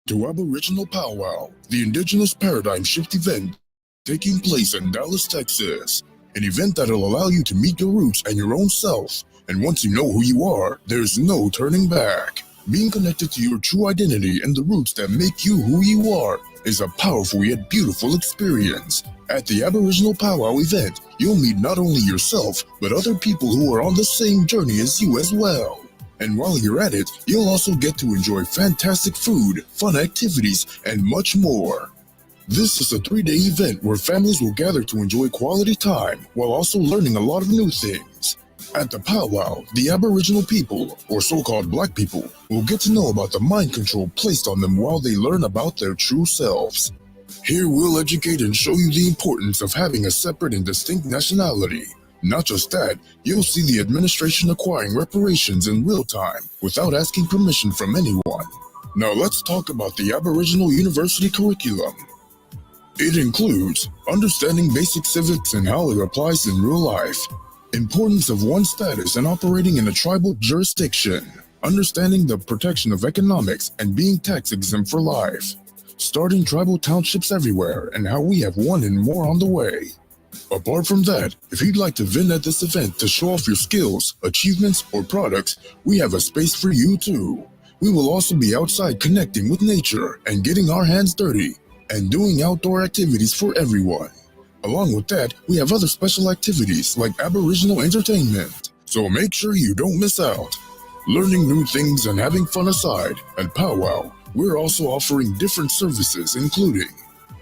to Aboriginal Powwow, the Indigenous Paradigm Shift event taking place in Dallas, Texas. An event that'll allow you to meet your roots and your own self. And once you know who you are, there's no turning back. Being connected to your true identity and the roots that make you who you are is a powerful yet beautiful experience. At the Aboriginal Powwow event, you'll meet not only yourself, but other people who are on the same journey as you as well. And while you're at it, you'll also get to enjoy fantastic food, fun activities, and much more. This is a 3-day event where families will gather to enjoy quality time while also learning a lot of new things. At the powwow, the Aboriginal people, or so-called Black people, will get to know about the mind control placed on them while they learn about their true selves. Here we'll educate and show you the importance of having a separate and distinct nationality. Not just that, you'll see the administration acquiring reparations in real time without asking permission from anyone. Now let's talk about the Aboriginal University curriculum. It includes understanding basic civics and how it applies in real life, importance of one's status and operating in a tribal jurisdiction, understanding the protection of economics and being tax exempt for life, starting tribal townships everywhere and how we have one and more on the way. Apart from that, if you'd like to vent at this event to show off your skills, achievements, or products, we have a space for you too. We will also be outside connecting with nature and getting our hands dirty and doing outdoor activities for everyone. Along with that, we have other special activities like Aboriginal entertainment, so make sure you don't miss out. Learning new things and having fun aside, at Powwow, we're also offering different services including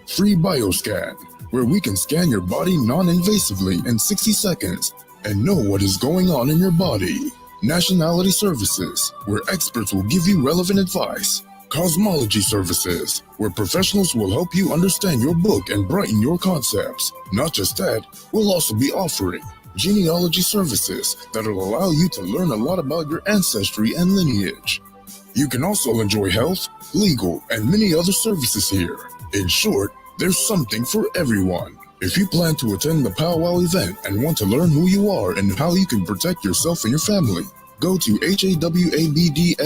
free bioscan, where we can scan your body non-invasively in 60 seconds and know what is going on in your body. Nationality services, where experts will give you relevant advice. Cosmology services, where professionals will help you understand your book and brighten your concepts. Not just that, we'll also be offering genealogy services that'll allow you to learn a lot about your ancestry and lineage. You can also enjoy health, legal, and many other services here. In short, there's something for everyone. If you plan to attend the powwow event and want to learn who you are and how you can protect yourself and your family, go to hawabdfw.org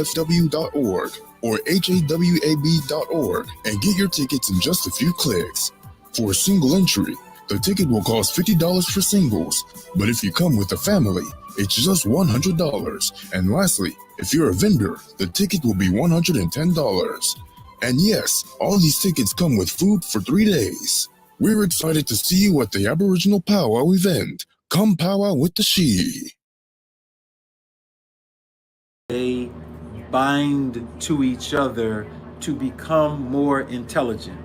or hawab.org and get your tickets in just a few clicks. For a single entry, the ticket will cost $50 for singles, but if you come with a family, it's just $100. And lastly, if you're a vendor, the ticket will be $110. And yes, all these tickets come with food for 3 days. We're excited to see you at the Aboriginal Powwow event. Come powwow with the She. They bind to each other to become more intelligent.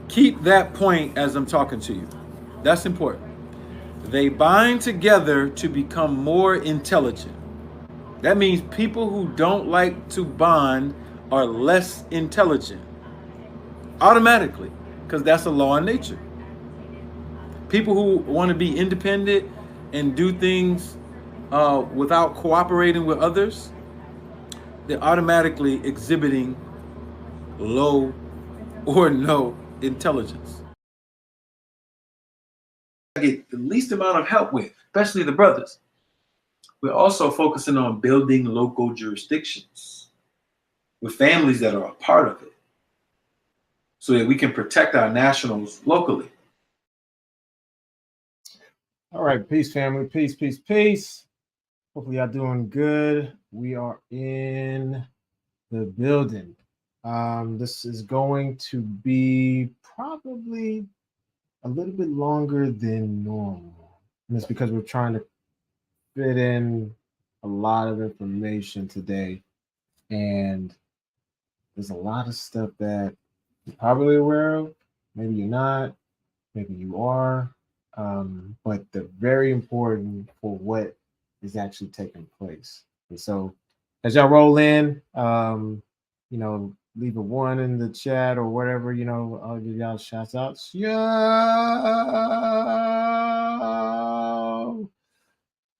Keep that point as I'm talking to you. That's important. They bind together to become more intelligent. That means people who don't like to bond are less intelligent automatically, because that's a law of nature. People who want to be independent and do things without cooperating with others, they're automatically exhibiting low or no intelligence. Get the least amount of help with, especially the brothers. We're also focusing on building local jurisdictions with families that are a part of it, so that we can protect our nationals locally. All right, peace, family. Peace, peace, peace. Hopefully y'all doing good. We are in the building. This is going to be probably a little bit longer than normal. And it's because we're trying to fit in a lot of information today. And there's a lot of stuff that you're probably aware of. Maybe you're not. Maybe you are. But they're very important for what is actually taking place. And so as y'all roll in, leave a 1 in the chat or whatever, I'll give y'all shouts outs. Yo!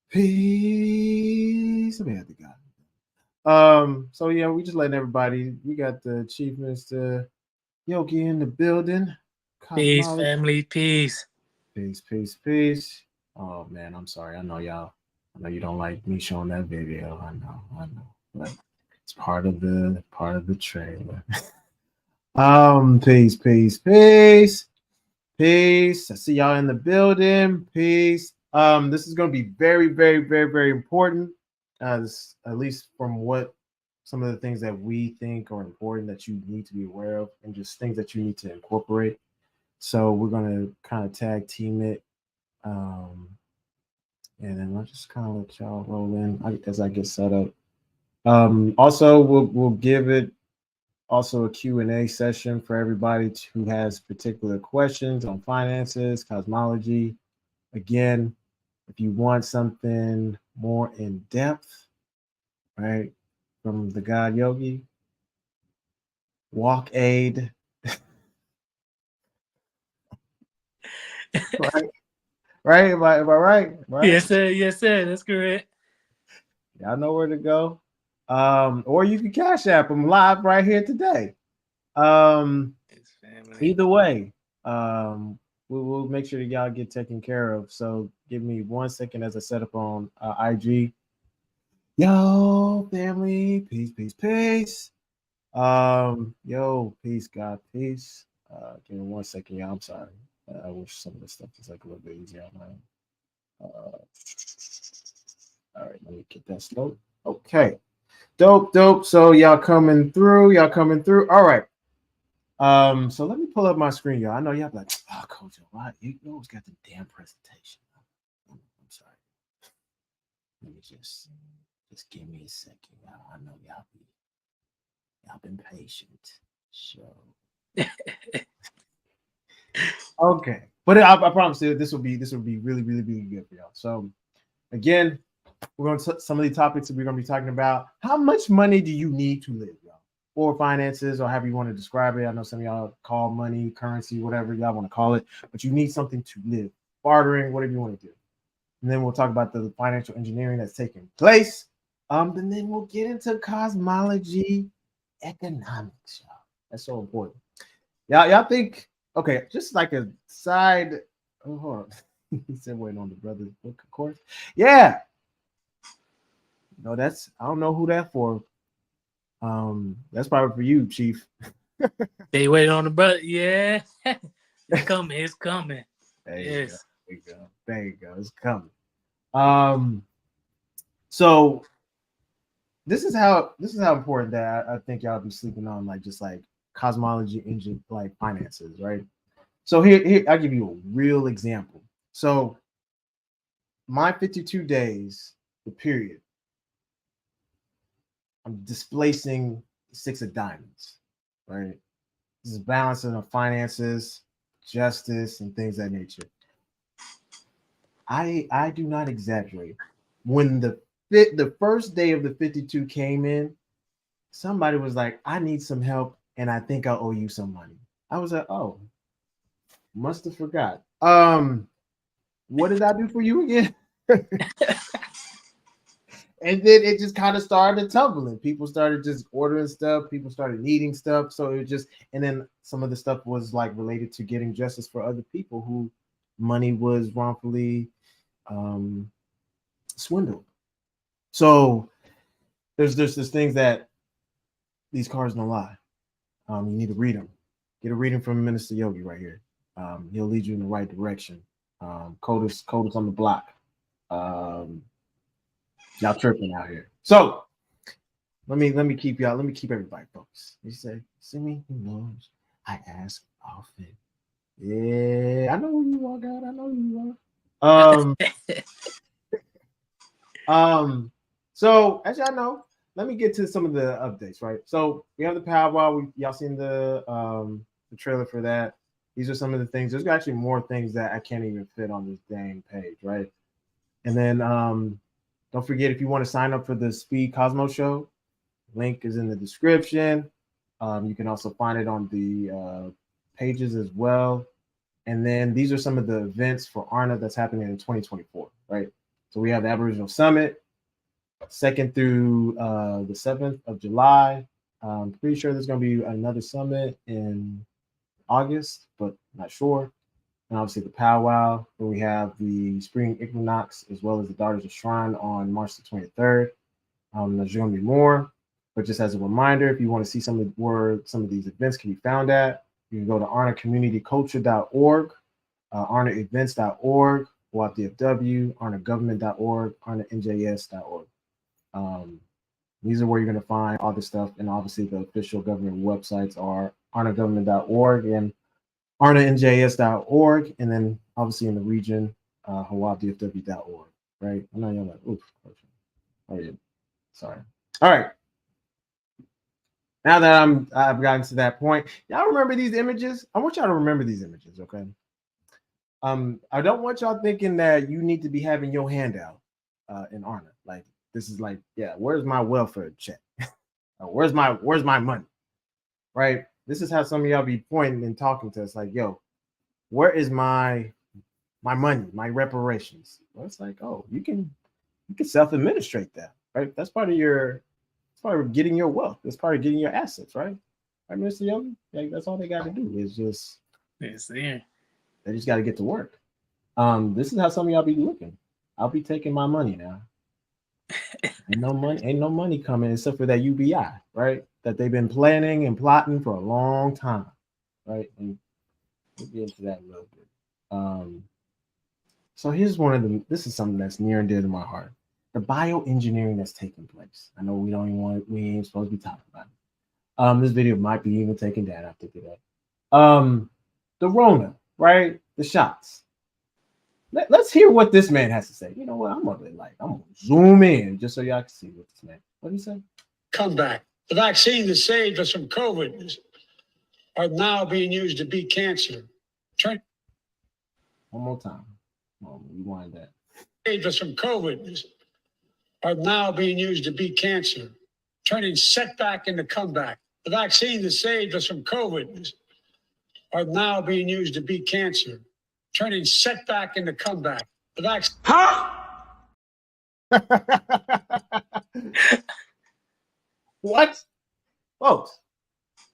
Peace. Let me have the guy. So yeah, we just letting everybody. We got the Chief Mr. Yogi in the building. Peace, family, peace. Peace, peace, peace. Oh man, I'm sorry. I know y'all. I know you don't like me showing that video. I know. But it's part of the trailer. Peace, peace, peace, peace. I see y'all in the building. Peace. This is going to be very, very, very, very important. At least from what some of the things that we think are important that you need to be aware of, and just things that you need to incorporate. So we're going to kind of tag team it, and then I'll just kind of let y'all roll in as I get set up. Also, we'll give it also a Q&A session for everybody who has particular questions on finances, cosmology. Again, if you want something more in depth, right, from the God Yogi, walk aid. Right, right, am I right? Right? Yes, sir. Yes, sir. That's correct. Y'all know where to go. Or you can cash app them live right here today. It's family. Either way, we'll make sure that y'all get taken care of. So give me 1 second as I set up on IG. Yo, family, peace, peace, peace. Yo, peace, God, peace. Give me 1 second, y'all. I'm sorry. I wish some of this stuff was like a little bit easier on mine. All right, let me get that slow. Okay, dope. So y'all coming through. All right. So let me pull up my screen, y'all. I know y'all be like, oh, Coach, why you always got the damn presentation? I'm sorry. Let me just give me a second, y'all. I know y'all been patient. So okay, but I promise you this will be really, really, really good for y'all. So again, we're going to some of the topics that we're going to be talking about. How much money do you need to live, y'all? Or finances, or however you want to describe it. I know some of y'all call money, currency, whatever y'all want to call it, but you need something to live, bartering, whatever you want to do. And then we'll talk about the financial engineering that's taking place. And then we'll get into cosmology, economics, y'all. That's so important. Y'all think, okay, just like a side, oh, hold on. He said waiting on the brother's book, of course. Yeah. No, I don't know who that for. That's probably for you, Chief. They waiting on the brother. Yeah. It's coming. It's coming. There Yes. you go. There you go. It's coming. So this is how important that I think y'all be sleeping on, like just like cosmology, engine, like finances, right? So here I'll give you a real example. So my 52 days, the period, I'm displacing 6 of diamonds, right? This is balancing of finances, justice, and things of that nature. I do not exaggerate. When the first day of the 52 came in, somebody was like, I need some help, and I think I owe you some money. I was like, oh, must have forgot. What did I do for you again? And then it just kind of started tumbling. People started just ordering stuff. People started needing stuff. So it just, and then some of the stuff was like related to getting justice for other people who money was wrongfully swindled. So there's things that these cards don't lie. You need to read them. Get a reading from Minister Yogi right here. He'll lead you in the right direction. Code is on the block. Y'all tripping out here. So let me keep everybody focused. You say, see me? Who knows? I ask often. Yeah, I know who you are, God. I know who you are. So as y'all know, let me get to some of the updates, right? So we have the powwow. Y'all seen the trailer for that. These are some of the things. There's actually more things that I can't even fit on this dang page, right? And then don't forget, if you want to sign up for the Speed Cosmo show, link is in the description. You can also find it on the pages as well. And then these are some of the events for ARNA that's happening in 2024, right? So we have the Aboriginal Summit, 2nd through the 7th of July. I'm pretty sure there's going to be another summit in August, but not sure. And obviously the powwow. Then we have the spring equinox as well as the Daughters of Shrine on March the 23rd. There's going to be more. But just as a reminder, if you want to see some of where some of these events can be found at, you can go to arnacommunityculture.org, arnaevents.org, WAPDFW, arnagovernment.org, arnanjs.org. These are where you're going to find all this stuff. And obviously, the official government websites are arnagovernment.org and arnanjs.org. And then, obviously, in the region, hawapdfw.org. Right? I know you're like, oof. Oh, yeah. Sorry. All right. Now that I've gotten to that point, y'all remember these images? I want y'all to remember these images, okay? I don't want y'all thinking that you need to be having your hand out in Arna. Like this is like, yeah, where's my welfare check? where's my money? Right? This is how some of y'all be pointing and talking to us, like, yo, where is my money, my reparations? Well, it's like, oh, you can self-administrate that, right? That's part of getting your wealth. That's part of getting your assets, right? Right, Mr. Yogi? Like, that's all they got to do is just It's there. they just got to get to work. This is how some of y'all be looking. I'll be taking my money now. Ain't no money coming except for that UBI, right? That they've been planning and plotting for a long time, right? And we'll get into that a little bit. So here's this is something that's near and dear to my heart. The bioengineering that's taking place. I know we ain't supposed to be talking about it. This video might be even taken down after today. The Rona, right? The shots. Let's hear what this man has to say. You know what? I'm gonna zoom in just so y'all can see what this man. What did he say? Comeback. The vaccine that saved us from COVID are now being used to beat cancer. One more time. Rewind that. Saved us from COVID are now being used to beat cancer, turning setback into comeback. The vaccine that saved us from COVID are now being used to beat cancer, turning setback into comeback. The vaccine. What? Folks.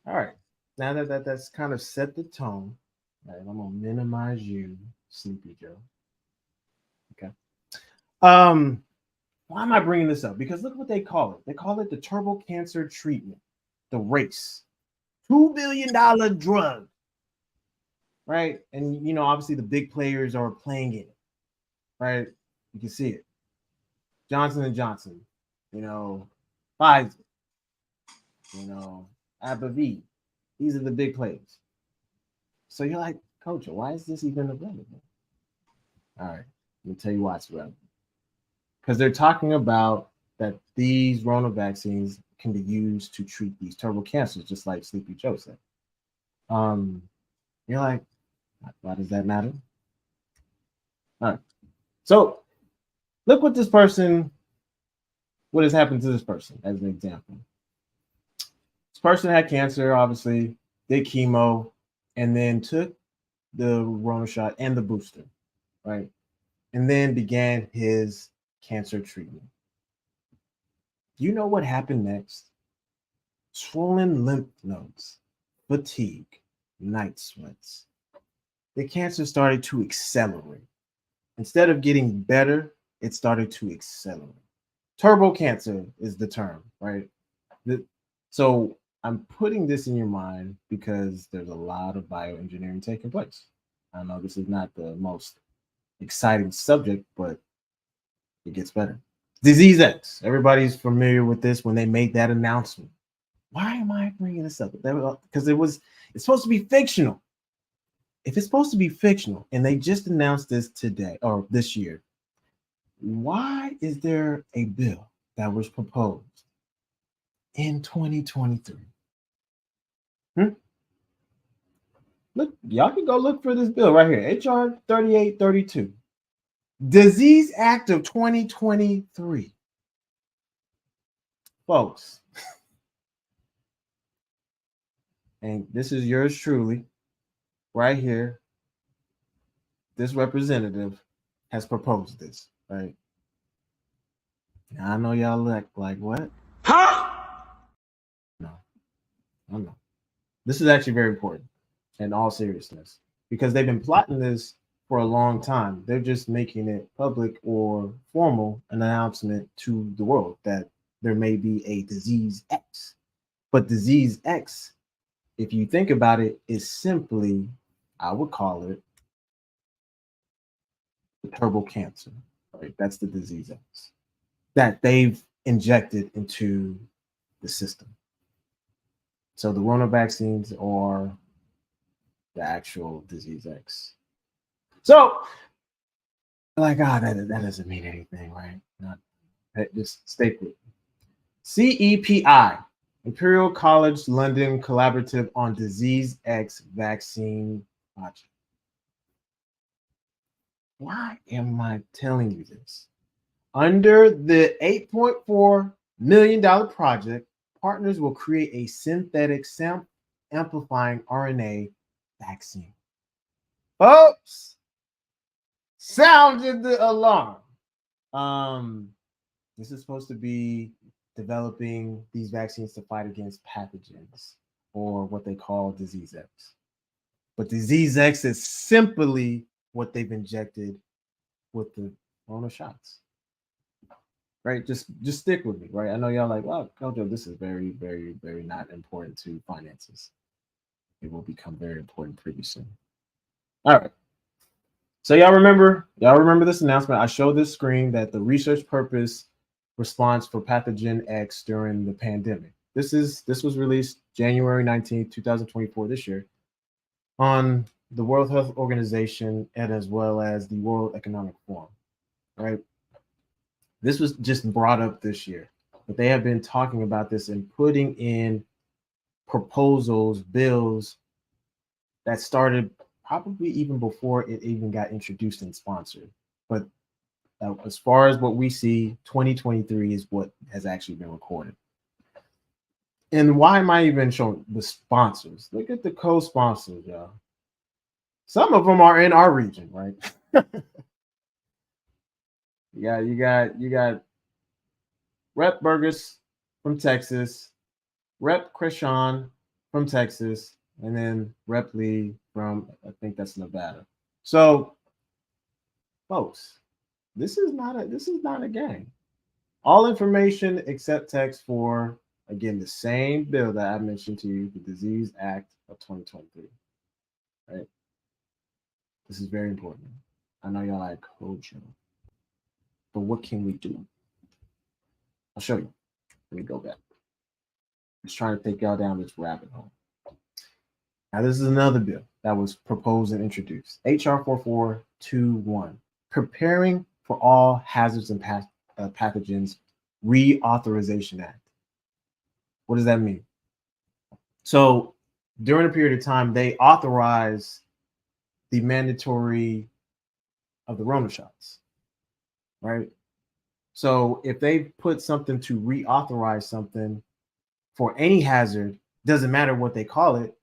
All right. Now that's kind of set the tone. Right, I'm gonna minimize you, Sleepy Joe. Okay. Why am I bringing this up? Because look what they call it. They call it the turbo cancer treatment, the race. $2 billion drug. Right? And you know, obviously the big players are playing in it. Right? You can see it. Johnson & Johnson, you know, Pfizer, you know, AbbVie. These are the big players. So you're like, Coach, why is this even relevant? All right, let me tell you why it's relevant. Because they're talking about that these Rona vaccines can be used to treat these turbo cancers, just like Sleepy Joe said. You're like, why does that matter? All right. So look what has happened to this person as an example. This person had cancer, obviously, did chemo, and then took the Rona shot and the booster, right? And then began his cancer treatment. You know what happened next? Swollen lymph nodes, fatigue, night sweats. The cancer started to accelerate. Instead of getting better, it started to accelerate. Turbo cancer is the term, right? So I'm putting this in your mind because there's a lot of bioengineering taking place. I know this is not the most exciting subject, but it gets better. Disease X. Everybody's familiar with this when they made that announcement. Why am I bringing this up? Because it's supposed to be fictional. If it's supposed to be fictional and they just announced this today or this year, why is there a bill that was proposed in 2023? Look, y'all can go look for this bill right here, HR 3832. Disease Act of 2023. Folks, and this is yours truly, right here. This representative has proposed this, right? Now, I know y'all like what? Huh? No, I know. This is actually very important in all seriousness because they've been plotting this for a long time. They're just making it public or formal, an announcement to the world that there may be a disease X. But disease X, if you think about it, is simply, I would call it the turbo cancer, right? That's the disease X that they've injected into the system. So the Rona vaccines are the actual disease X. So, like, that doesn't mean anything, right? Not just stay with CEPI, Imperial College London Collaborative on Disease X Vaccine Project. Why am I telling you this? Under the $8.4 million project, partners will create a synthetic amplifying RNA vaccine. Folks, sounded the alarm. This is supposed to be developing these vaccines to fight against pathogens or what they call disease X. But disease X is simply what they've injected with the Rona shots. Right? Just stick with me, right? I know y'all like, well, Kojo, this is very, very, very not important to finances. It will become very important pretty soon. All right. So y'all remember this announcement? I showed this screen that the research purpose response for pathogen X during the pandemic. This was released January 19th, 2024, this year, on the World Health Organization and as well as the World Economic Forum, right? This was just brought up this year, but they have been talking about this and putting in proposals, bills that started probably even before it even got introduced and sponsored. But as far as what we see, 2023 is what has actually been recorded. And why am I even showing the sponsors? Look at the co-sponsors, y'all. Some of them are in our region, right? You got Rep Burgess from Texas, Rep Krishan from Texas, and then Rep Lee from, I think that's Nevada. So, folks, this is not a game. All information except text for, again, the same bill that I mentioned to you, the Disease Act of 2023. Right? This is very important. I know y'all like Kojo, but what can we do? I'll show you. Let me go back. I'm just trying to take y'all down this rabbit hole. Now, this is another bill that was proposed and introduced. HR 4421, Preparing for All Hazards and Pathogens Reauthorization Act. What does that mean? So during a period of time, they authorize the mandatory of the Rona shots, right? So if they put something to reauthorize something for any hazard, doesn't matter what they call it,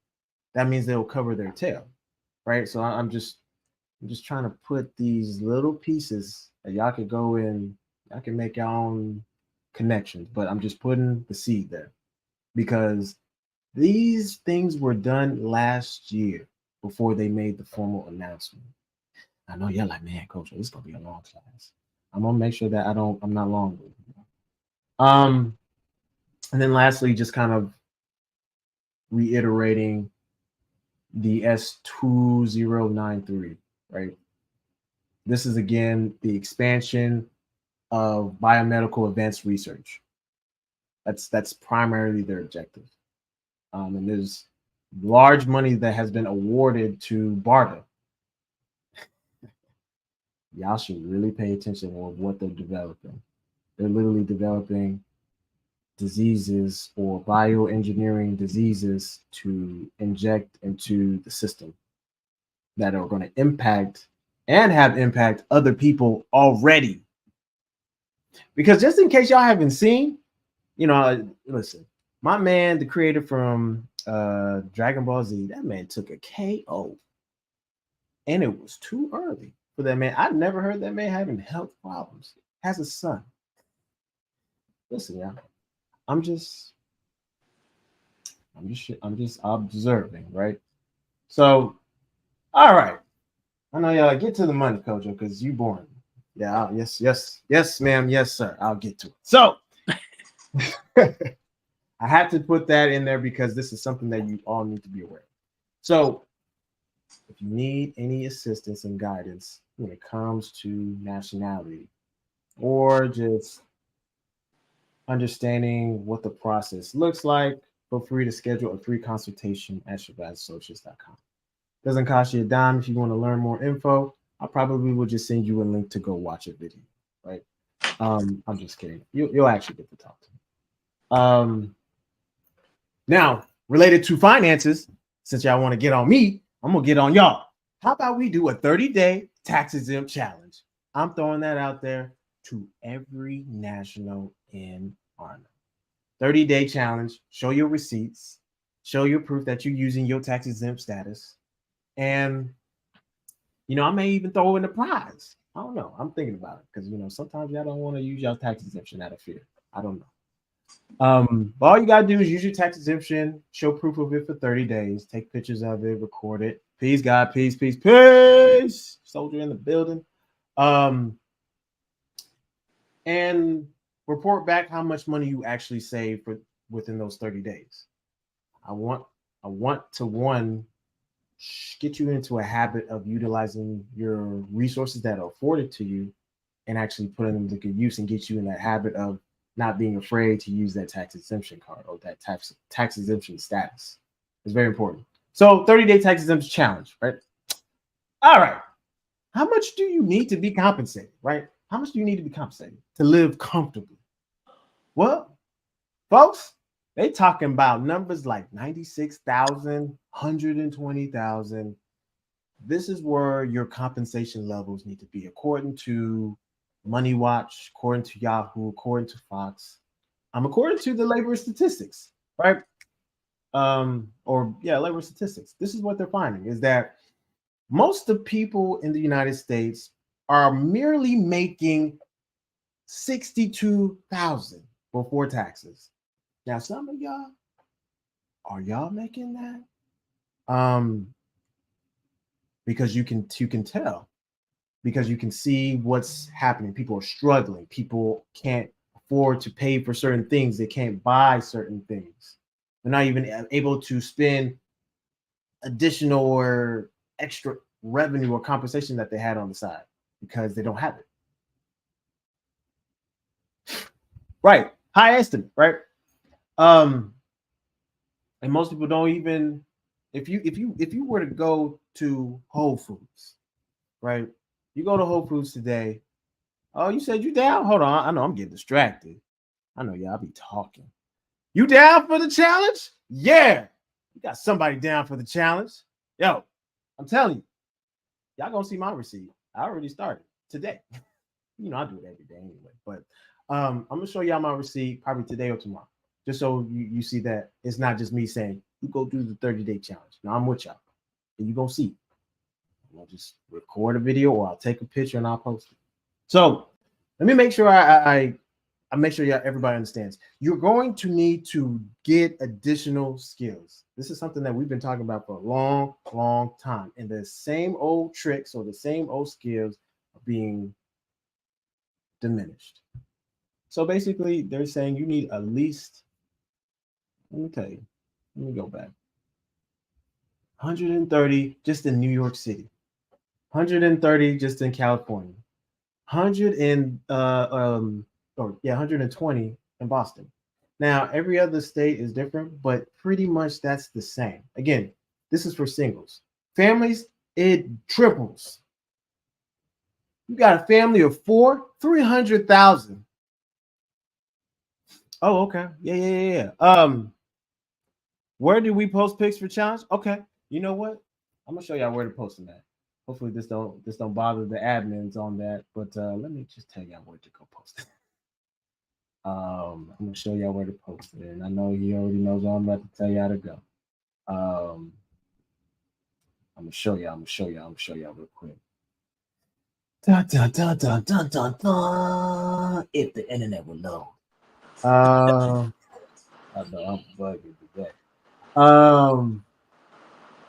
that means they'll cover their tail, right? So I'm just trying to put these little pieces that y'all could go in, y'all can make your own connections, but I'm just putting the seed there because these things were done last year before they made the formal announcement. I know you're like, man, Coach, this is gonna be a long class. I'm gonna make sure that I'm not long with you. And then lastly, just kind of reiterating the S2093, right? This is again the expansion of biomedical advanced research. That's primarily their objective. And there's large money that has been awarded to BARDA. Y'all should really pay attention to what they're developing. They're literally developing diseases or bioengineering diseases to inject into the system that are going to impact and have impact other people already. Because just in case y'all haven't seen, listen, my man, the creator from Dragon Ball Z, that man took a KO. And it was too early for that man. I've never heard that man having health problems. Has a son. Listen, y'all. I'm just observing, right? So, all right. I know y'all get to the money, Kojo, because you born. Yeah, yes, ma'am, yes, sir. I'll get to it. So, I had to put that in there because this is something that you all need to be aware of. So if you need any assistance and guidance when it comes to nationality or just understanding what the process looks like, feel free to schedule a free consultation at ShabazAssociates.com. Doesn't cost you a dime. If you want to learn more info, I probably will just send you a link to go watch a video, right? I'm just kidding. You'll actually get to talk to me. Now, related to finances, since y'all want to get on me, I'm going to get on y'all. How about we do a 30-day tax exempt challenge? I'm throwing that out there to every national in Arno. 30-day challenge. Show your receipts. Show your proof that you're using your tax exempt status. And, I may even throw in a prize. I don't know. I'm thinking about it because, sometimes y'all don't want to use your tax exemption out of fear. I don't know. But all you gotta do is use your tax exemption, show proof of it for 30 days, take pictures of it, record it. Peace, God, peace, peace, peace. Soldier in the building. And report back how much money you actually saved within those 30 days. I want to get you into a habit of utilizing your resources that are afforded to you and actually putting them to good use and get you in that habit of not being afraid to use that tax exemption card or that tax exemption status. It's very important. So 30-day tax exemption challenge, right? All right. How much do you need to be compensated, right? How much do you need to be compensated to live comfortably? Well, folks, they talking about numbers like 96,000, 120,000. This is where your compensation levels need to be according to Money Watch, according to Yahoo, according to Fox, according to the labor statistics, right? Labor statistics. This is what they're finding is that most of the people in the United States are merely making 62,000 before taxes. Now, some of y'all, are y'all making that? Because you can tell. Because you can see what's happening. People are struggling. People can't afford to pay for certain things. They can't buy certain things. They're not even able to spend additional or extra revenue or compensation that they had on the side because they don't have it. Right. High estimate, right? And most people don't even, if you were to go to Whole Foods, right? You go to Whole Foods today. Oh, you said you down? Hold on. I know I'm getting distracted. I know y'all be talking. You down for the challenge? Yeah. You got somebody down for the challenge. Yo, I'm telling you, y'all gonna see my receipt. I already started today. I do it every day anyway. But I'm gonna show y'all my receipt probably today or tomorrow. Just so you see that it's not just me saying, you go do the 30-day challenge. Now I'm with y'all. And you gonna see. I'll just record a video or I'll take a picture and I'll post it. So let me make sure I make sure everybody understands. You're going to need to get additional skills. This is something that we've been talking about for a long, long time. And the same old tricks or the same old skills are being diminished. So basically, they're saying you need at least, let me tell you, let me go back. 130 just in New York City. 130 just in California, 120 in Boston. Now, every other state is different, but pretty much that's the same. Again, this is for singles. Families, it triples. You got a family of 4, 300,000. Oh, okay. Yeah. Where do we post pics for challenge? Okay. You know what? I'm gonna show y'all where to post them at. Hopefully this don't bother the admins on that, but let me just tell y'all where to go post it. I'm gonna show y'all where to post it, and I know he already knows what I'm about to tell y'all to go. I'm gonna show y'all real quick. Dun, dun, dun, dun, dun, dun, dun. If the internet will load. I know I'm bugging today.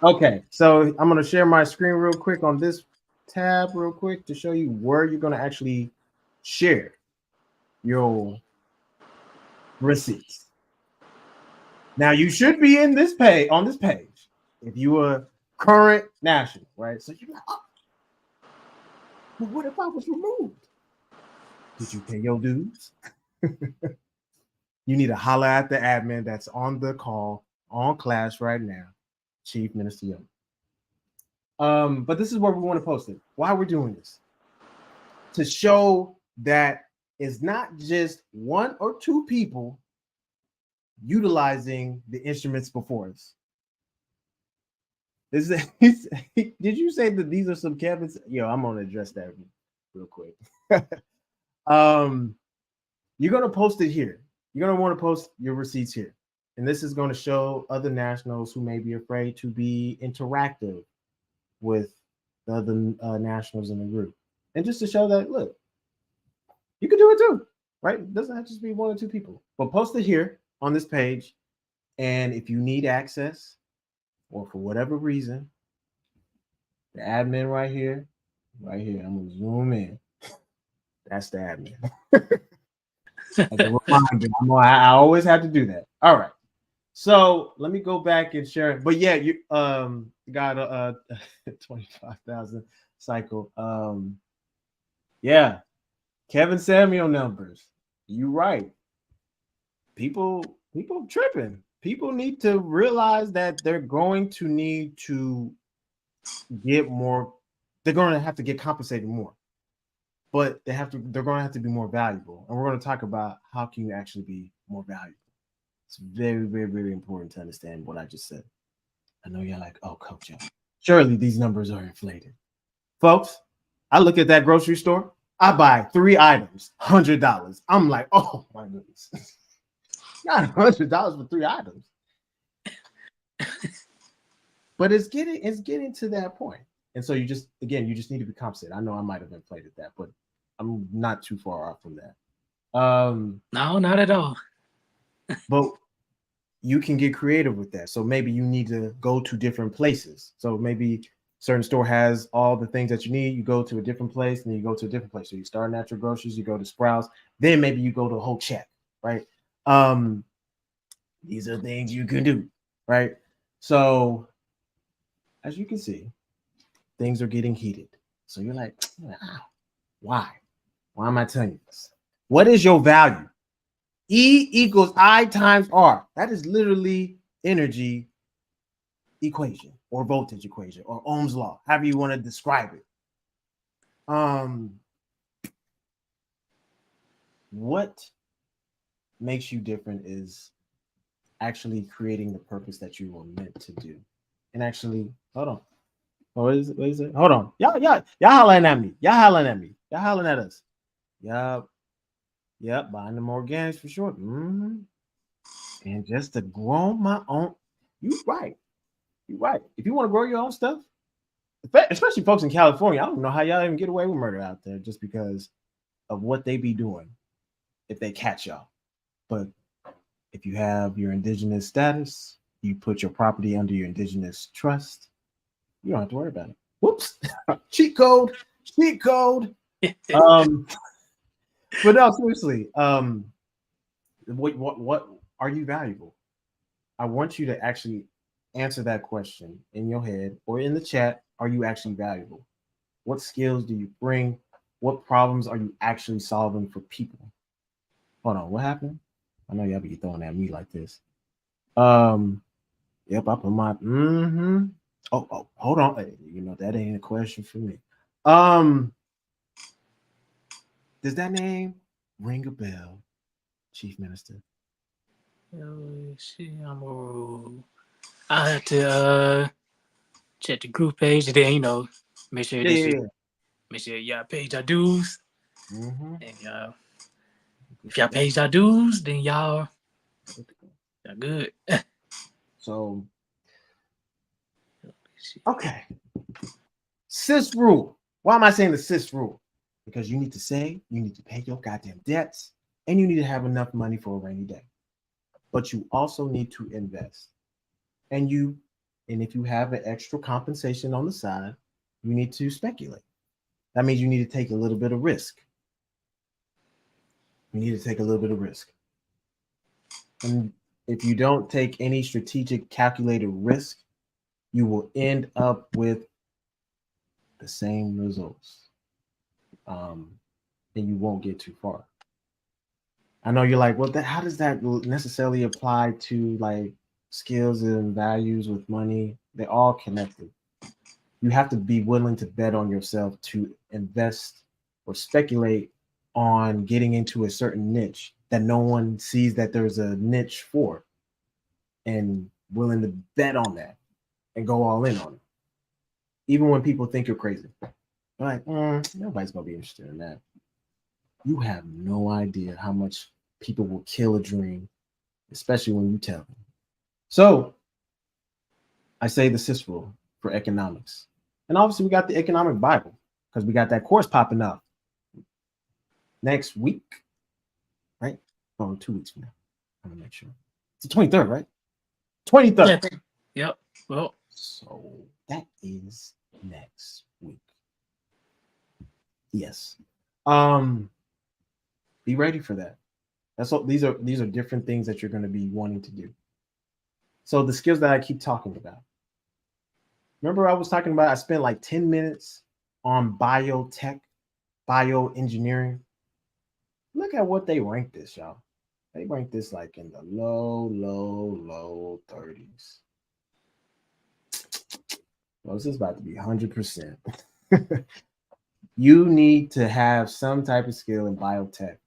Okay, so I'm going to share my screen real quick on this tab real quick to show you where you're going to actually share your receipts. Now you should be in this page on this page if you are current national, right? So you're like, oh, but what if I was removed? Did you pay your dues? You need to holler at the admin that's on the call on Clash right now, Chief Minister Young. But this is where we want to post it. Why we're doing this? To show that it's not just one or two people utilizing the instruments before us. Did you say that these are some cabins? Yo, I'm gonna address that real quick. You're gonna post it here. You're gonna want to post your receipts here, and this is going to show other nationals who may be afraid to be interactive with the other nationals in the group, and just to show that look, you can do it too, right? It doesn't have to just be one or two people. But post it here on this page, and if you need access, or for whatever reason, the admin right here, I'm gonna zoom in. That's the admin. As a reminder, I always have to do that. All right. So let me go back and share it. But yeah, you got a 25,000 cycle. Yeah, Kevin Samuel numbers. You right. People tripping. People need to realize that they're going to need to get more. They're going to have to get compensated more. But they're going to have to be more valuable. And we're going to talk about how can you actually be more valuable. It's very, very, very important to understand what I just said. I know you're like, oh, Coach, surely these numbers are inflated. Folks, I look at that grocery store. I buy 3 items, $100. I'm like, oh, my goodness. Not $100 for 3 items. But it's getting to that point. And so you just need to be compensated. I know I might have inflated that, but I'm not too far off from that. No, not at all. But you can get creative with that. So maybe you need to go to different places. So maybe certain store has all the things that you need. You go to a different place, and then you go to a different place. So you start Natural Groceries, you go to Sprouts, then maybe you go to a whole check, right? These are things you can do, right? So as you can see, things are getting heated. So you're like, why? Why am I telling you this? What is your value? E equals I times R. That is literally energy equation or voltage equation or Ohm's law, however you want to describe it. What makes you different is actually creating the purpose that you were meant to do. And actually, hold on. What is it? Hold on. Y'all hollering at me. Y'all hollering at us. Yep, buying them organics for sure. And just to grow my own. You're right. If you want to grow your own stuff, especially folks in California, I don't know how y'all even get away with murder out there just because of what they be doing if they catch y'all. But if you have your indigenous status, you put your property under your indigenous trust, you don't have to worry about it. Whoops. Cheat code. But no, seriously, what are you valuable? I want you to actually answer that question in your head or in the chat. Are you actually valuable? What skills do you bring? What problems are you actually solving for people? Hold on, what happened? I know y'all be throwing at me like this. Yep, I put my Oh, hold on. Hey, that ain't a question for me. Does that name ring a bell, Chief Minister? Oh, shit, I have to check the group page and then make sure make sure y'all page our dues. And if y'all page our dues, then y'all good. So okay. Sis rule. Why am I saying the sis rule? Because you need to save, you need to pay your goddamn debts, and you need to have enough money for a rainy day. But you also need to invest. And if you have an extra compensation on the side, you need to speculate. That means you need to take a little bit of risk. And if you don't take any strategic calculated risk, you will end up with the same results. And you won't get too far. I know you're like, well, how does that necessarily apply to like skills and values with money? They're all connected. You have to be willing to bet on yourself to invest or speculate on getting into a certain niche that no one sees that there's a niche for, and willing to bet on that and go all in on it. Even when people think you're crazy. They're like, nobody's gonna be interested in that. You have no idea how much people will kill a dream, especially when you tell them. So I say the CIS rule for economics. And obviously we got the economic Bible because we got that course popping up next week, right? Oh, 2 weeks from now. I'm gonna make sure. It's the 23rd, right? 23rd. Yeah. Yep. Well, So that is next week. Yes. Be ready for that. That's all. These are different things that you're going to be wanting to do. So the skills that I keep talking about. Remember, I was talking about I spent like 10 minutes on biotech, bioengineering. Look at what they rank this, y'all. They rank this like in the low 30s. Well, this is about to be 100%. You need to have some type of skill in biotech.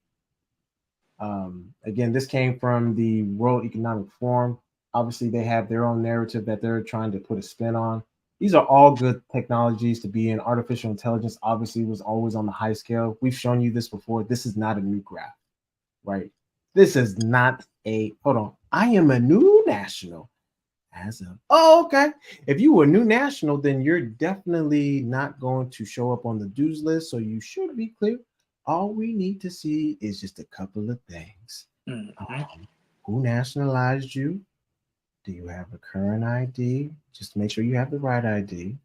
Again, this came from the World Economic Forum. Obviously, they have their own narrative that they're trying to put a spin on. These are all good technologies to be in. Artificial intelligence obviously was always on the high scale. We've shown you this before. This is not a new graph, right? This is not a, hold on. I am a new national. Okay. If you were a new national, then you're definitely not going to show up on the dues list. So you should be clear. All we need to see is just a couple of things. Who nationalized you? Do you have a current ID? Just make sure you have the right ID.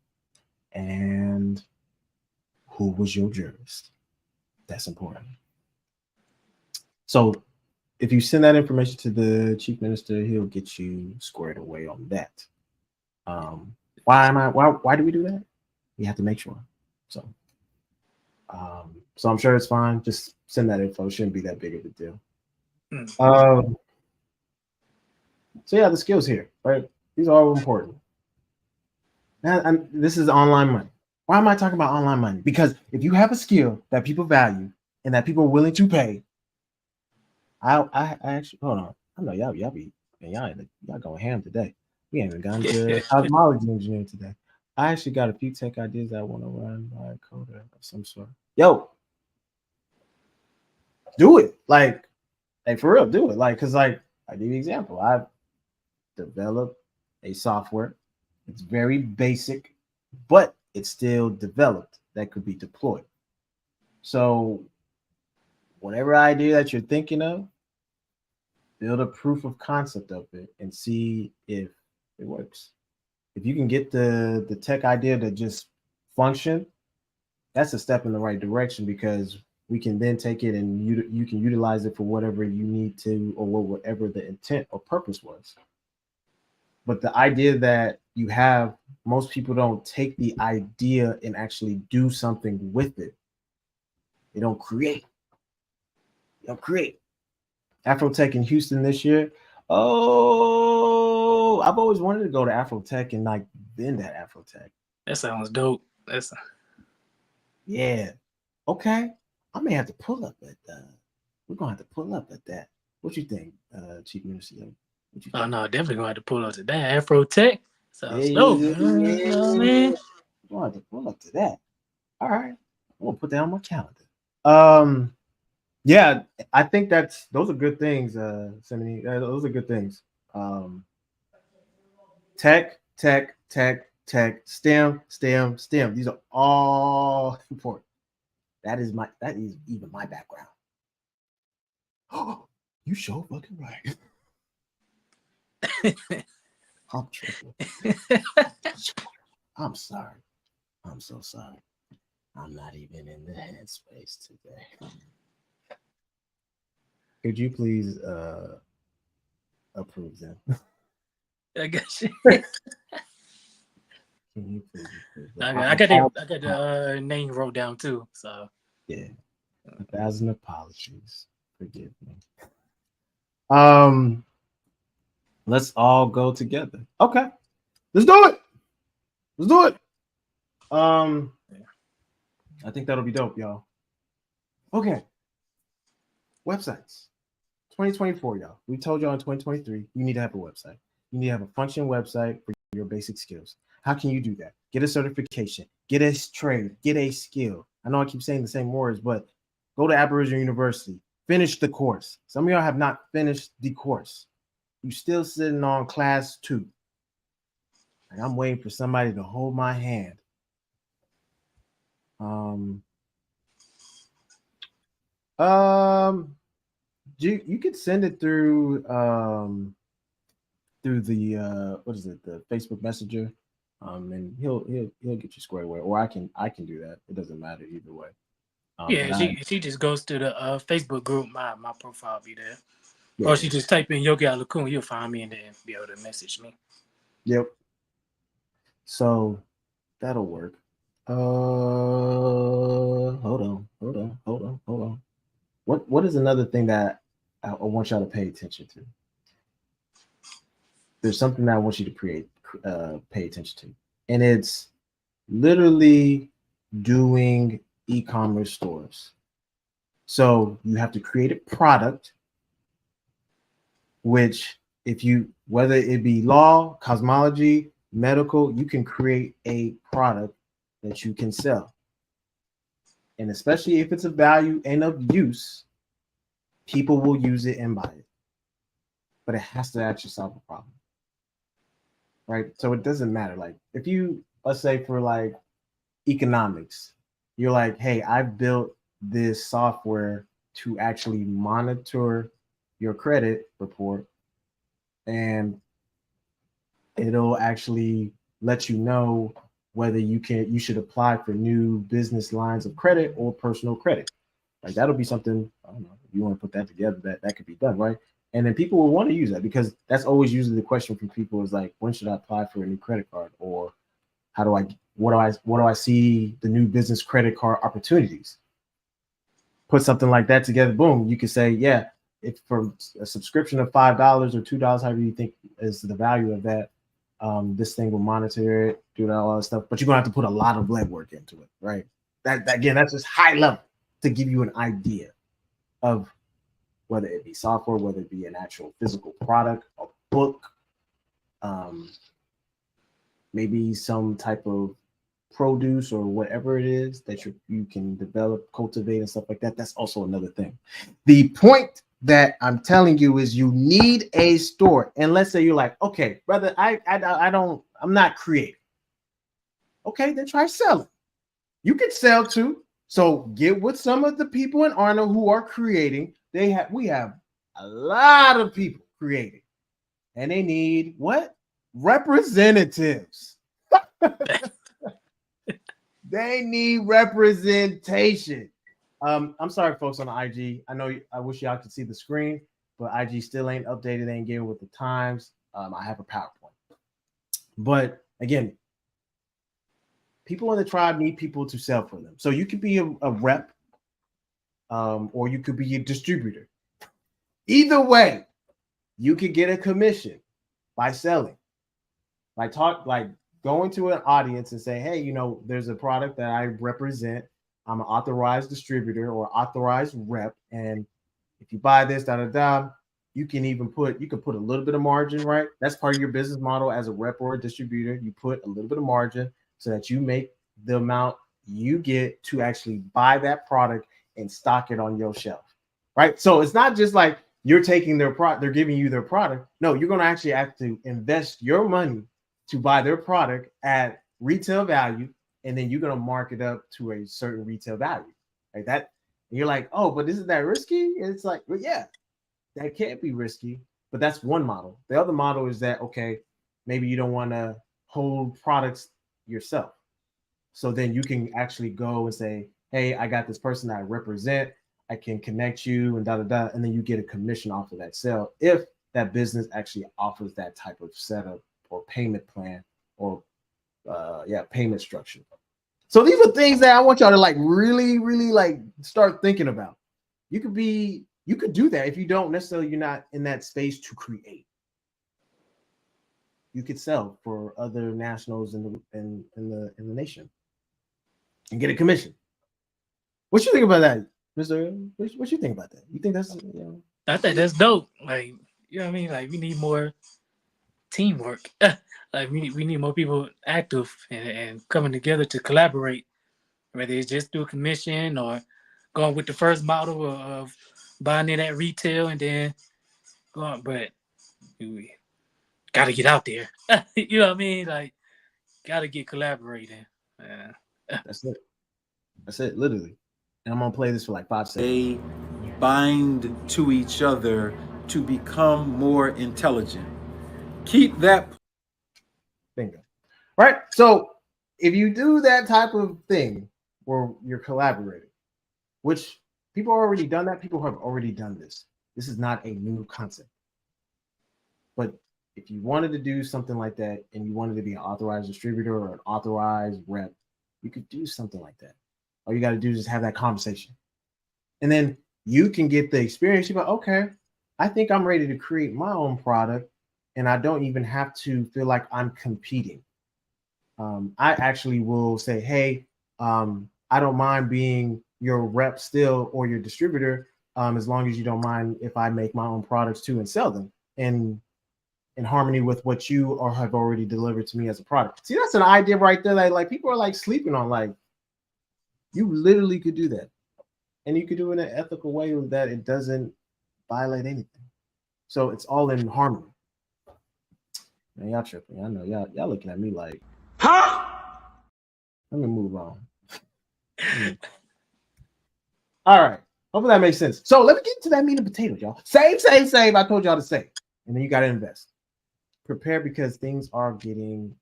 And who was your jurist? That's important. So if you send that information to the chief minister, he'll get you squared away on that. Why do we do that? We have to make sure. So I'm sure it's fine. Just send that info. It shouldn't be that big of a deal. So yeah, the skills here, right? These are all important. And this is online money. Why am I talking about online money? Because if you have a skill that people value and that people are willing to pay, I actually, hold on. I know y'all going ham today. We ain't even gotten to cosmology engineering today. I actually got a few tech ideas that I want to run by a coder of some sort. Yo, do it. Like for real, do it. Like, cause like I give you an example. I've developed a software. It's very basic, but it's still developed that could be deployed. So whatever idea that you're thinking of, build a proof of concept of it and see if it works. If you can get the tech idea to just function, that's a step in the right direction, because we can then take it and you can utilize it for whatever you need to, or whatever the intent or purpose was. But the idea that you have, most people don't take the idea and actually do something with it. They don't create. Afrotech in Houston this year. Oh, I've always wanted to go to Afrotech and like been at Afrotech. That sounds dope. Yeah. Okay. I may have to pull up at we're gonna have to pull up at that. What you think, Chief Minister? What you think? Oh no, definitely gonna have to pull up to that. Afrotech sounds dope. Yeah. You know what I mean? We're gonna have to pull up to that. All right. I'm gonna put that on my calendar. Yeah, I think those are good things, Simony. Those are good things. Tech, STEM. These are all important. That is even my background. Oh, you sure fucking right. I'm tripping. I'm sorry. I'm so sorry. I'm not even in the headspace today. Could you please approve them? I guess. Can you please approve them? I got the name wrote down too. So Yeah, 1,000 apologies. Forgive me. Um, let's all go together. Okay, let's do it. Let's do it. I think that'll be dope, y'all. Okay. Websites. 2024, y'all. We told y'all in 2023, you need to have a website. You need to have a functioning website for your basic skills. How can you do that? Get a certification, get a trade, get a skill. I know I keep saying the same words, but go to Aboriginal University, finish the course. Some of y'all have not finished the course. You still sitting on class 2. And I'm waiting for somebody to hold my hand. You could send it through the what is it, the Facebook Messenger, and he'll get you squared away, or I can do that. It doesn't matter either way. yeah, she just goes to the Facebook group. My profile be there, Yeah, or she just type in Yogi Alakun. You'll find me and then be able to message me. Yep. So that'll work. Hold on. What is another thing that I want y'all to pay attention to? There's something that I want you to pay attention to, and it's literally doing e-commerce stores. So you have to create a product, which whether it be law, cosmology, medical, you can create a product that you can sell. And especially if it's of value and of use, people will use it and buy it. But it has to actually solve a problem. Right? So it doesn't matter. Like if let's say for like economics, you're like, hey, I've built this software to actually monitor your credit report, and it'll actually let you know whether you should apply for new business lines of credit or personal credit. Like that'll be something, I don't know, if you want to put that together, that could be done, right? And then people will want to use that, because that's always usually the question from people is like, when should I apply for a new credit card? Or what do I see the new business credit card opportunities? Put something like that together, boom, you can say, yeah, if for a subscription of $5 or $2, however you think is the value of that, this thing will monitor it, do all that stuff. But you're gonna have to put a lot of legwork into it, right? That again, that's just high level to give you an idea of whether it be software, whether it be an actual physical product, a book, maybe some type of produce or whatever it is that you can develop, cultivate, and stuff like that. That's also another thing. The point that I'm telling you is you need a store. And let's say you're like, okay, brother, I'm not creative. Okay, then try selling. You can sell too. So get with some of the people in Arnold who are creating. We have a lot of people creating, and they need what? Representatives. They need representation. I'm sorry, folks on the IG. I wish y'all could see the screen, but IG still ain't updated, ain't getting with the times. I have a PowerPoint. But again, people in the tribe need people to sell for them. So you could be a rep, or you could be a distributor. Either way, you could get a commission by selling. Like going to an audience and say, hey, there's a product that I represent. I'm an authorized distributor or authorized rep. And if you buy this, you can put a little bit of margin, right? That's part of your business model as a rep or a distributor. You put a little bit of margin so that you make the amount you get to actually buy that product and stock it on your shelf, right? So it's not just like you're taking their product, they're giving you their product. No, you're going to actually have to invest your money to buy their product at retail value, and then you're going to mark it up to a certain retail value, like that. And you're like, oh, but isn't that risky? And it's like, well, yeah, that can't be risky, but that's one model. The other model is that, okay, maybe you don't want to hold products yourself. So then you can actually go and say, hey, I got this person that I represent. I can connect you and and then you get a commission off of that sale if that business actually offers that type of setup or payment plan or payment structure. So these are things that I want y'all to like really, really like start thinking about. You could do that if you don't necessarily, you're not in that space to create. You could sell for other nationals in the nation and get a commission. What you think about that, Mister? What you think about that? You think that's I think that's dope. Like, you know what I mean? Like, we need more teamwork. Like, we need more people active and coming together to collaborate, whether it's just through a commission or going with the first model of buying it at retail and then going. But we got to get out there. You know what I mean? Like, got to get collaborating. That's it. That's it, literally. And I'm gonna play this for like 5 seconds. They bind to each other to become more intelligent. Keep that. Bingo. Right. So if you do that type of thing where you're collaborating, which people have already done that, people have already done this. This is not a new concept. But if you wanted to do something like that and you wanted to be an authorized distributor or an authorized rep, you could do something like that. All you got to do is just have that conversation. And then you can get the experience. You go, okay, I think I'm ready to create my own product and I don't even have to feel like I'm competing. I actually will say, hey, I don't mind being your rep still or your distributor, as long as you don't mind if I make my own products too and sell them in harmony with what you or have already delivered to me as a product. See, that's an idea right there that like people are like sleeping on. Like, you literally could do that. And you could do it in an ethical way that it doesn't violate anything. So it's all in harmony. Man, y'all tripping. I know y'all looking at me like, huh? Let me move on. All right. Hopefully that makes sense. So let me get into that meat and potatoes, y'all. Save. I told y'all to save. And then you got to invest. Prepare because things are getting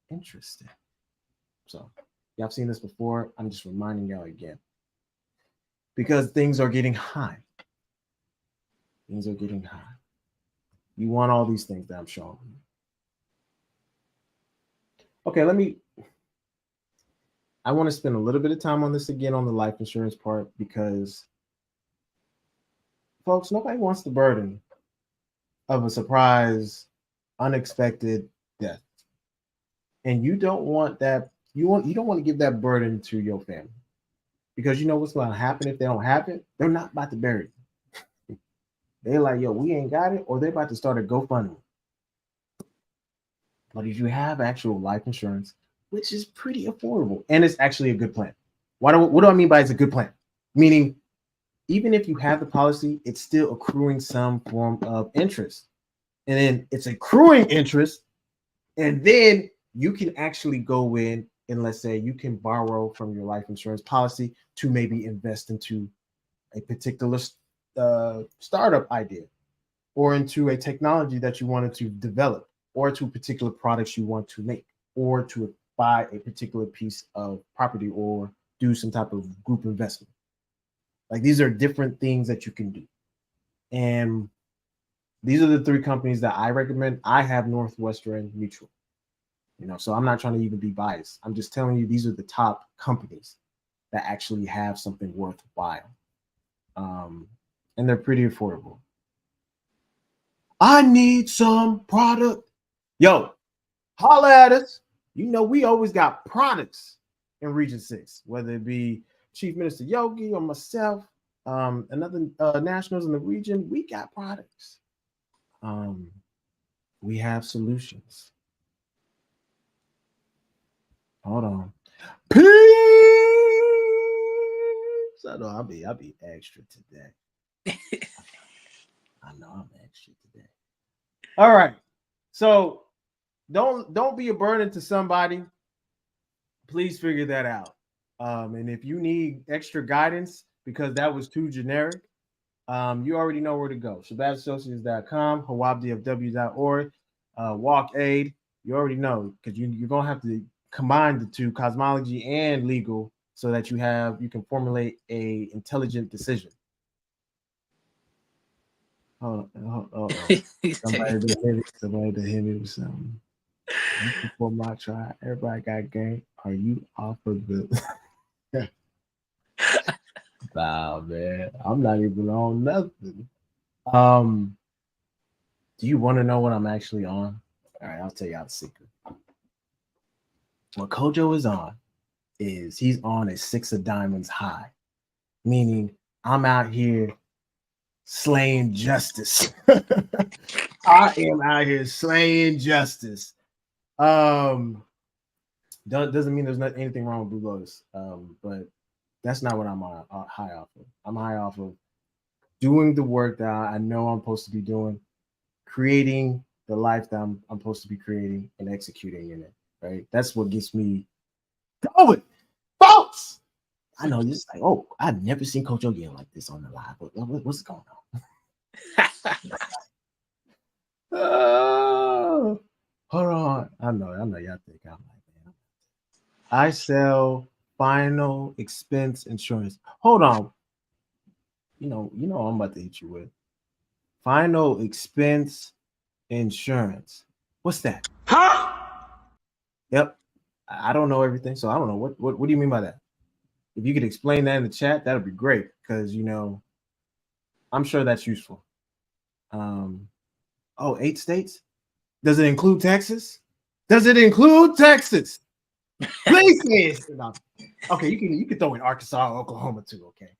interesting. So y'all have seen this before. I'm just reminding y'all again. Because things are getting high. Things are getting high. You want all these things that I'm showing you. Okay, I want to spend a little bit of time on this again on the life insurance part because, folks, nobody wants the burden of a surprise, unexpected death. And you don't want that, you don't want to give that burden to your family. Because you know what's going to happen if they don't have it? They're not about to bury it. They're like, yo, we ain't got it, or they're about to start a GoFundMe. But if you have actual life insurance, which is pretty affordable, and it's actually a good plan. What do I mean by it's a good plan? Meaning, even if you have the policy, it's still accruing some form of interest. And then it's accruing interest, and then you can actually go in and let's say you can borrow from your life insurance policy to maybe invest into a particular startup idea or into a technology that you wanted to develop or to particular products you want to make or to buy a particular piece of property or do some type of group investment. Like these are different things that you can do. And these are the three companies that I recommend. I have Northwestern Mutual. So I'm not trying to even be biased. I'm just telling you these are the top companies that actually have something worthwhile. And they're pretty affordable. I need some product. Yo, holla at us. We always got products in Region 6, whether it be Chief Minister Yogi or myself, another nationals in the region, we got products. We have solutions. Hold on. Peace. I know I'll be extra today. I know I'm extra today. All right. So don't be a burden to somebody. Please figure that out. And if you need extra guidance because that was too generic, you already know where to go. ShabazAssociates.com, hawabdfw.org, Walk Aid. You already know because you're gonna have to combine the two, cosmology and legal, so that you can formulate a intelligent decision. Oh. Somebody to hit me with something. Before my try, everybody got game. Are you off of the? Nah, man, I'm not even on nothing. Um, do you want to know what I'm actually on? All right, I'll tell y'all the secret. What Kojo is on is he's on a 6 of diamonds high, meaning I'm out here slaying justice. I am out here slaying justice. Doesn't mean there's not anything wrong with Blue Lotus. But that's not what I'm on, high off of. I'm high off of doing the work that I know I'm supposed to be doing, creating the life that I'm supposed to be creating, and executing in it. Right? That's what gets me going, folks. I know this like, oh, I've never seen Coach again like this on the live. What's going on? Oh, hold on. I know y'all think I'm like, man. I sell final expense insurance. Hold on. You know, I'm about to hit you with final expense insurance. What's that? Huh? Yep. I don't know everything, so I don't know what do you mean by that? If you could explain that in the chat, that would be great because I'm sure that's useful. 8 states? Does it include Texas? Does it include Texas? Please say it. No. Okay, you can throw in Arkansas, Oklahoma too. Okay.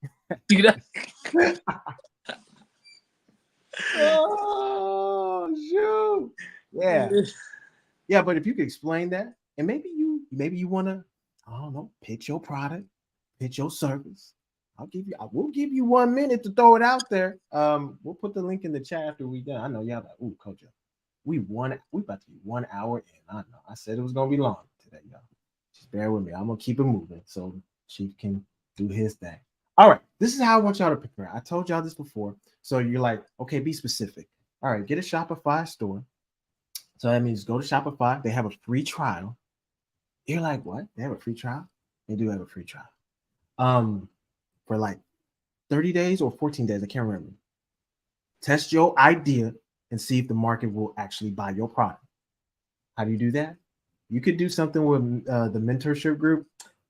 Oh shoot! Yeah, but if you could explain that, and maybe you want to, I don't know, pitch your product, pitch your service. We'll give you 1 minute to throw it out there. We'll put the link in the chat after we done. I know y'all like, ooh, Coach, we about to be 1 hour in. I know. I said it was gonna be long today, y'all. Just bear with me. I'm gonna keep it moving so Chief can do his thing. All right, this is how I want y'all to prepare. I told y'all this before. So you're like, okay, be specific. All right, get a Shopify store. So that means go to Shopify. They have a free trial. You're like, what? They have a free trial? They do have a free trial. For like 30 days or 14 days. I can't remember. Test your idea and see if the market will actually buy your product. How do you do that? You could do something with the mentorship group.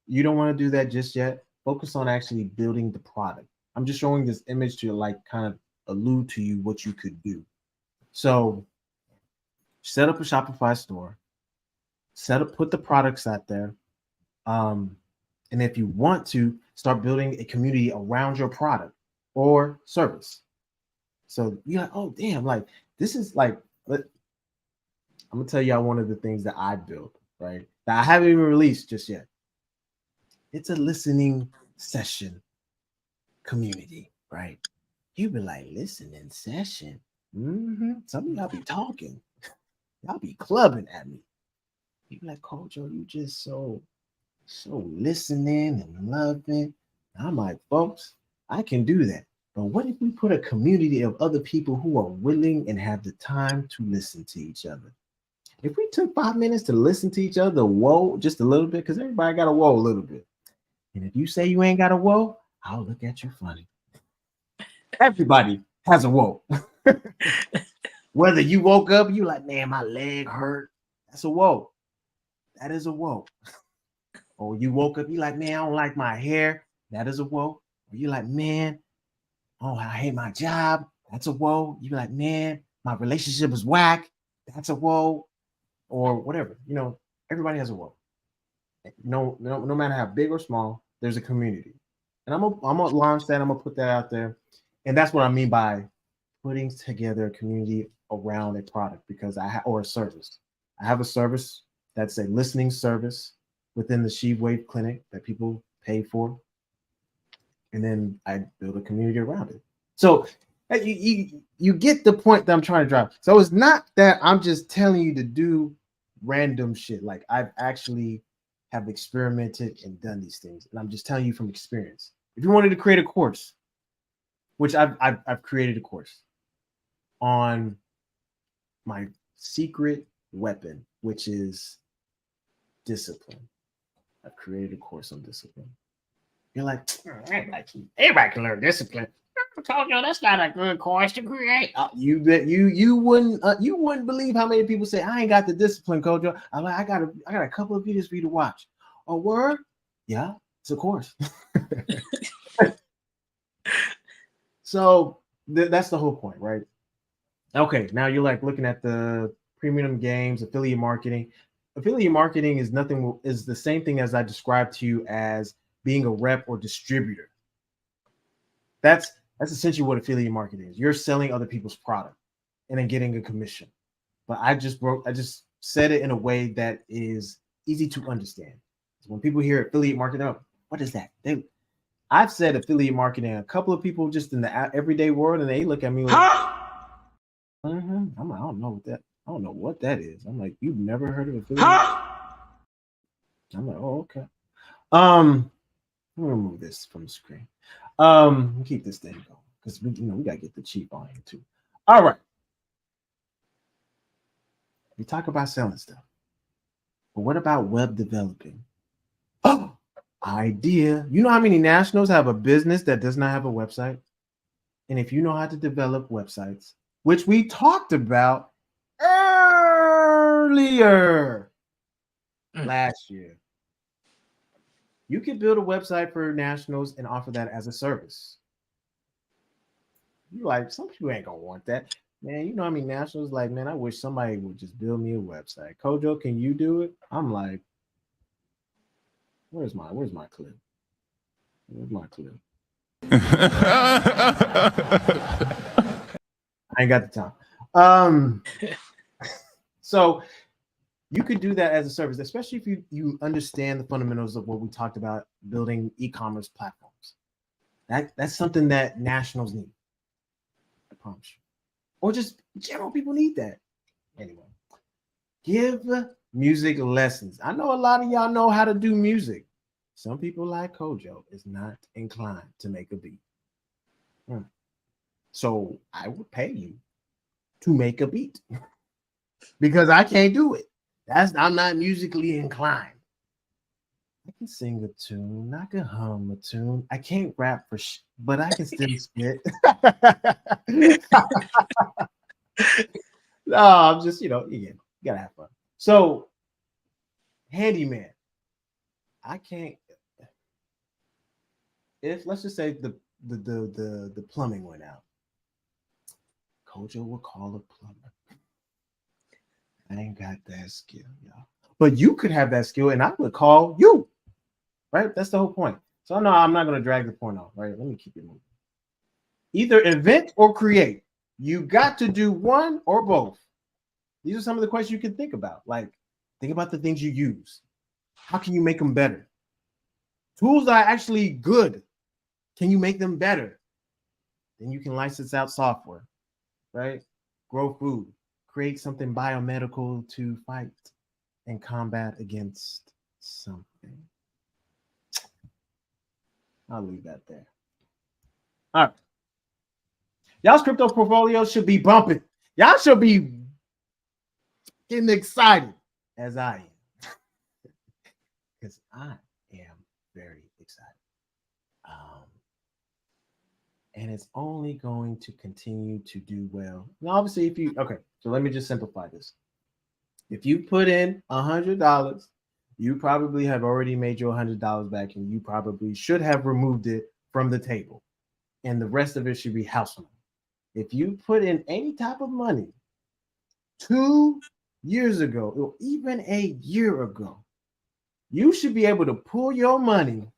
You don't want to do that just yet. Focus on actually building the product. I'm just showing this image to like kind of allude to you what you could do. So set up a Shopify store, put the products out there. And if you want to start building a community around your product or service. So you're like, oh, damn, like this is like, I'm going to tell y'all one of the things that I built, right? That I haven't even released just yet. It's a listening session community, right? You be like, listening session. Some of y'all be talking. Y'all be clubbing at me. You be like, Coach, you just so listening and loving. I'm like, folks, I can do that. But what if we put a community of other people who are willing and have the time to listen to each other? If we took 5 minutes to listen to each other, whoa, just a little bit, because everybody got a whoa a little bit. And if you say you ain't got a whoa, I'll look at you funny. Everybody has a whoa. Whether you woke up, you like, man, my leg hurt. That's a whoa. That is a whoa. Or you woke up, you like, man, I don't like my hair. That is a whoa. Or you like, man, oh, I hate my job. That's a whoa. You like, man, my relationship is whack. That's a whoa. Or whatever. Everybody has a whoa. No matter how big or small, there's a community. And I'm gonna launch that. I'm gonna put that out there. And that's what I mean by putting together a community around a product because or a service. I have a service that's a listening service within the She Wave Clinic that people pay for. And then I build a community around it. So you get the point that I'm trying to drive. So it's not that I'm just telling you to do random shit. Like I've actually have experimented and done these things. And I'm just telling you from experience. If you wanted to create a course, which I've created a course on my secret weapon, which is discipline. I've created a course on discipline. You're like, everybody can learn discipline. Antonio, that's not a good course to create. You bet you wouldn't believe how many people say I ain't got the discipline, Kojo. I got a couple of videos for you to watch. A word? Yeah, it's a course. So that's the whole point, right? Okay, now you're like looking at the premium games, affiliate marketing. Affiliate marketing is the same thing as I described to you as being a rep or distributor. That's essentially what affiliate marketing is. You're selling other people's product and then getting a commission. But I just said it in a way that is easy to understand. So when people hear affiliate marketing, what is that? I've said affiliate marketing a couple of people just in the everyday world, and they look at me like, I'm like, I don't know what that is. I'm like, you've never heard of affiliate? I'm like, oh, okay. I'm gonna remove this from the screen. Keep this thing going because we gotta get the cheap on here too. All right. We talk about selling stuff, but what about web developing? Oh, idea. You know how many nationals have a business that does not have a website? And if you know how to develop websites, which we talked about earlier last year, you can build a website for nationals and offer that as a service. You like, some people ain't gonna want that. Man, you know how many nationals like, man, I wish somebody would just build me a website. Kojo, can you do it? I'm like, where's my clip? Where's my clip? I ain't got the time. So you could do that as a service, especially if you understand the fundamentals of what we talked about, building e-commerce platforms. That's something that nationals need. I promise you. Or just general people need that. Anyway, give music lessons. I know a lot of y'all know how to do music. Some people like Kojo is not inclined to make a beat. So I would pay you to make a beat because I can't do it. I'm not musically inclined. I can sing a tune. I can hum a tune. I can't rap but I can still spit. No, I'm just, you gotta have fun. So, handyman. I can't. If let's just say the plumbing went out, Kojo will call a plumber. I ain't got that skill, y'all. But you could have that skill, and I would call you. Right? That's the whole point. So no, I'm not going to drag the point off. Right? Let me keep it moving. Either invent or create. You got to do one or both. These are some of the questions you can think about. Like, think about the things you use. How can you make them better? Tools are actually good. Can you make them better? Then you can license out software, right? Grow food. Create something biomedical to fight and combat against something. I'll leave that there. All right. Y'all's crypto portfolio should be bumping. Y'all should be getting excited as I am. Because I am very excited. And it's only going to continue to do well. Now, obviously, so let me just simplify this. If you put in $100, you probably have already made your $100 back, and you probably should have removed it from the table. And the rest of it should be house money. If you put in any type of money 2 years ago, or even a year ago, you should be able to pull your money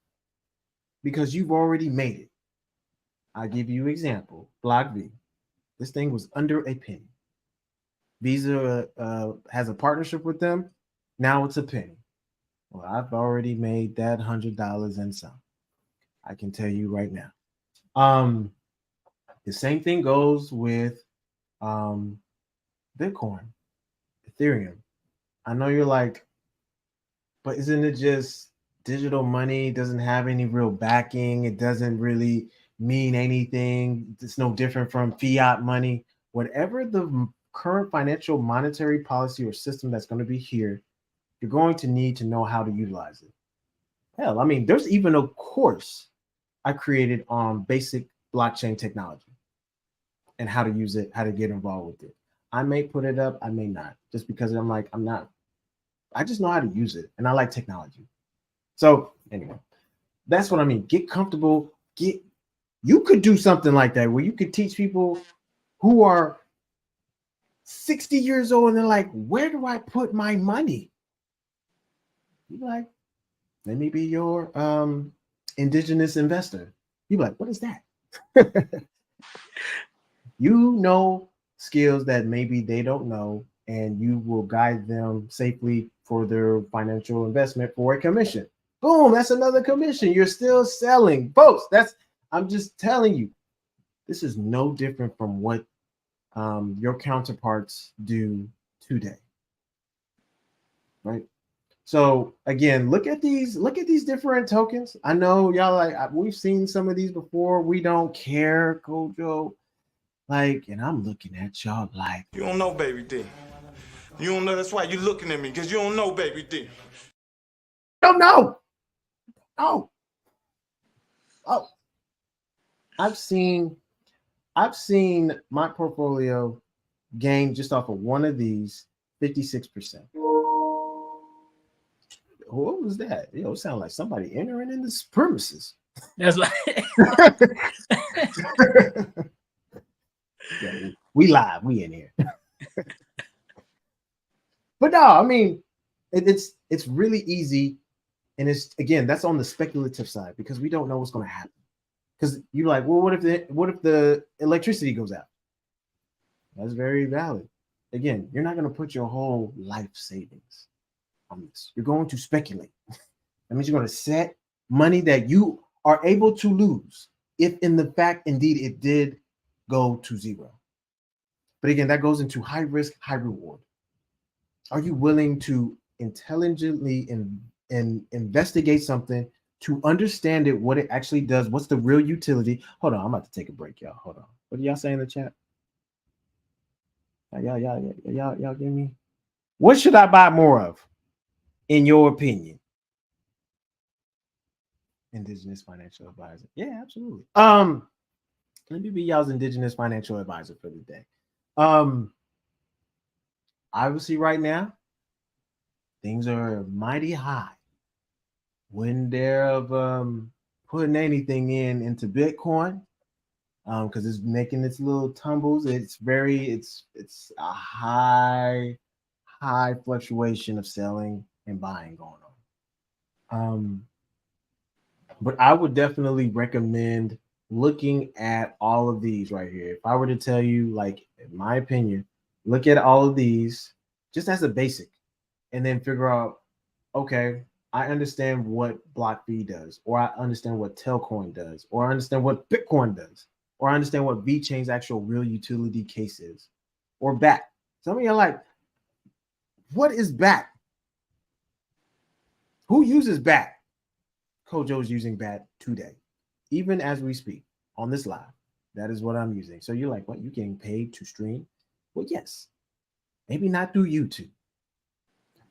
because you've already made it. I'll give you an example. Block V. This thing was under a penny. Visa has a partnership with them. Now it's a penny. Well, I've already made that $100 and some. I can tell you right now. The same thing goes with Bitcoin, Ethereum. I know you're like, but isn't it just digital money? It doesn't have any real backing. It doesn't really mean anything. It's no different from fiat money. Whatever the current financial monetary policy or system that's going to be here, you're going to need to know how to utilize it. Hell, I mean, there's even a course I created on basic blockchain technology and how to use it, how to get involved with it. I may put it up, I may not, just because I'm like, I just know how to use it and I like technology. So anyway, that's what I mean. Get comfortable. You could do something like that where you could teach people who are 60 years old and they're like, where do I put my money? You're like, let me be your indigenous investor. You're like, what is that? You know skills that maybe they don't know, and you will guide them safely for their financial investment for a commission. Boom, that's another commission. You're still selling. Folks, I'm just telling you, this is no different from what your counterparts do today. Right? So again, look at these different tokens. I know y'all like, we've seen some of these before. We don't care, Kojo. Like, and I'm looking at y'all like, you don't know, baby D. You don't know. That's why you're looking at me, because you don't know, baby D. don't know. Oh. I've seen my portfolio gain just off of one of these 56%. What was that? It sounded like somebody entering in the premises. That's like Yeah, we live, we in here. But no, I mean, it's really easy, and it's, again, that's on the speculative side because we don't know what's going to happen. Because you're like, well, what if the electricity goes out? That's very valid. Again, you're not going to put your whole life savings on this. You're going to speculate. That means you're going to set money that you are able to lose if in the fact indeed it did go to zero. But again, that goes into high risk, high reward. Are you willing to intelligently investigate something to understand it, what it actually does, what's the real utility? Hold on, I'm about to take a break, y'all. Hold on. What do y'all say in the chat? Y'all give me. What should I buy more of, in your opinion? Indigenous financial advisor. Yeah, absolutely. Let me be y'all's indigenous financial advisor for the day. Obviously, right now, things are mighty high. When they're putting anything into Bitcoin, because it's making its little tumbles. It's a high fluctuation of selling and buying going on. But I would definitely recommend looking at all of these right here. If I were to tell you, like, in my opinion, look at all of these just as a basic, and then figure out, okay, I understand what BlockFi does, or I understand what Telcoin does, or I understand what Bitcoin does, or I understand what VeChain's actual real utility case is, or BAT. Some of you are like, what is BAT? Who uses BAT? Kojo's using BAT today, even as we speak on this live. That is what I'm using. So you're like, what? You getting paid to stream? Well, yes. Maybe not through YouTube,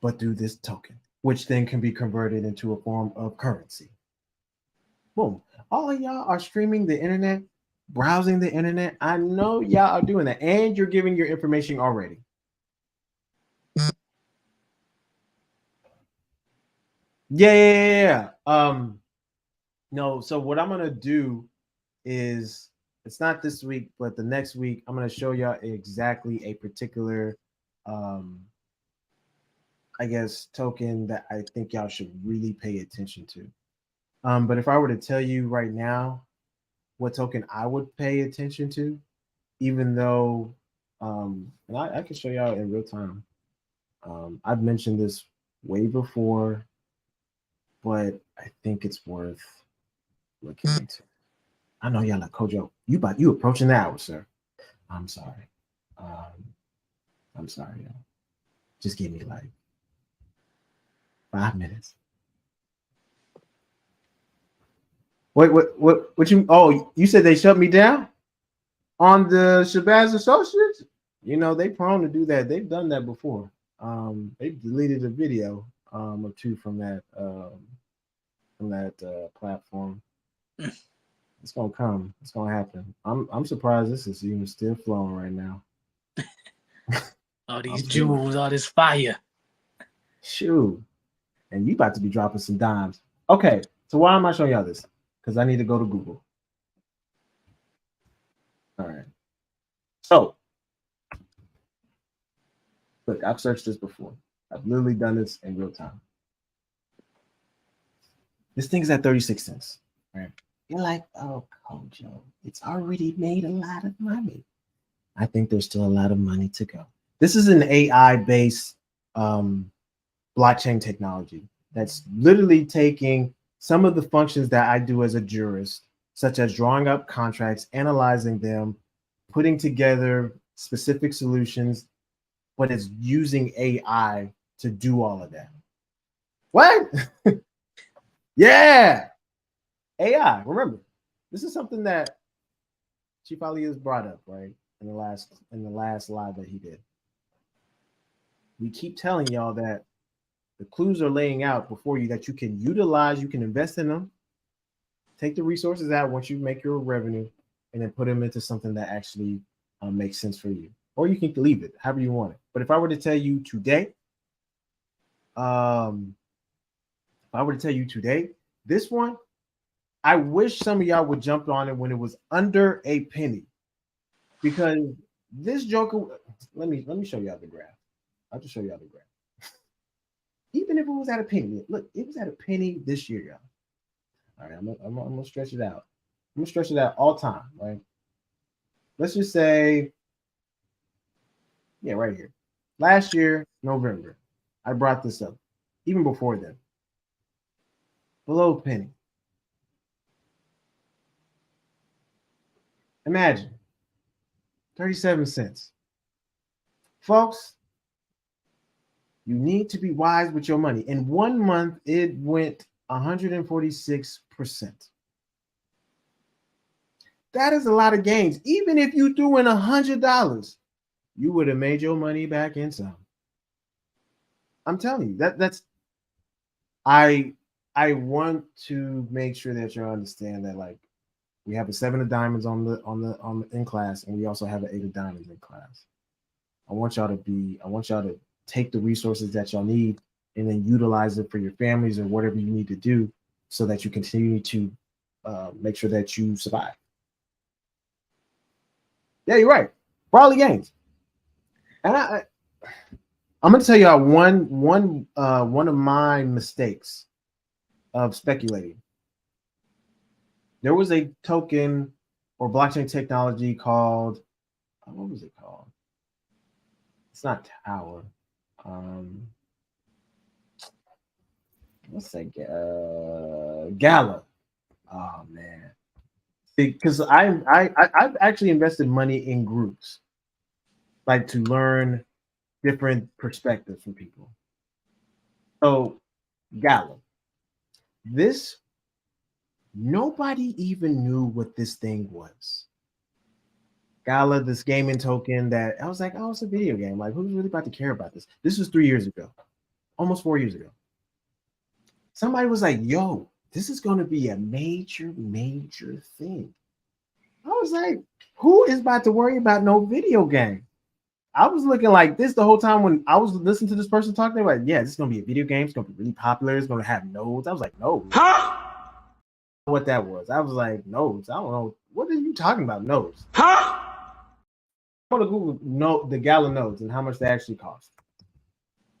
but through this token, which then can be converted into a form of currency. Boom. All of y'all are streaming the internet, browsing the internet. I know y'all are doing that, and you're giving your information already. Yeah. No, so what I'm gonna do is, it's not this week, but the next week, I'm gonna show y'all exactly a particular I guess token that I think y'all should really pay attention to. But if I were to tell you right now what token I would pay attention to, even though and I can show y'all in real time. I've mentioned this way before, but I think it's worth looking into. I know y'all like, Kojo, you approaching the hour, sir. I'm sorry. I'm sorry, y'all. Just give me like 5 minutes. What you, oh, you said they shut me down on the Shabazz Associates? You know, they prone to do that. They've done that before. They deleted a video or two from that platform. It's gonna come. It's gonna happen. I'm surprised this is even still flowing right now. All these I'm jewels, all this fire. Shoot. And you about to be dropping some dimes. Okay, so why am I showing y'all this? Because I need to go to Google. All right. So, look, I've searched this before. I've literally done this in real time. This thing's at 36 cents. Right? You're like, oh, Kojo, it's already made a lot of money. I think there's still a lot of money to go. This is an AI-based blockchain technology that's literally taking some of the functions that I do as a jurist, such as drawing up contracts, analyzing them, putting together specific solutions, but it's using AI to do all of that. What? Yeah. AI. Remember, this is something that Chief Ali has brought up, right? In the last live that he did. We keep telling y'all that the clues are laying out before you that you can utilize, you can invest in them, take the resources out once you make your revenue, and then put them into something that actually makes sense for you. Or you can leave it however you want it. But if I were to tell you today, this one, I wish some of y'all would jump on it when it was under a penny. Because this joker, let me show y'all the graph. I'll just show y'all the graph. Even if it was at a penny, look, it was at a penny this year, y'all. All right, I'm gonna stretch it out. I'm gonna stretch it out all time, right? Let's just say, yeah, right here. Last year, November, I brought this up. Even before then, below a penny. Imagine 37 cents. Folks, you need to be wise with your money. In 1 month, it went 146%. That is a lot of gains. Even if you threw in $100, you would have made your money back in some. I'm telling you, that's I want to make sure that you understand that, like, we have a 7 of diamonds on the in class, and we also have an 8 of diamonds in class. I want y'all to take the resources that y'all need and then utilize it for your families or whatever you need to do so that you continue to make sure that you survive. Yeah, you're right. For all the games. And I'm going to tell y'all one of my mistakes of speculating. There was a token or blockchain technology called, what was it called? It's not Tower. Let's say Gala. Oh man, because I've actually invested money in groups, like to learn different perspectives from people. So Gala, nobody even knew what this thing was. Gala, this gaming token that I was like, oh, it's a video game. Like, who's really about to care about this? This was 3 years ago, almost 4 years ago. Somebody was like, yo, this is going to be a major, major thing. I was like, who is about to worry about no video game? I was looking like this the whole time when I was listening to this person talking. They were like, yeah, this is going to be a video game. It's going to be really popular. It's going to have nodes. I was like, nodes. Huh? What that was. I was like, nodes. I don't know. What are you talking about, nodes? Huh? I'm going to Google the Gala nodes and how much they actually cost.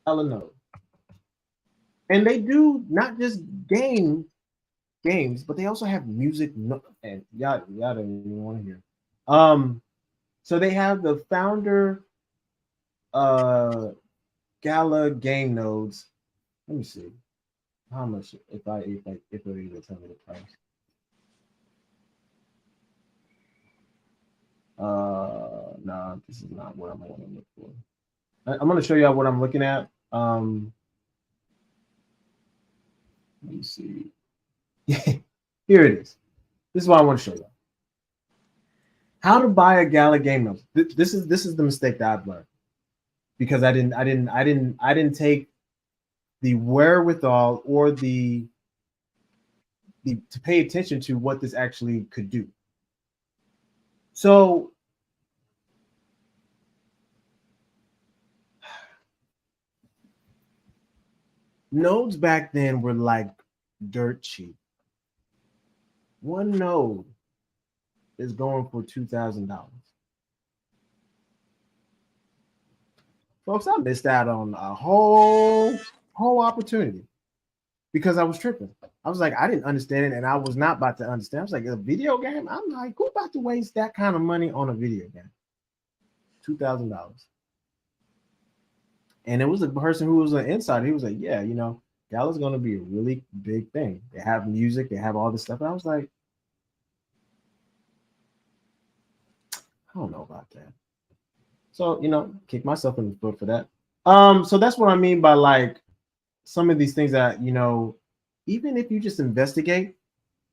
Gala node. And they do not just games, but they also have music. And y'all don't even want to hear. So they have the founder Gala game nodes. Let me see how much if it even tell me the price. Nah, this is not what I'm going to look for. I'm going to show y'all what I'm looking at. Let me see. Here it is. This is what I want to show you. How to buy a Gala game node. This is the mistake that I've learned because I didn't take the wherewithal or the to pay attention to what this actually could do. So nodes back then were like dirt cheap. One node is going for $2,000. Folks, I missed out on a whole opportunity because I was tripping. I was like, I didn't understand it, and I was not about to understand. I was like, a video game? I'm like, who about to waste that kind of money on a video game? $2,000. And it was a person who was an insider. He was like, yeah, you know, Gala's going to be a really big thing. They have music, they have all this stuff. And I was like, I don't know about that. So, you know, kick myself in the foot for that. So that's what I mean by like some of these things that, you know, even if you just investigate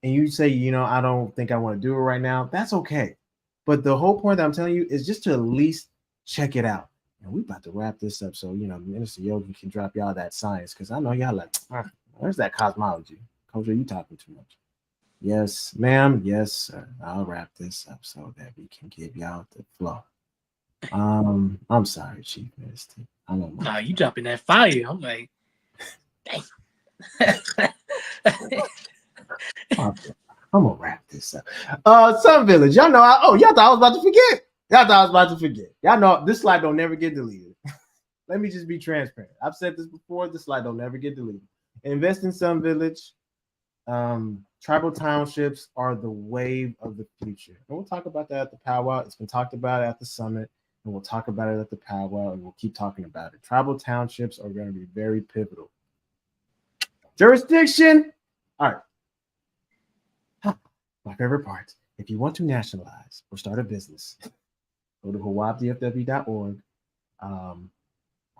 and you say, you know, I don't think I want to do it right now, that's okay. But the whole point that I'm telling you is just to at least check it out. And we about to wrap this up. So, you know, Minister Yogi can drop y'all that science because I know y'all like, where's that cosmology? Coach, are you talking too much? Yes, ma'am. Yes, sir. I'll wrap this up so that we can give y'all the flow. I'm sorry, Chief Minister. Nah, you dropping that fire. I'm like, dang. I'm gonna wrap this up. Sun Village, y'all know. Y'all thought I was about to forget. Y'all know this slide don't never get deleted. Let me just be transparent. I've said this before. This slide don't never get deleted. Invest in Sun Village. Tribal townships are the wave of the future. And we'll talk about that at the powwow. It's been talked about at the summit, and we'll talk about it at the powwow, and we'll keep talking about it. Tribal townships are going to be very pivotal. Jurisdiction. All right. My favorite part. If you want to nationalize or start a business, go to hawabdfw.org,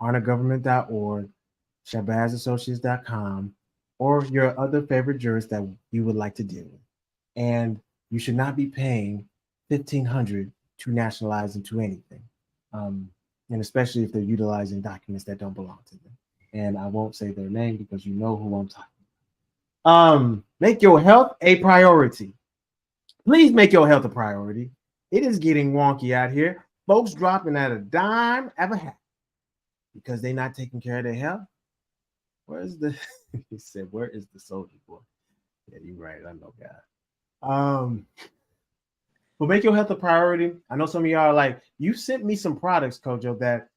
arnagovernment.org, shabazassociates.com, or your other favorite jurist that you would like to deal with. And you should not be paying $1,500 to nationalize into anything. And especially if they're utilizing documents that don't belong to them. And I won't say their name because you know who I'm talking about. Make your health a priority. Please make your health a priority. It is getting wonky out here. Folks dropping at a dime of a hat because they're not taking care of their health. Where's the he said, where is the soldier boy? Yeah, you're right. I know God. But make your health a priority. I know some of y'all are like, you sent me some products, Kojo, that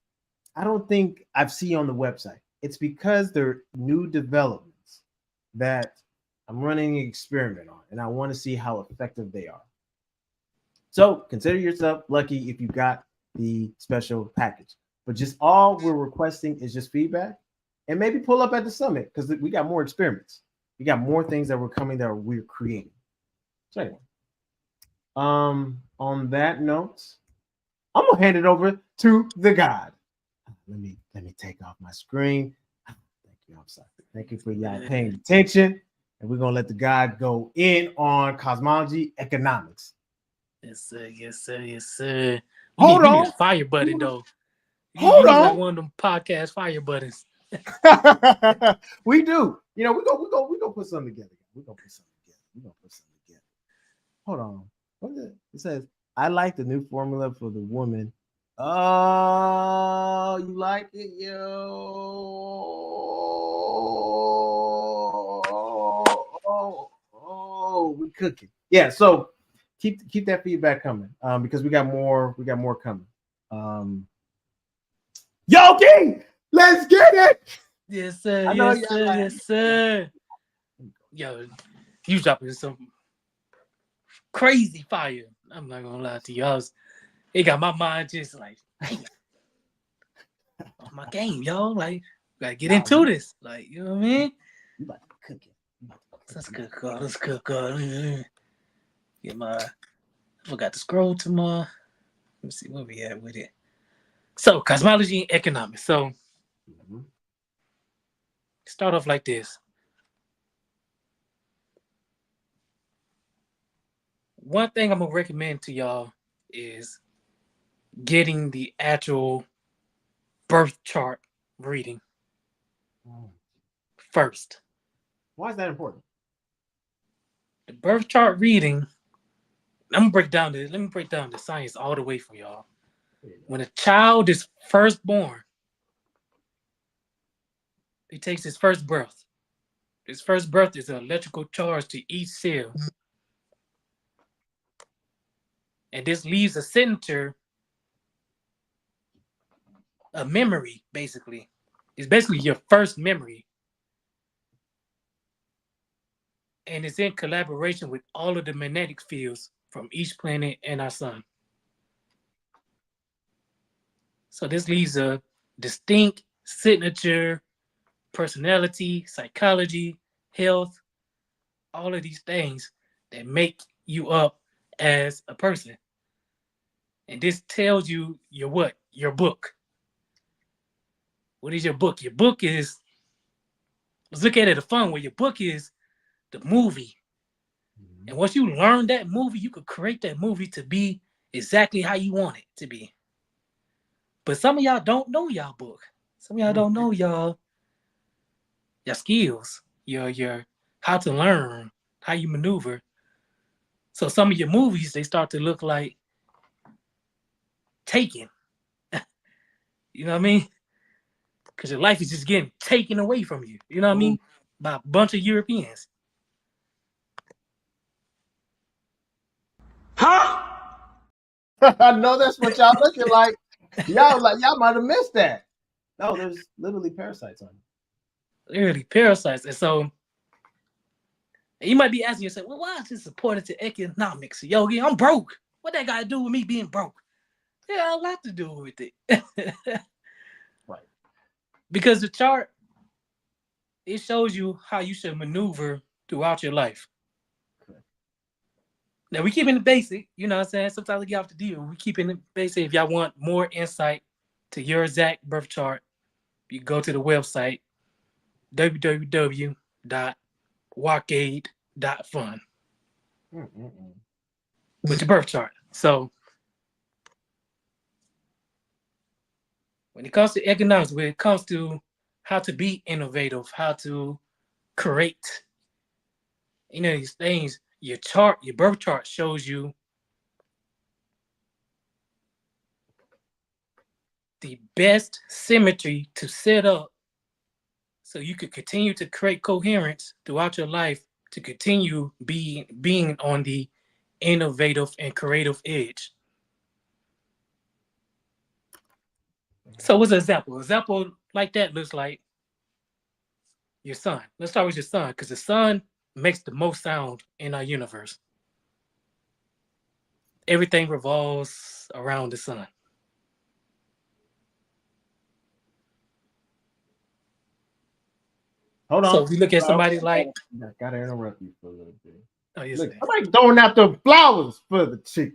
I don't think I've seen on the website. It's because they're new developments that I'm running an experiment on, and I want to see how effective they are. So consider yourself lucky if you got the special package. But just all we're requesting is just feedback. And maybe pull up at the summit because we got more experiments. We got more things that we're coming that we're creating. So anyway, on that note, I'm gonna hand it over to the God. Let me take off my screen. Thank you. I'm sorry. Thank you for y'all paying attention. And we're gonna let the God go in on cosmology economics. Yes, sir. Yes, sir. Yes, sir. Hold on. Need a fire button though. Hold on. Like one of them podcast fire buttons. We do. You know, we go put something together. We're gonna put something together. Hold on. What is it? It says, I like the new formula for the woman. Oh, you like it, yo. We cooking. Yeah, so keep that feedback coming. Because we got more coming. Yogi, let's get it. Yes, sir. Yes, sir. Yes, sir. Yo, you dropping some crazy fire. I'm not gonna lie to you. It got my mind just like, dang, on my game, y'all. Like, gotta get into this. Like, you know what I mean? You about to cook it. Let's cook. Get my. I forgot to scroll to my. Let me see where we at with it. So, cosmology and economics. So, start off like this. One thing I'm gonna recommend to y'all is getting the actual birth chart reading first. Why is that important? The birth chart reading. Let me break down the science all the way for y'all. When a child is first born, he takes his first breath. His first breath is an electrical charge to each cell. And this leaves a center, a memory, basically. It's basically your first memory. And it's in collaboration with all of the magnetic fields from each planet and our sun. So this leaves a distinct signature, personality, psychology, health, all of these things that make you up as a person. And this tells you your what? Your book. What is your book? Your book is, let's look at it a fun way. Your book is the movie. And once you learn that movie, you could create that movie to be exactly how you want it to be. But some of y'all don't know y'all book. Some of y'all don't know your skills, your how to learn, how you maneuver. So some of your movies, they start to look like Taken. You know what I mean? Because your life is just getting taken away from you. You know what I mean? By a bunch of Europeans. Huh? I know that's what y'all looking like. Y'all might have missed that. No, there's literally parasites on it. Literally parasites. And so you might be asking yourself, well, why is this important to economics? Yogi, I'm broke. What that got to do with me being broke? Yeah, a lot to do with it. Right. Because the chart, it shows you how you should maneuver throughout your life. Correct. Now, we keeping it basic. You know what I'm saying? Sometimes we get off the deal. We keeping it basic. If y'all want more insight to your exact birth chart, you go to the website, www.walkaid.fun with your birth chart. So when it comes to economics, when it comes to how to be innovative, how to create, these things, your birth chart shows you the best symmetry to set up so you could continue to create coherence throughout your life to continue being on the innovative and creative edge. So what's an example? An example like that looks like your sun. Let's start with your sun, because the sun makes the most sound in our universe. Everything revolves around the sun. Hold on. So if you look at somebody like, gotta interrupt you for a little bit. oh, yes, Look, somebody throwing out the flowers for the chick.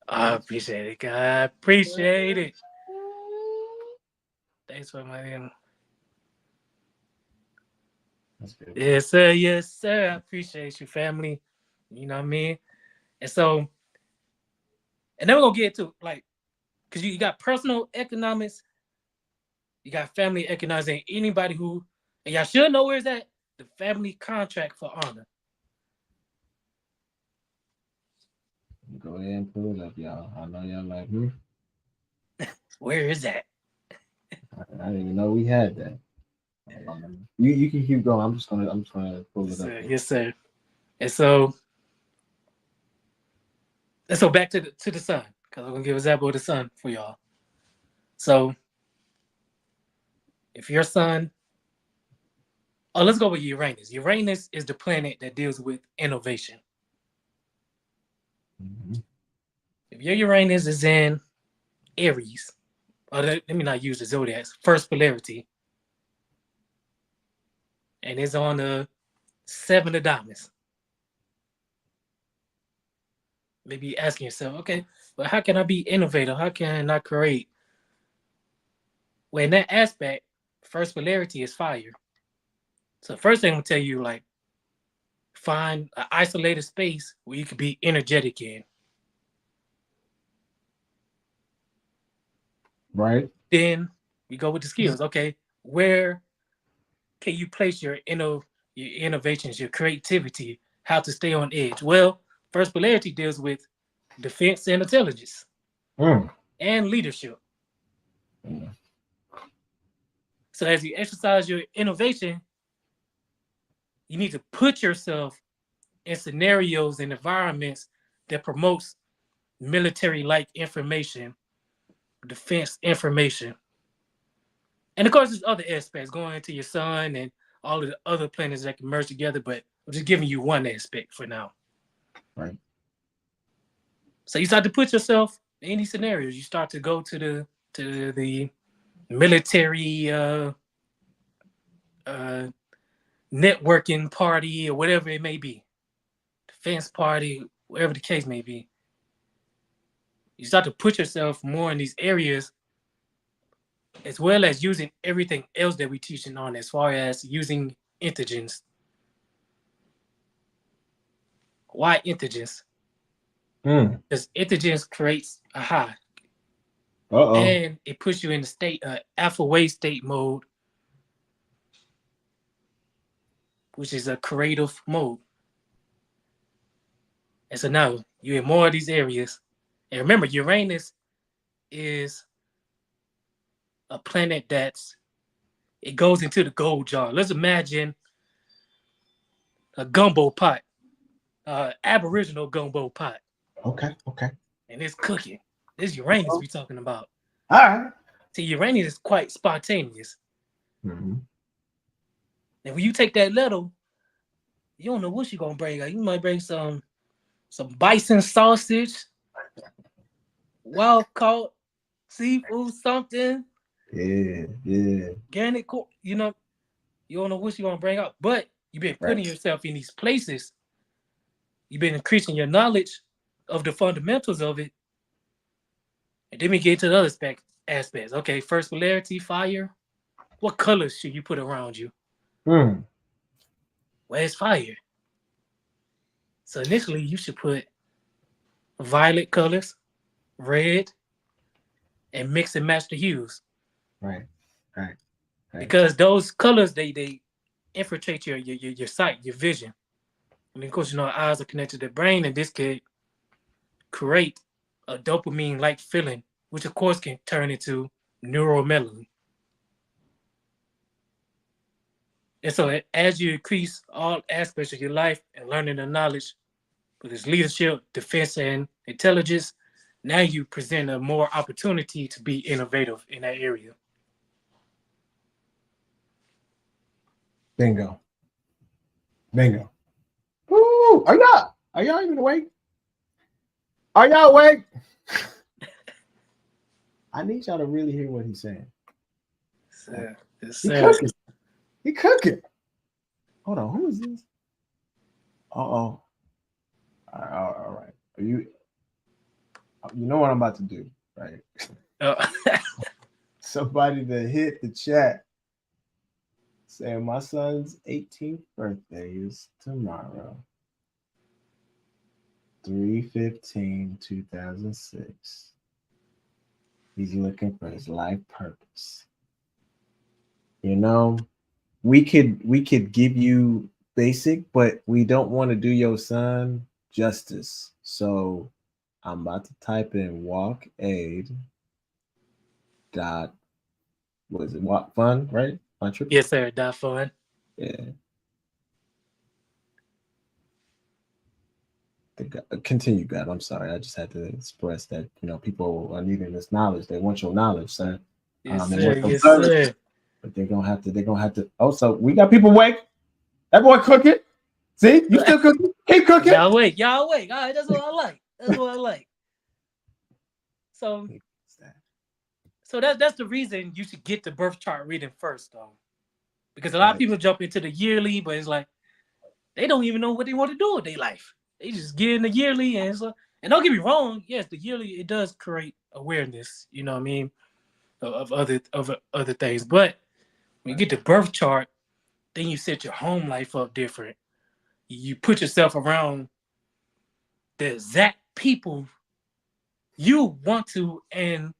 I appreciate it, God. I appreciate it. Thanks for my name. That's good. Yes, sir. Yes, sir. I appreciate you, family. You know what I mean? And so, and then we're gonna get to because you got personal economics, you got family economics, and anybody who, and y'all should know where is that? The family contract for honor. Go ahead and pull it up, y'all. I know y'all like, Where is that? I didn't even know we had that. You can keep going. I'm just gonna pull it up. Yes, sir. And so back to the sun, because I'm gonna give an example of the sun for y'all. So if your sun, let's go with Uranus. Uranus is the planet that deals with innovation. If your Uranus is in Aries, or let me not use the zodiacs, first polarity, and it's on the 7 of diamonds. Maybe you're asking yourself, okay, but how can I be innovative? How can I create? Well, in that aspect, first polarity is fire. So first thing I'm gonna tell you, find an isolated space where you can be energetic in. Right. Then we go with the skills. Okay, where can you place your innovations, your creativity? how to stay on edge. Well, first polarity deals with defense and intelligence and leadership. So as you exercise your innovation, you need to put yourself in scenarios and environments that promotes military-like information, defense information. And of course, there's other aspects going into your sun and all of the other planets that can merge together, but I'm just giving you one aspect for now. Right. So you start to put yourself in these scenarios. You start to go to the military networking party or whatever it may be, defense party, whatever the case may be. You start to put yourself more in these areas, as well as using everything else that we're teaching on, as far as using intelligence. Why intelligence? Because intelligence creates a high. And it puts you in the state, alpha wave state mode, which is a creative mode. And so now you're in more of these areas. And remember, Uranus is a planet it goes into the gold jar. Let's imagine a gumbo pot, aboriginal gumbo pot. Okay. And it's cooking. This Uranus we talking about. All right. See, Uranus is quite spontaneous. Mm-hmm. And when you take that level, you don't know what you're gonna bring. Like, you might bring some bison sausage, wild caught seafood, something. Yeah. Organic, you know, you don't know what you're gonna bring out. But you've been putting yourself in these places. You've been increasing your knowledge of the fundamentals of it. And then we get to the other aspects. Okay, first polarity, fire. What colors should you put around you? Where's fire? So initially, you should put violet colors, red, and mix and match the hues. Right. Because those colors, they infiltrate your sight, your vision. And of course, our eyes are connected to the brain, and this could create a dopamine-like feeling, which of course can turn into neuromelanin. And so as you increase all aspects of your life and learning the knowledge, with this leadership, defense, and intelligence, now you present a more opportunity to be innovative in that area. Bingo. Woo! Are y'all even awake? Are y'all awake? I need y'all to really hear what he's saying. He cooking. Hold on, who is this? All right. Are you know what I'm about to do, right? Somebody to hit the chat saying my son's 18th birthday is tomorrow. 3/15/2006. He's looking for his life purpose. We could give you basic, but we don't want to do your son justice. So I'm about to type in walk aid dot walk fun, right? Yes, sir. .fun. Yeah. Continue, God. I'm sorry. I just had to express that people are needing this knowledge. They want your knowledge, sir. Yes, sir. But they're gonna have to. Oh, so we got people awake. That boy cooking. See, you still cooking. Keep cooking. Y'all awake. All right, that's what I like. So that's the reason you should get the birth chart reading first, though, because a lot of people jump into the yearly, but it's like they don't even know what they want to do with their life. They just get in the yearly, and don't get me wrong. Yes, the yearly, it does create awareness. You know what I mean, of other things. But when you get the birth chart, then you set your home life up different. You put yourself around the exact people you want to, and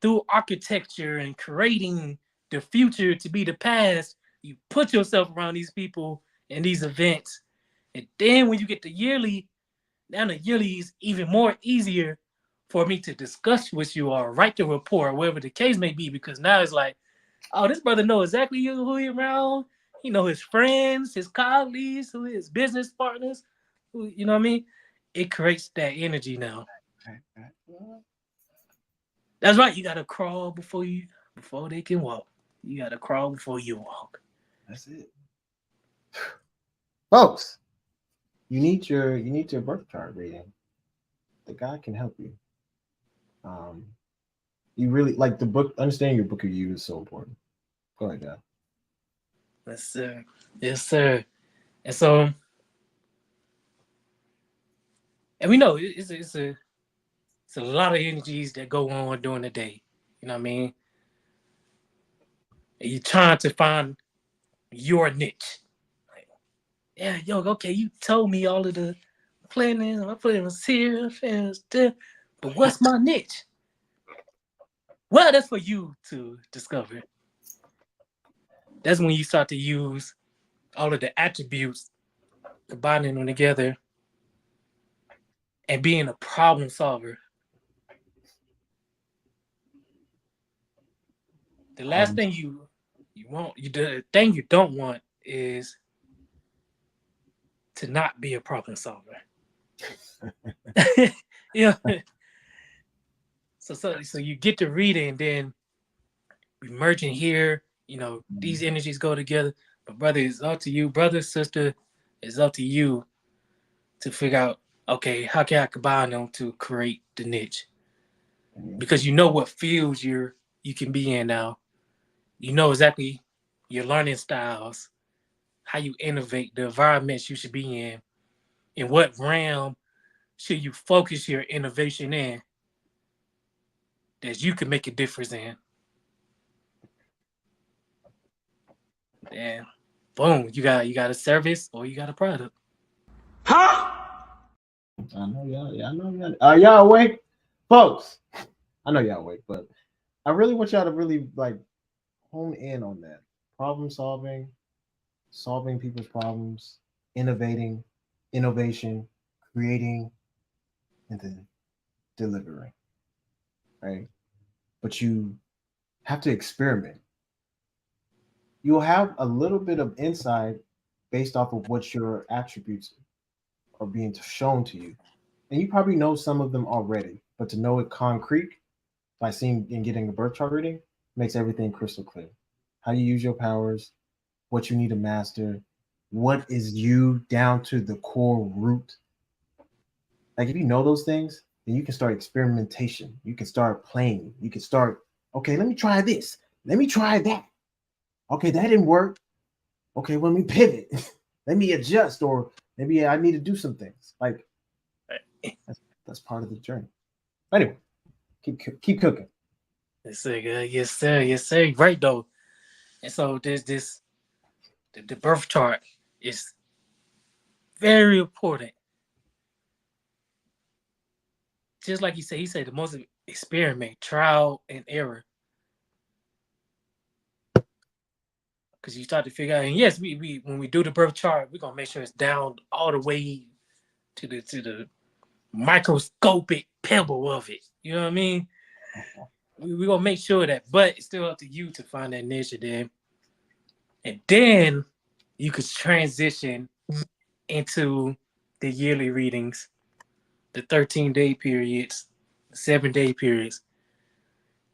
through architecture and creating the future to be the past, you put yourself around these people and these events, And then when you get the yearly, now the yearly is even more easier for me to discuss with you or write the report, whatever the case may be, because now it's like, oh, this brother knows exactly who he around. He know his friends, his colleagues, who his business partners, who, you know what I mean? It creates that energy now. That's right. You gotta crawl before they can walk. You gotta crawl before you walk. That's it. Folks, you need your birth chart reading. The guy can help you. You really like the book. Understanding your book of you is so important. Go ahead, guy. Yes, sir. Yes, sir. And so, and we know it's a lot of energies that go on during the day. You know what I mean? And you're trying to find your niche. Like, yeah, yo, okay, you told me all of the planning. My plan was here, my plan was there, but what's my niche? Well, that's for you to discover. That's when you start to use all of the attributes, combining them together, and being a problem solver. The last thing you want, the thing you don't want is to not be a problem solver. Yeah. So you get to reading, and then we merging here. You know, these energies go together. But brother, it's up to you, brother, sister. It's up to you to figure out, okay, how can I combine them to create the niche? Because you know what fields you can be in now. You know exactly your learning styles, how you innovate, the environments you should be in what realm should you focus your innovation in that you can make a difference in. And boom, you got a service or you got a product. I know y'all. Yeah, I know y'all. Are y'all awake, folks? I know y'all awake, but I really want y'all to really like hone in on that problem solving, solving people's problems, innovating, innovation, creating, and then delivering. Right, but you have to experiment. You'll have a little bit of insight based off of what your attributes are being shown to you. And you probably know some of them already, but to know it concrete by seeing and getting a birth chart reading makes everything crystal clear. How you use your powers, what you need to master, what is you down to the core root. Like if you know those things, then you can start experimentation. You can start playing. You can start, okay, let me try this. Let me try that. Okay, that didn't work. Okay, well, let me pivot. Let me adjust, or maybe I need to do some things. Like that's part of the journey. Anyway, keep cooking. Yes, sir. Yes, sir. Yes, sir. Right though. And so there's the birth chart is very important. Just like he said the most experiment, trial and error. Because you start to figure out, and yes, we when we do the birth chart, we're gonna make sure it's down all the way to the microscopic pebble of it. You know what I mean? We're gonna make sure that, but it's still up to you to find that niche then. And then you could transition into the yearly readings, the 13-day periods, the 7-day periods.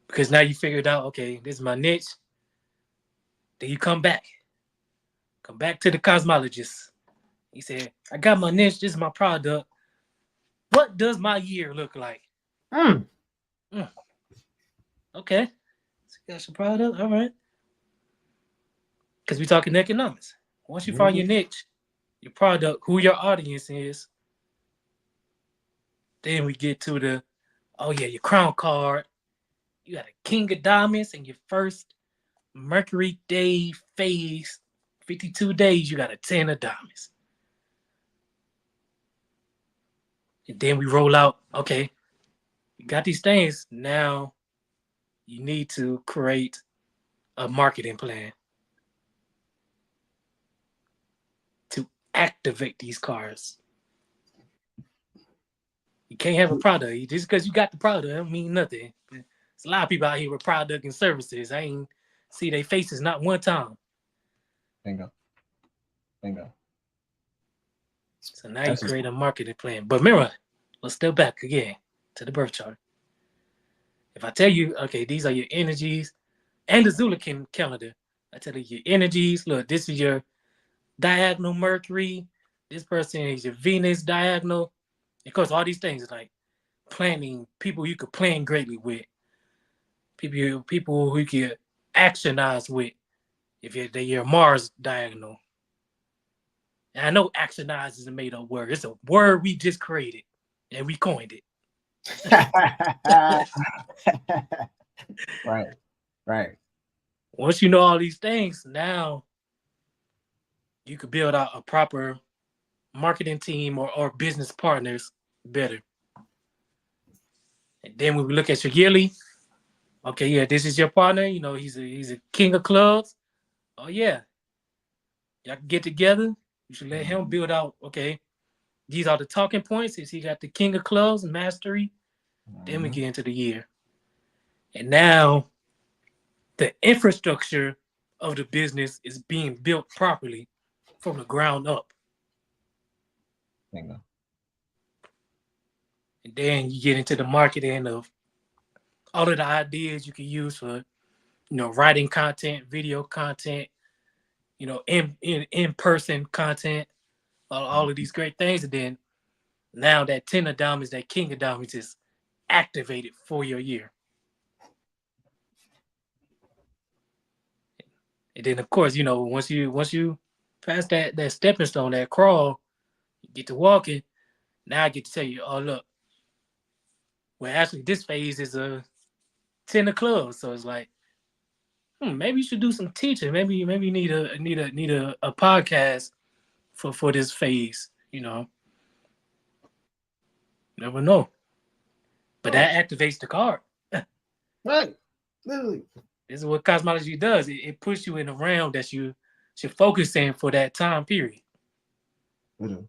Because now you figured out, okay, this is my niche. Then you come back to the cosmologist. He said, I got my niche, this is my product. What does my year look like? Okay. So you got your product, all right. Because we're talking economics. Once you find your niche, your product, who your audience is, then we get to your crown card. You got a king of diamonds and your first Mercury day phase, 52 days, you got a 10 of diamonds. And then we roll out, okay, you got these things. Now you need to create a marketing plan to activate these cards. You can't have a product. Just because you got the product, don't mean nothing. There's a lot of people out here with product and services. I ain't see their faces not one time. Bingo. Bingo. So now you create a marketing plan. But remember, let's step back again to the birth chart. If I tell you, okay, these are your energies and the Zulu calendar, I tell you your energies. Look, this is your diagonal Mercury. This person is your Venus diagonal. Of course, all these things like planning, people you could plan greatly with, people who you could actionize with if they're your Mars diagonal. And I know actionize is a made up word. It's a word we just created and we coined it. Right. Right. Once you know all these things, now you could build out a proper marketing team or business partners better. And then when we look at your yearly, okay, yeah, this is your partner. You know, he's a king of clubs. Oh yeah, y'all can get together. You should let him build out. Okay, these are the talking points. Is he got the king of clubs, mastery? Then we get into the year, and now the infrastructure of the business is being built properly from the ground up. Bingo. And then you get into the marketing of all of the ideas you can use for, writing content, video content, in person content, all of these great things. And then now that 10 of diamonds, that king of diamonds is activated for your year. And then of course, once you pass that stepping stone, that crawl, you get to walking. Now I get to tell you, oh look, well actually this phase is a 10 of clubs. So it's like, maybe you should do some teaching. Maybe you need a podcast for this phase. Never know. But that activates the card. Right. Literally. This is what cosmology does. It puts you in a realm that you should focus in for that time period. Literally.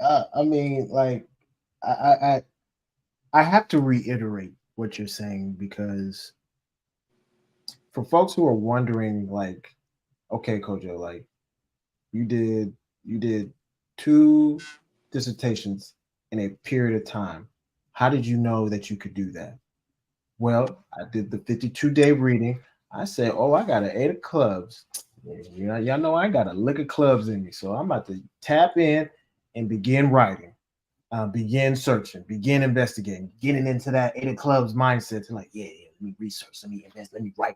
I mean, like, I have to reiterate what you're saying, because for folks who are wondering, like, okay, Kojo, like, you did 2 dissertations in a period of time. How did you know that you could do that? Well, I did the 52-day reading. I said, oh, I got an 8 of clubs. Y'all know I got a lick of clubs in me. So I'm about to tap in and begin writing, begin searching, begin investigating, getting into that 8 of clubs mindset. To like, yeah, let me research, let me invest, let me write.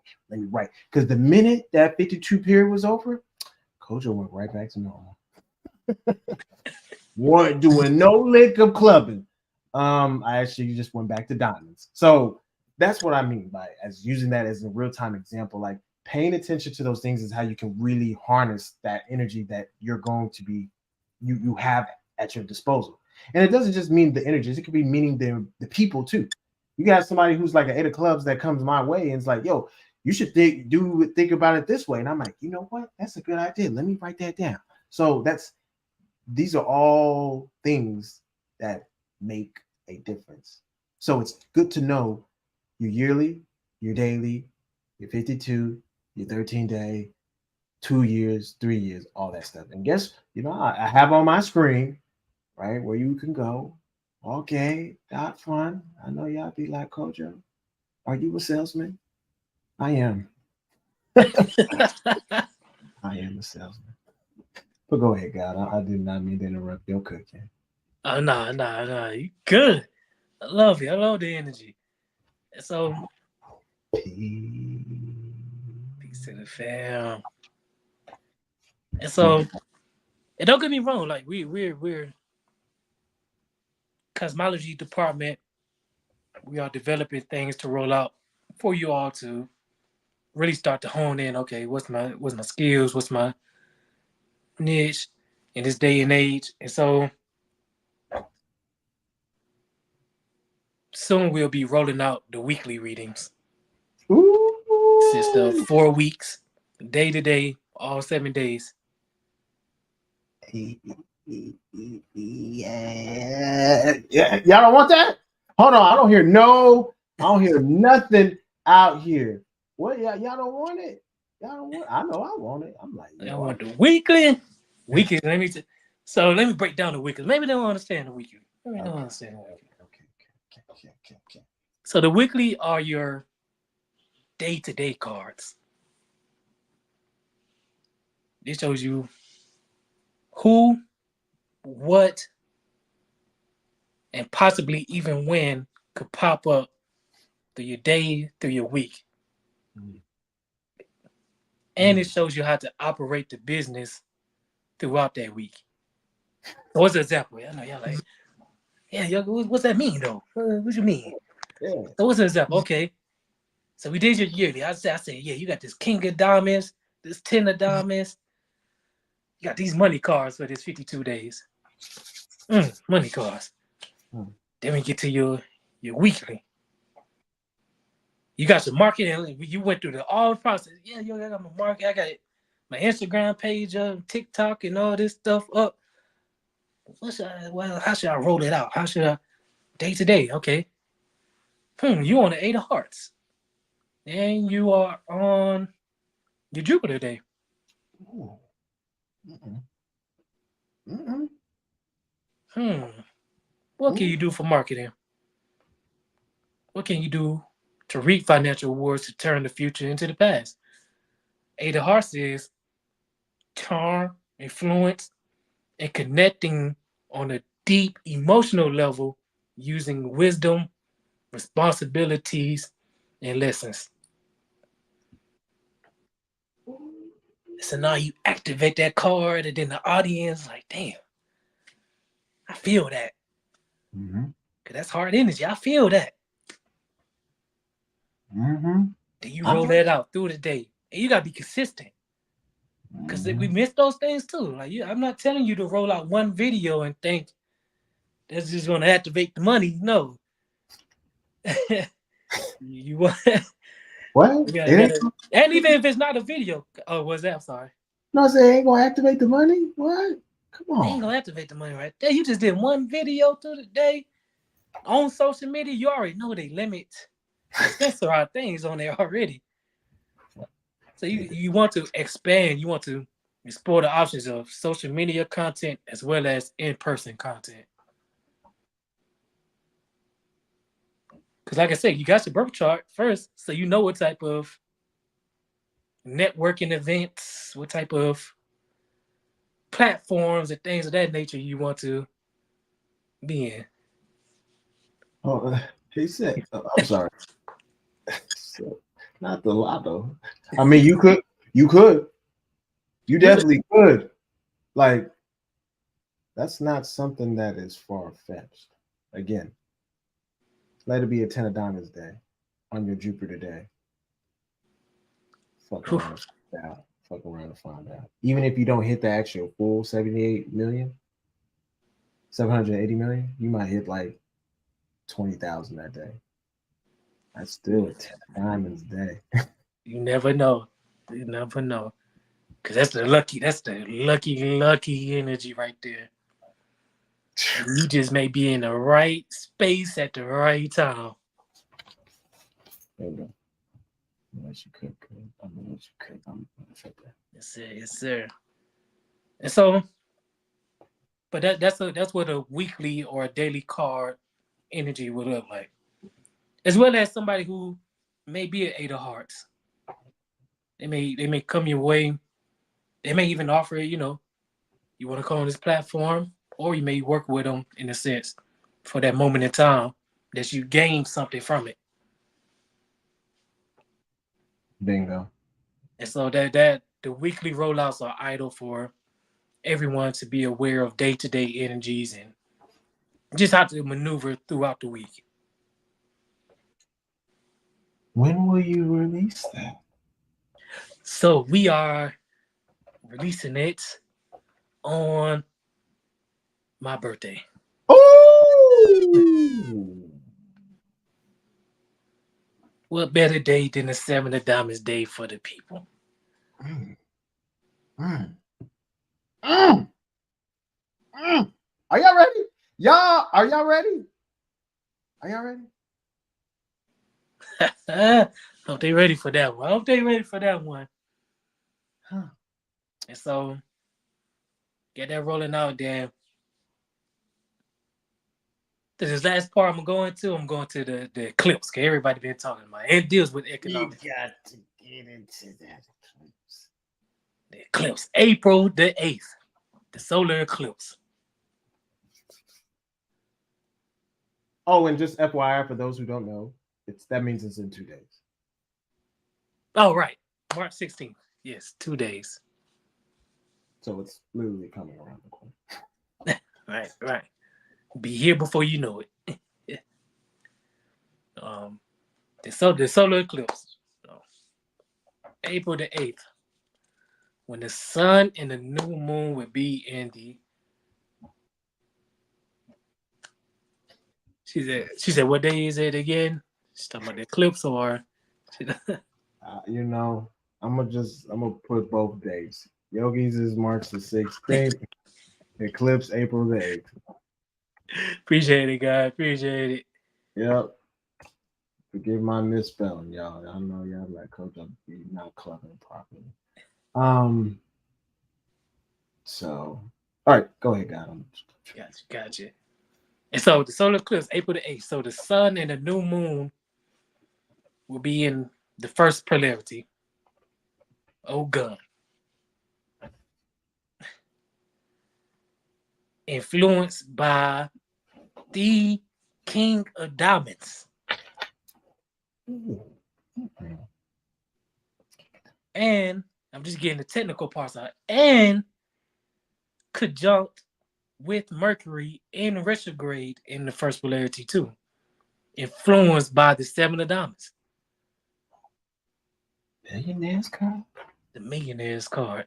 Because the minute that 52 period was over, Kojo went right back to normal. Weren't doing no lick of clubbing. I actually just went back to diamonds. So that's what I mean by as using that as a real-time example. Like, paying attention to those things is how you can really harness that energy that you're going to be you have at your disposal. And it doesn't just mean the energies, it could be meaning the people too. You got somebody who's like an 8 of clubs that comes my way and it's like, yo, you should think about it this way. And I'm like, you know what? That's a good idea. Let me write that down. So these are all things that make a difference. So it's good to know your yearly, your daily, your 52, your 13-day, 2 years, 3 years, all that stuff. And guess, I have on my screen, right, where you can go. Okay, .fun. I know y'all be like, Kojo, are you a salesman? I am. I am a salesman. But go ahead, God. I did not mean to interrupt your cooking. Oh, no. You good. I love you. I love the energy. So, peace to the fam. And so, and don't get me wrong, like we're cosmology department. We are developing things to roll out for you all to really start to hone in. Okay, what's my skills? What's my niche in this day and age? And so soon we'll be rolling out the weekly readings. Ooh. consists of 4 weeks, day to day, all 7 days. Yeah. Y'all don't want that? Hold on. I don't hear nothing out here. What? Y'all don't want it? Y'all don't want it? I know I want it. I'm like, I want the weekly. Weekly. So let me break down the weekly. Maybe they don't understand the weekly. Maybe they don't understand the weekly. Okay. So the weekly are your day-to-day cards. It shows you who, what, and possibly even when could pop up through your day, through your week. And it shows you how to operate the business throughout that week. So what's an example? I know y'all like, yeah, yo, what's that mean though? What you mean? Yeah. So what's an example? Okay. So we did your yearly. I said, yeah, you got this king of diamonds, this 10 of diamonds. You got these money cards for this 52 days. Money cards. Then we get to your weekly. You got your marketing. You went through all the process. Yeah, yo, I got my market. I got my Instagram page up, TikTok, and all this stuff up. How should I roll it out? How should I day to day? Okay. You on the 8 of hearts. And you are on your Jupiter day. What can you do for marketing? What can you do to reap financial rewards to turn the future into the past? 8 of hearts is charm, influence, and connecting on a deep emotional level using wisdom, responsibilities, and lessons. So now you activate that card, and then the audience like, damn, I feel that. Cause that's hard energy. I feel that. Then you roll that out through the day, and you gotta be consistent. Cause we miss those things too. Like, I'm not telling you to roll out one video and think that's just gonna activate the money. No. You want What? and even if it's not a video. Oh, what's that? I'm sorry. No, I say ain't gonna activate the money. What? Come on. Ain't gonna activate the money right there. You just did one video through the day on social media. You already know they limit censor our things on there already. So you want to expand. You want to explore the options of social media content as well as in-person content. Because like I said, you got your birth chart first, so you know what type of networking events, what type of platforms and things of that nature you want to be in. Oh, he said, I'm sorry. Not the lotto. I mean, you could, you definitely could. Like, that's not something that is far-fetched. Again, let it be a 10 of diamonds day on your Jupiter day. Fuck around and find out. Even if you don't hit the actual full 78 million, 780 million, you might hit like 20,000 that day. That's still a 10 of diamonds day. You never know. You never know. Cause that's the lucky energy right there. You just may be in the right space at the right time. There you go. I'm gonna let you cook. I'm gonna let you cook. I'm gonna fit that. Yes, sir. Yes, sir. And so, but that's what a weekly or a daily card energy would look like. As well as somebody who may be an 8 of hearts. They may come your way. They may even offer, you want to come on this platform, or you may work with them in a sense for that moment in time that you gain something from it. Bingo. And so that the weekly rollouts are idle for everyone to be aware of day-to-day energies and just how to maneuver throughout the week. When will you release that? So we are releasing it on my birthday. Oh! What better day than the 7 of Diamonds Day for the people? Mm, mm, mm, mm. Are y'all ready? Are y'all ready? Are y'all ready? Hope they ready for that one. I hope they ready for that one. Huh. And so, get that rolling out there. This is the last part I'm going to. I'm going to the eclipse. Okay, everybody been talking about it. It deals with We economics. got to get into that. The eclipse, April the 8th, the solar eclipse. Oh, and just FYI for those who don't know, that means it's in 2 days. Oh, right. March 16th. Yes, 2 days. So it's literally coming around the corner. Right. Be here before you know it. The solar eclipse. So, April the 8th. When the sun and the new moon would be in the. She said, what day is it again? She's talking about the eclipse or. I'm gonna put both dates. Yogi's is March the 16th. Eclipse April the 8th. Appreciate it, guys. Appreciate it. Yep. Forgive my misspelling, y'all. I know y'all like Coach up be not clubbing properly. So all right, go ahead, God. Gotcha. And so the solar eclipse, April the 8th. So the sun and the new moon will be in the first polarity. Oh, gun. Influenced by the King of Diamonds. Ooh. And I'm just getting the technical parts out. And conjunct with Mercury in retrograde in the first polarity too. Influenced by the 7 of Diamonds. Millionaire's card? The Millionaire's card.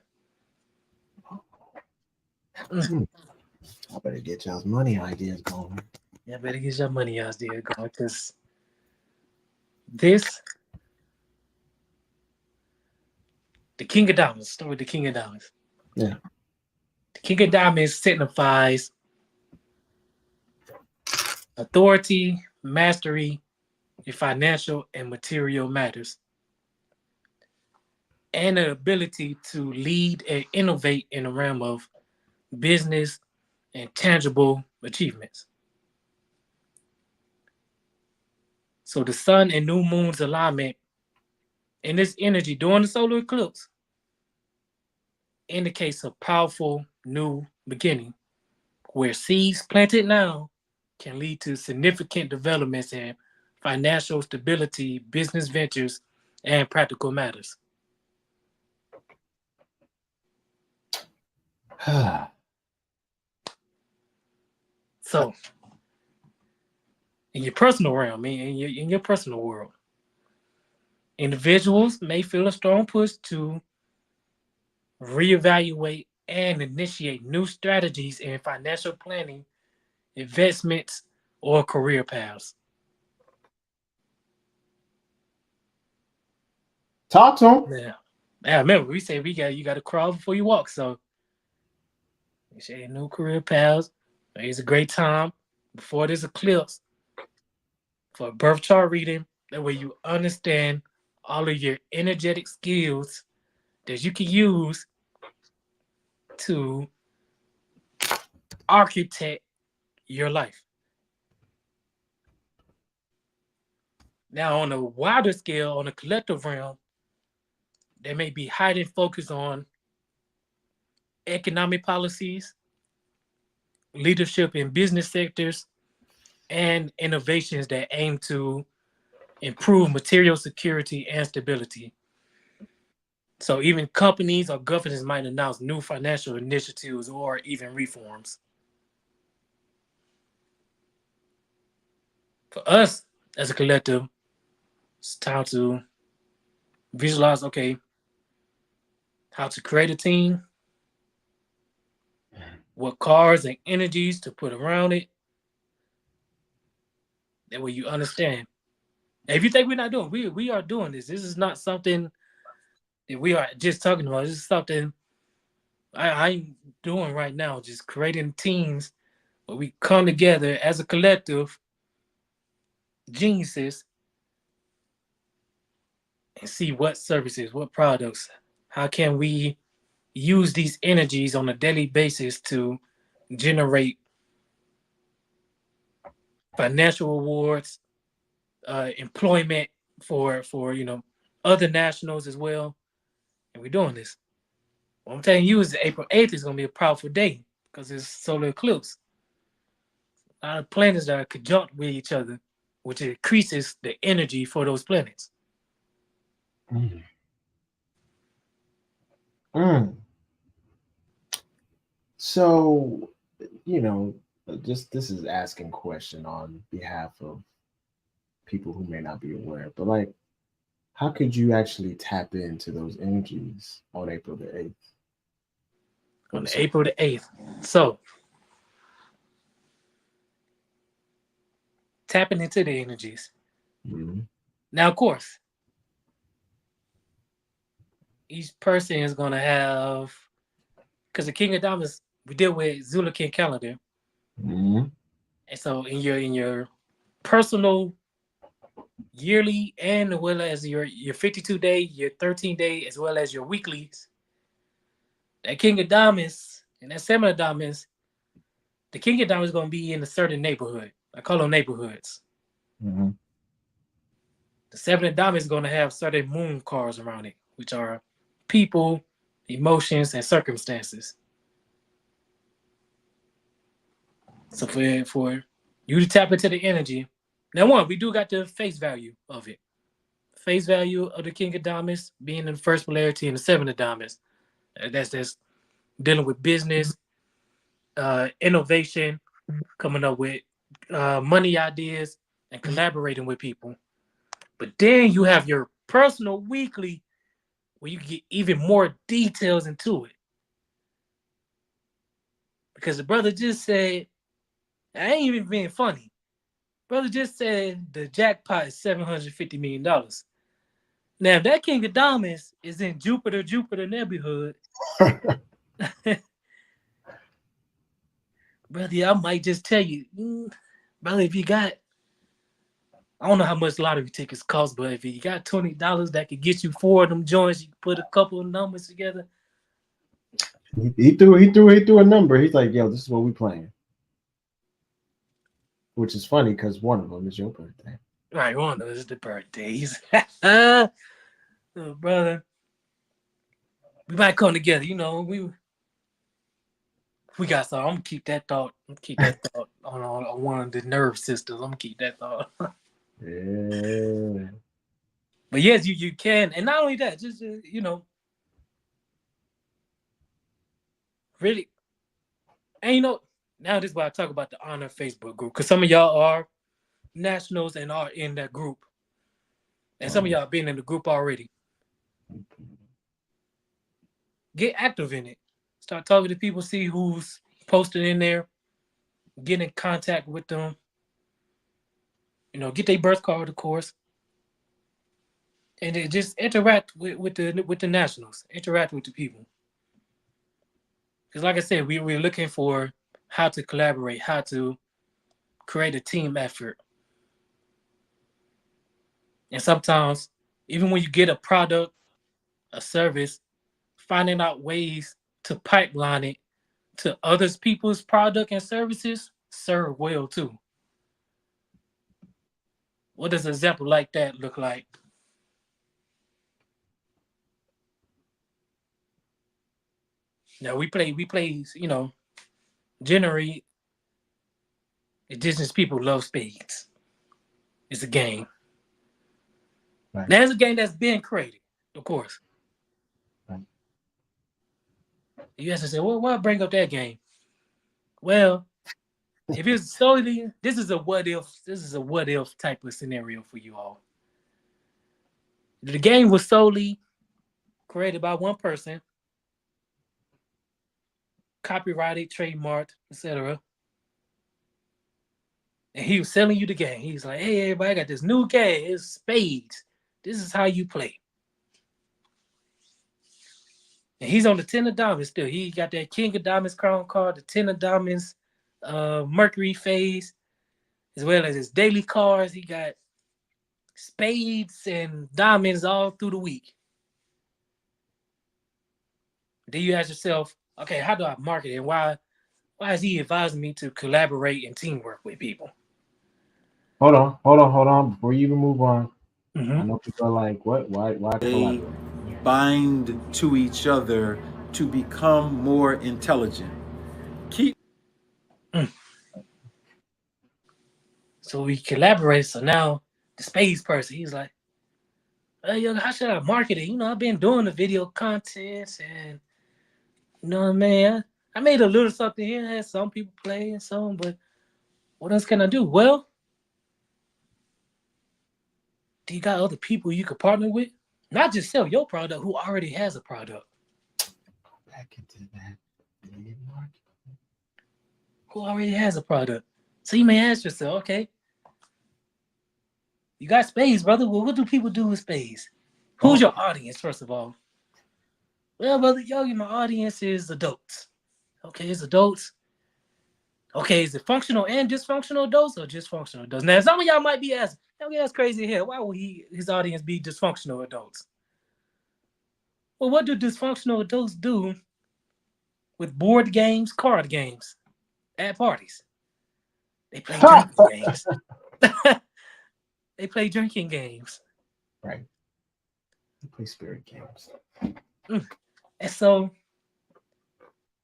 I better get y'all's money ideas going. Yeah, better get your money out there going because this, the King of Diamonds, start with the King of Diamonds. Yeah. The King of Diamonds signifies authority, mastery in financial and material matters, and the ability to lead and innovate in the realm of business and tangible achievements. So the sun and new moon's alignment in this energy during the solar eclipse indicates a powerful new beginning where seeds planted now can lead to significant developments in financial stability, business ventures, and practical matters. So, in your personal realm, in your personal world, individuals may feel a strong push to reevaluate and initiate new strategies in financial planning, investments, or career paths. Talk to him. Yeah. I remember we said you got to crawl before you walk. So, initiate new career paths. It's a great time before this eclipse for a birth chart reading. That way you understand all of your energetic skills that you can use to architect your life. Now, on a wider scale, on a collective realm, there may be heightened focus on economic policies, leadership in business sectors, and innovations that aim to improve material security and stability. So even companies or governments might announce new financial initiatives or even reforms. For us as a collective, it's time to visualize, okay, how to create a team, what cards and energies to put around it. That way you understand If you think we're not doing, we are doing this. This is not something that we are just talking about. This is something I'm doing right now. Just creating teams where we come together as a collective geniuses and see what services, what products, how can we use these energies on a daily basis to generate financial rewards, employment for other nationals as well. And we're doing this. What I'm telling you is that April 8th is going to be a powerful day because it's solar eclipse. A lot of planets that are conjunct with each other, which increases the energy for those planets. Mm. Mm. So, you know, just this is asking question on behalf of people who may not be aware, but like, how could you actually tap into those energies on April the 8th? On April the 8th. So, tapping into the energies. Mm-hmm. Now, of course, each person is going to have, because the King of Diamonds, we deal with Zulu King calendar. Mm-hmm. And so, in your personal yearly and as well as your 52-day, your 13-day, as well as your weeklies, that King of Diamonds and that Seven of Diamonds, the King of Diamonds is going to be in a certain neighborhood. I call them neighborhoods. Mm-hmm. The Seven of Diamonds is going to have certain moon cards around it, which are people, emotions, and circumstances. So for you to tap into the energy, now one, we do got the face value of it. Face value of the King of Diamonds being in the first polarity and the Seven of Diamonds. That's dealing with business, innovation, coming up with money ideas, and collaborating with people. But then you have your personal weekly where you get even more details into it. Because the brother just said, I ain't even being funny. Brother just said the jackpot is $750 million. Now, if that King of Diamonds is in Jupiter neighborhood, brother, I might just tell you, brother, if you got, I don't know how much lottery tickets cost, but if you got $20 that could get you four of them joints, you can put a couple of numbers together. He threw a number. He's like, yo, this is what we playing. Which is funny because one of them is your birthday. Right, one of those is the birthdays. Oh, brother, we might come together. We got some. I'm gonna keep that thought. On one of the nerve systems. I'm gonna keep that thought. Yeah. But yes, you can, and not only that, just really, and now this is why I talk about the honor Facebook group, because some of y'all are nationals and are in that group, and some of y'all been in the group already. Get active in it. Start talking to people, see who's posted in there, get in contact with them. Get their birth card, of course, and then just interact with the nationals. Interact with the people. Because, like I said, we're looking for how to collaborate, how to create a team effort. And sometimes, even when you get a product, a service, finding out ways to pipeline it to others people's product and services serve well too. What does an example like that look like? Now we play, generally indigenous people love spades. It's a game. Right. Now it's a game that's been created, of course. Right. You have to say, well, why bring up that game? Well, if it's solely, this is a what if type of scenario for you all. The game was solely created by one person, copyrighted, trademarked, etc. And he was selling you the game. He's like, hey, everybody, I got this new game. It's spades. This is how you play. And he's on the 10 of diamonds still. He got that king of diamonds crown card, the 10 of diamonds Mercury phase, as well as his daily cards. He got spades and diamonds all through the week. Then you ask yourself, okay, how do I market it? And why is he advising me to collaborate and teamwork with people? Hold on. Before you even move on, Mm-hmm. I know people are like, what? Why They collaborate? bind to each other to become more intelligent. Keep So we collaborate. So now the space person, he's like, hey, yo, how should I market it? I've been doing the video content and what I mean? I made a little something here, had some people play and some, but what else can I do? Well, do you got other people you could partner with? Not just sell your product, who already has a product. Back into that market. Who already has a product. So you may ask yourself, okay, you got spades, brother. Well, what do people do with spades? Who's your audience, first of all? Well, brother, my audience is adults. Okay, it's adults. Okay, is it functional and dysfunctional adults or just functional adults? Now, some of y'all might be asking, okay, that's crazy here. Why would his audience be dysfunctional adults? Well, what do dysfunctional adults do with board games, card games, at parties? They play drinking games. They play drinking games. Right. They play spirit games. And so,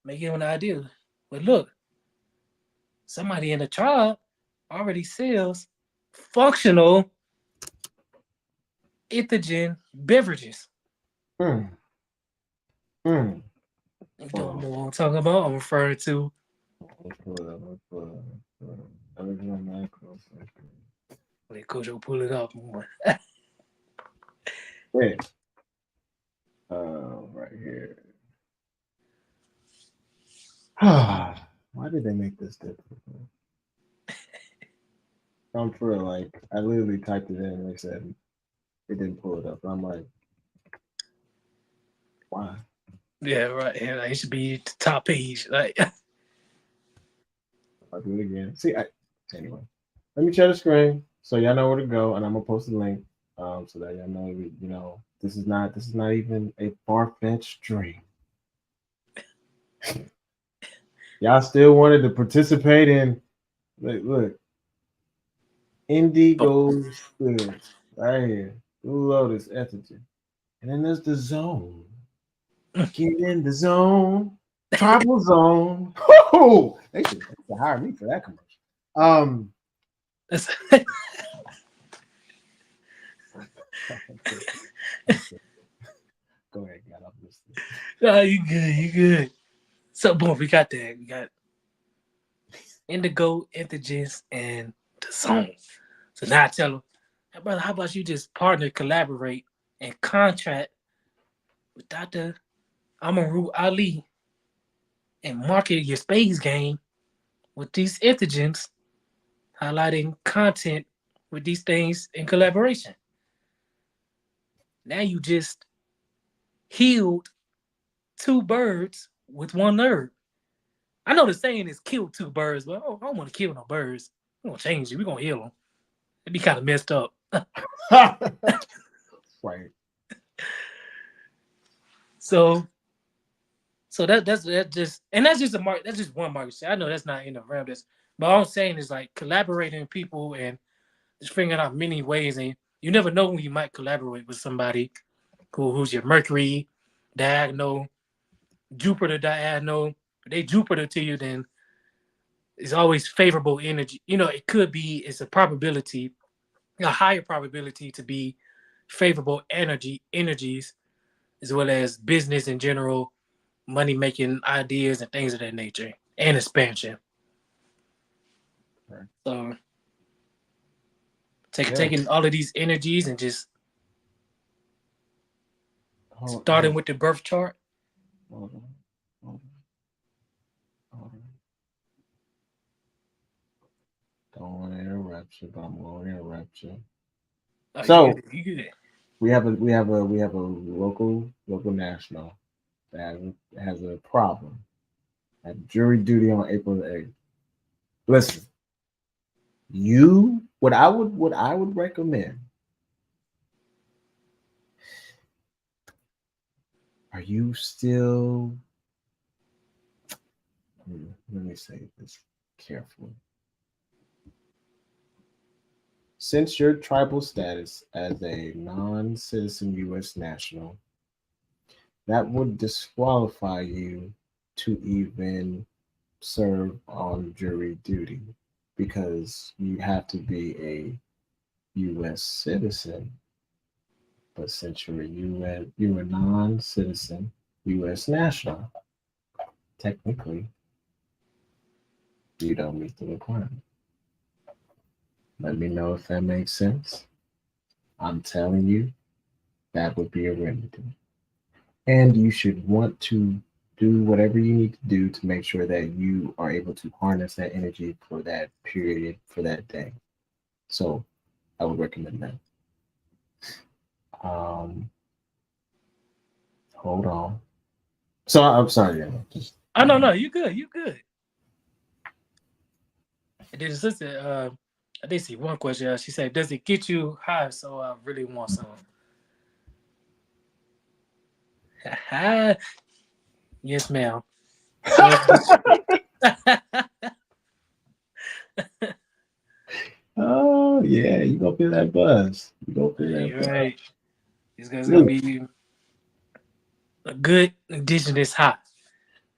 make you an idea. But look, somebody in the tribe already sells functional entheogen beverages. Mm. Mm. You don't know what I'm talking about. I'm referring to. Let Coach pull it up more. Wait. Right here. Why did they make this difficult? I'm for real, like I literally typed it in and they said it didn't pull it up. I'm like, why? Yeah, right. Yeah, it should be the top page. Like, I'll do it again. See, anyway. Let me share the screen so y'all know where to go, and I'm gonna post a link so that y'all know. This is not even a far-fetched dream. Y'all still wanted to participate in. Look, Indigo Spirits right here. Blue Lotus Entity, and then there's the zone. Get in the zone, tribal zone. Oh, they should hire me for that commercial. Go ahead, get up this thing. Oh, you good. So boom, we got that. We got indigo, entheogens, and the zone. So now I tell them, hey, brother, how about you just partner, collaborate, and contract with Dr. Amaru Ali and market your space game with these entheogens, highlighting content with these things in collaboration. Now you just healed two birds with one herb. I know the saying is kill two birds, but I don't want to kill no birds. We're going to change it. We're going to heal them. It'd be kind of messed up. Right. So that's just, and that's just a market. That's just one market. I know that's not in the realm. But all I'm saying is like collaborating with people and just figuring out many ways. And you never know when you might collaborate with somebody who's your Mercury diagonal, Jupiter diagonal. If they Jupiter to you, then it's always favorable energy. It could be, it's a probability, a higher probability to be favorable energies, as well as business in general, money making ideas and things of that nature, and expansion. Right. So taking all of these energies and just starting with the birth chart. Hold on. Don't want to interrupt you, but I'm going to interrupt you. Oh, So you good. we have a local national that has a problem. Had jury duty on April the 8th. Listen, what I would recommend. Are you still? Let me say this carefully. Since your tribal status as a non-citizen U.S. national, that would disqualify you to even serve on jury duty because you have to be a U.S. citizen. But since you're a non-citizen U.S. national, technically you don't meet the requirement. Let me know if that makes sense. I'm telling you, that would be a remedy. And you should want to do whatever you need to do to make sure that you are able to harness that energy for that period, for that day. So I would recommend that. Um, hold on. So I'm sorry, just Oh no, you good, you good. And then sister, I did see one question. She said, "Does it get you high?" So I really want some. Yes, ma'am. Does get oh yeah, you gonna feel that buzz. You gonna feel that You're buzz. right. It's gonna Ooh, be a good indigenous high,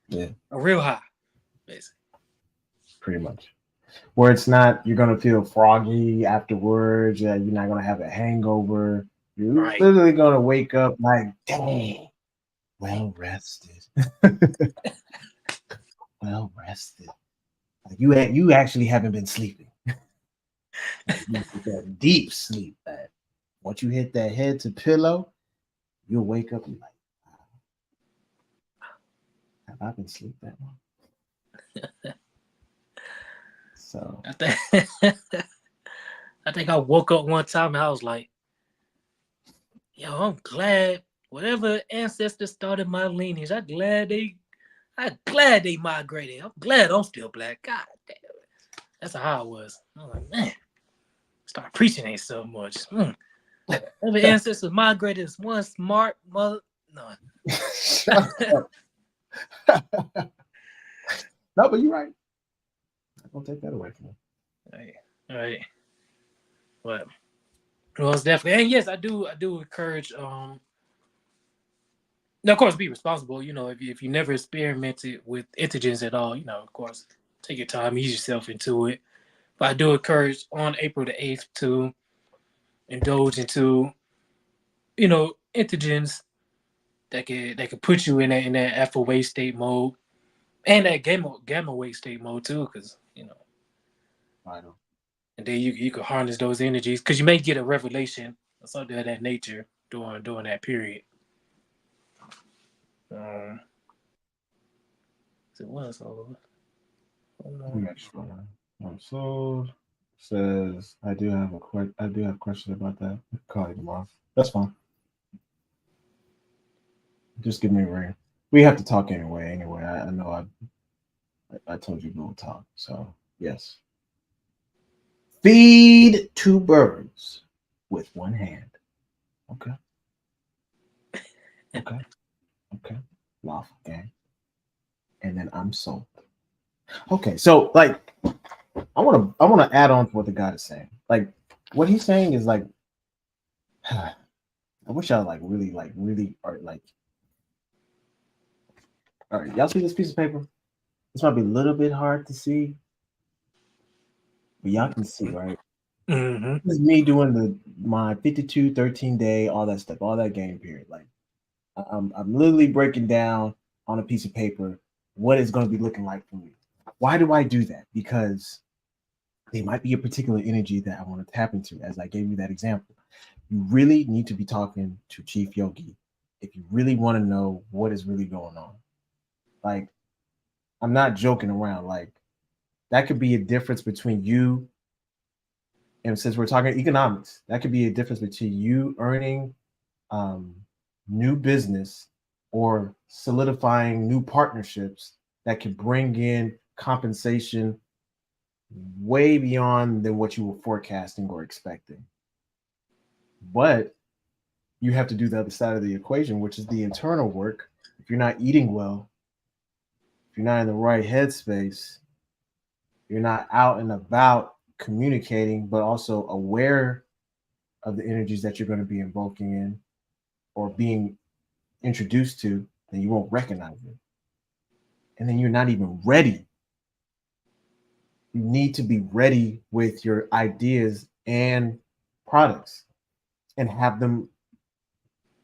yeah, a real high, basically. pretty much. Where it's not, you're gonna feel froggy afterwards. Yeah, you're not gonna have a hangover. You're Right. literally gonna wake up like, dang, well rested, well rested. Like you actually haven't been sleeping. Like you get that deep sleep. That once you hit that head to pillow, you'll wake up and like, have I been asleep that long? So I think I think I woke up one time and I was like, "Yo, I'm glad whatever ancestors started my lineage. I'm glad they migrated. I'm glad I'm still black. God damn it, that's how I was. I was like, man, start preaching ain't so much. Whatever ancestors migrated is one smart mother. No, shut up. No, but you're right. I'm gonna take that away from you. right, right. But well, it's definitely, and yes, I do encourage now, of course, be responsible. You know, if you never experimented with antigens at all, you know, of course, take your time, ease yourself into it. But I do encourage on April the 8th to indulge into, you know, antigens that could put you in that alpha wave state mode and that gamma wave state mode too, because you know, I know. and then you can harness those energies because you may get a revelation or something of that nature during that period. So what else? Next one. So says I do have questions about that. Call you tomorrow. That's fine. Just give me a ring. We have to talk anyway. Anyway, I know I told you we will talk. So yes. Feed two birds with one hand. Okay. Okay. Okay. Lawful gang. And then I'm sold. Okay. So like I wanna add on to what the guy is saying. Like what he's saying is like I wish I really are like all right, y'all see this piece of paper? This might be a little bit hard to see, but y'all can see, right? Mm-hmm. This is me doing my 52, 13 day, all that stuff, all that game period. Like I'm literally breaking down on a piece of paper what it's going to be looking like for me. Why do I do that? Because there might be a particular energy that I want to tap into, as I gave you that example. You really need to be talking to Chief Yogi if you really want to know what is really going on. Like, I'm not joking around. Like, that could be a difference between you And since we're talking economics, that could be a difference between you earning new business or solidifying new partnerships that can bring in compensation way beyond than what you were forecasting or expecting. But you have to do the other side of the equation, which is the internal work. If you're not eating well, if you're not in the right headspace, you're not out and about communicating, but also aware of the energies that you're going to be invoking in or being introduced to, then you won't recognize it. And then you're not even ready. You need to be ready with your ideas and products and have them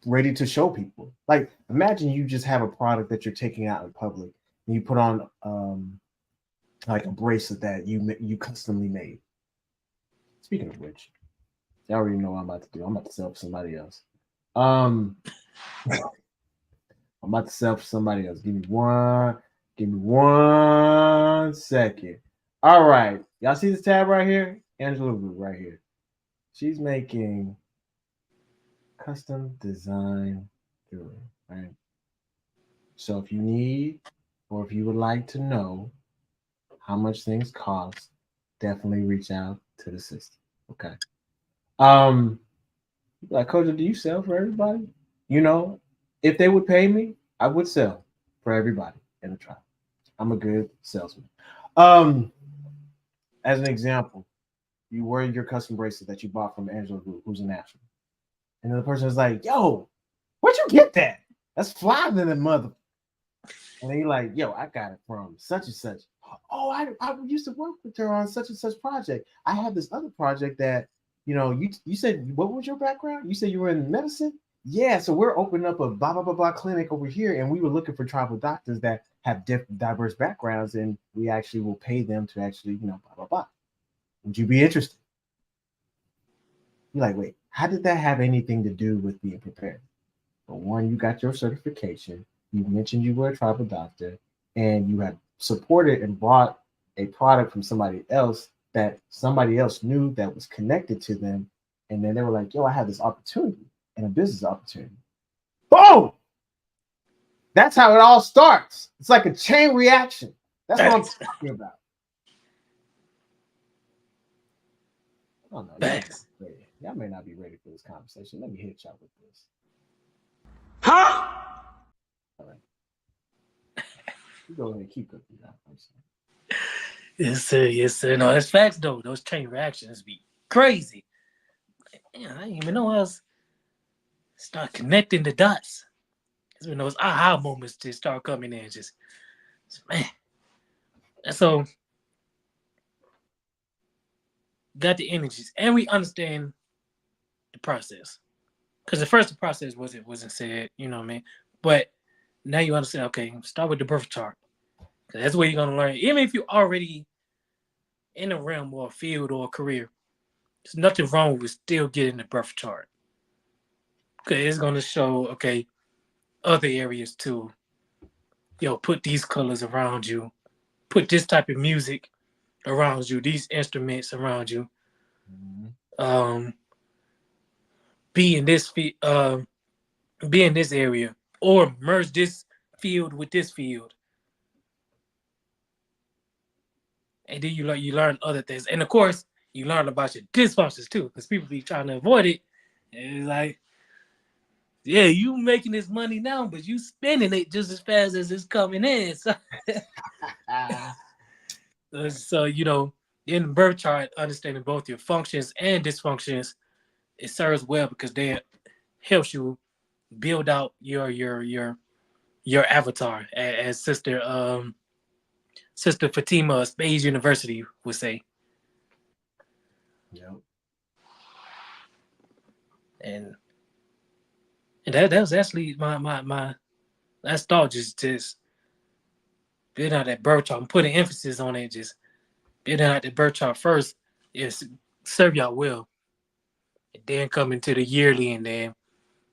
ready to show people. Like, imagine you just have a product that you're taking out in public and you put on like a bracelet that you customly made. Speaking of which, you already know what I'm about to do. I'm about to sell for somebody else. I'm about to sell for somebody else. Give me one second. All right. Y'all see this tab right here? Angela Wu right here. She's making custom design jewelry, right? So if you need or if you would like to know how much things cost, definitely reach out to the system. Okay. Like, Coach, do you sell for everybody? You know, if they would pay me, I would sell for everybody in the tribe. I'm a good salesman. As an example, you wear your custom bracelet that you bought from Angela Wu, who's a national. And then the person is like, yo, where'd you get that? That's fly than the mother. And then you're like, yo, I got it from such and such. Oh, I used to work with her on such and such project. I have this other project that, you said, what was your background? You said you were in medicine? Yeah, so we're opening up a blah, blah, blah, blah clinic over here. And we were looking for tribal doctors that have diverse backgrounds. And we actually will pay them to actually, blah, blah, blah. Would you be interested? You're like, wait, how did that have anything to do with being prepared? But one, you got your certification. You mentioned you were a tribal doctor, and you had supported and bought a product from somebody else that somebody else knew that was connected to them. And then they were like, yo, I have this opportunity and a business opportunity. Boom! That's how it all starts. It's like a chain reaction. That's what I'm talking about. Oh no, y'all may not be ready for this conversation. Let me hit y'all with this. Huh? All right. You go ahead and keep cooking that. Yes, sir. Yes, sir. No, that's facts though. Those chain reactions be crazy. Man, I didn't even know I was start connecting the dots. That's when those aha moments just start coming in. Just man. And so got the energies, and we understand the process. Because at first the process wasn't said, you know what I mean? But now you understand, okay, start with the birth chart. That's where you're gonna learn. Even if you're already in a realm or a field or a career, there's nothing wrong with still getting the birth chart. Because it's gonna show, okay, other areas too. Put these colors around you, put this type of music around you, these instruments around you. Mm-hmm. Be in this be in this area, or merge this field with this field. And then you learn other things. And of course, you learn about your dysfunctions too, because people be trying to avoid it. And it's like, yeah, you making this money now, but you spending it just as fast as it's coming in. So in the birth chart, understanding both your functions and dysfunctions, it serves well because then helps you build out your avatar, as Sister Fatima of Spades University would say. Yep. And that was actually my last thought, just building out that birth chart. I'm putting emphasis on it, just building out the birth chart first is serve y'all well. And then come into the yearly, and then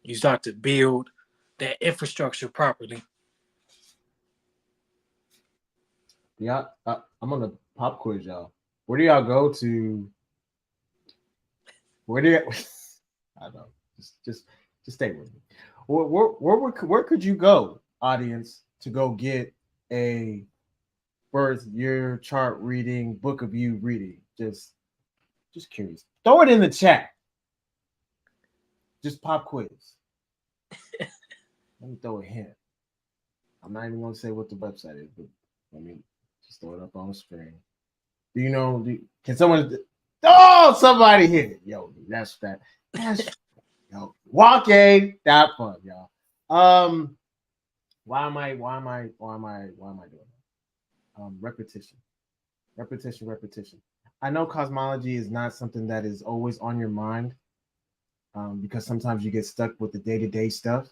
you start to build that infrastructure properly. Yeah, I'm gonna pop quiz y'all. Where do y'all go to Where did I know? Just stay with me. Where could you go, audience, to go get a birth year chart reading, book of you reading? Just curious. Throw it in the chat. Just pop quiz. Let me throw a hint. I'm not even gonna say what the website is, but let me just throw it up on the screen. Do you know? Can someone? Oh, somebody hit it. Yo, that's that. That's yo. Walk.fun, y'all. Why am I doing that? Repetition. I know cosmology is not something that is always on your mind, because sometimes you get stuck with the day-to-day stuff.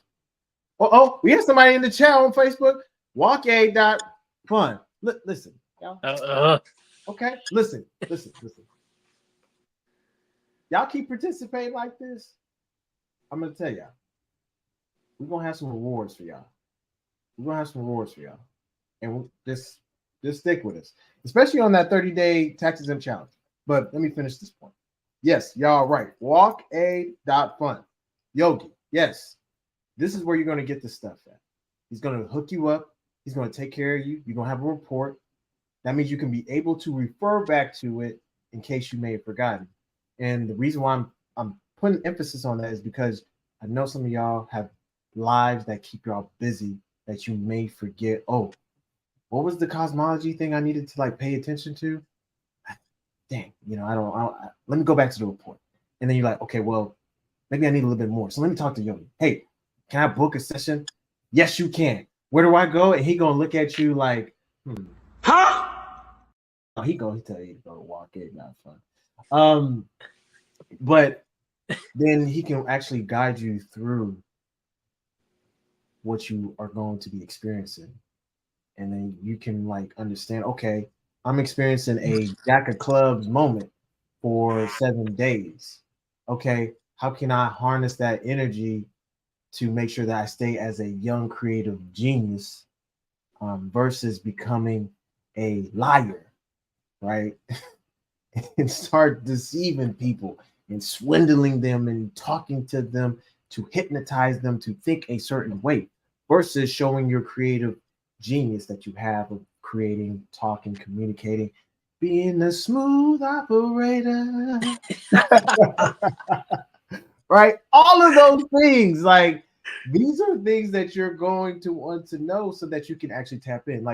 Oh, we have somebody in the chat on Facebook. Walk.fun. Listen, y'all. Okay, listen. Y'all keep participating like this. I'm gonna tell y'all, we're gonna have some rewards for y'all. And just stick with us, especially on that 30-day tax-exempt challenge. But let me finish this point. Yes, y'all right. Walk.fun. Yogi. Yes, this is where you're gonna get the stuff at. He's gonna hook you up. He's gonna take care of you. You're gonna have a report. That means you can be able to refer back to it in case you may have forgotten. And the reason why I'm putting emphasis on that is because I know some of y'all have lives that keep y'all busy that you may forget. Oh, what was the cosmology thing I needed to like pay attention to? Dang, I don't let me go back to the report. And then you're like, okay, well, maybe I need a little bit more. So let me talk to Yogi. Hey, can I book a session? Yes, you can. Where do I go? And he gonna look at you like, Huh? Oh, he tell you to go to walk it, not fun. But then he can actually guide you through what you are going to be experiencing. And then you can like understand, okay, I'm experiencing a Jack of Clubs moment for 7 days. Okay, how can I harness that energy to make sure that I stay as a young creative genius, versus becoming a liar, right? And start deceiving people and swindling them and talking to them to hypnotize them to think a certain way, versus showing your creative genius that you have of creating, talking, communicating, being a smooth operator. Right? All of those things, like these are things that you're going to want to know so that you can actually tap in.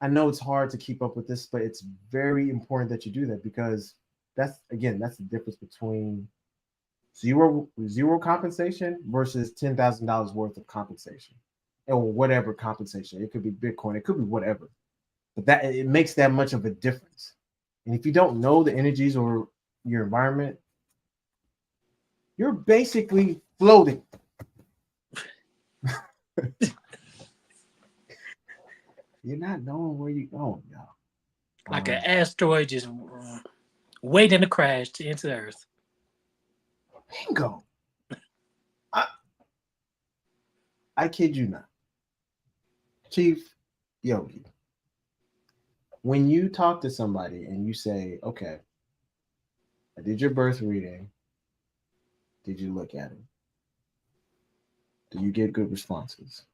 I know it's hard to keep up with this, but it's very important that you do that, because that's the difference between zero compensation versus $10,000 worth of compensation, or whatever compensation. It could be Bitcoin, it could be whatever, but that it makes that much of a difference. And if you don't know the energies or your environment, you're basically floating. You're not knowing where you're going, y'all. Like an asteroid just waiting to crash into the Earth. Bingo. I kid you not. Chief Yogi, when you talk to somebody and you say, okay, I did your birth reading, did you look at it? Do you get good responses?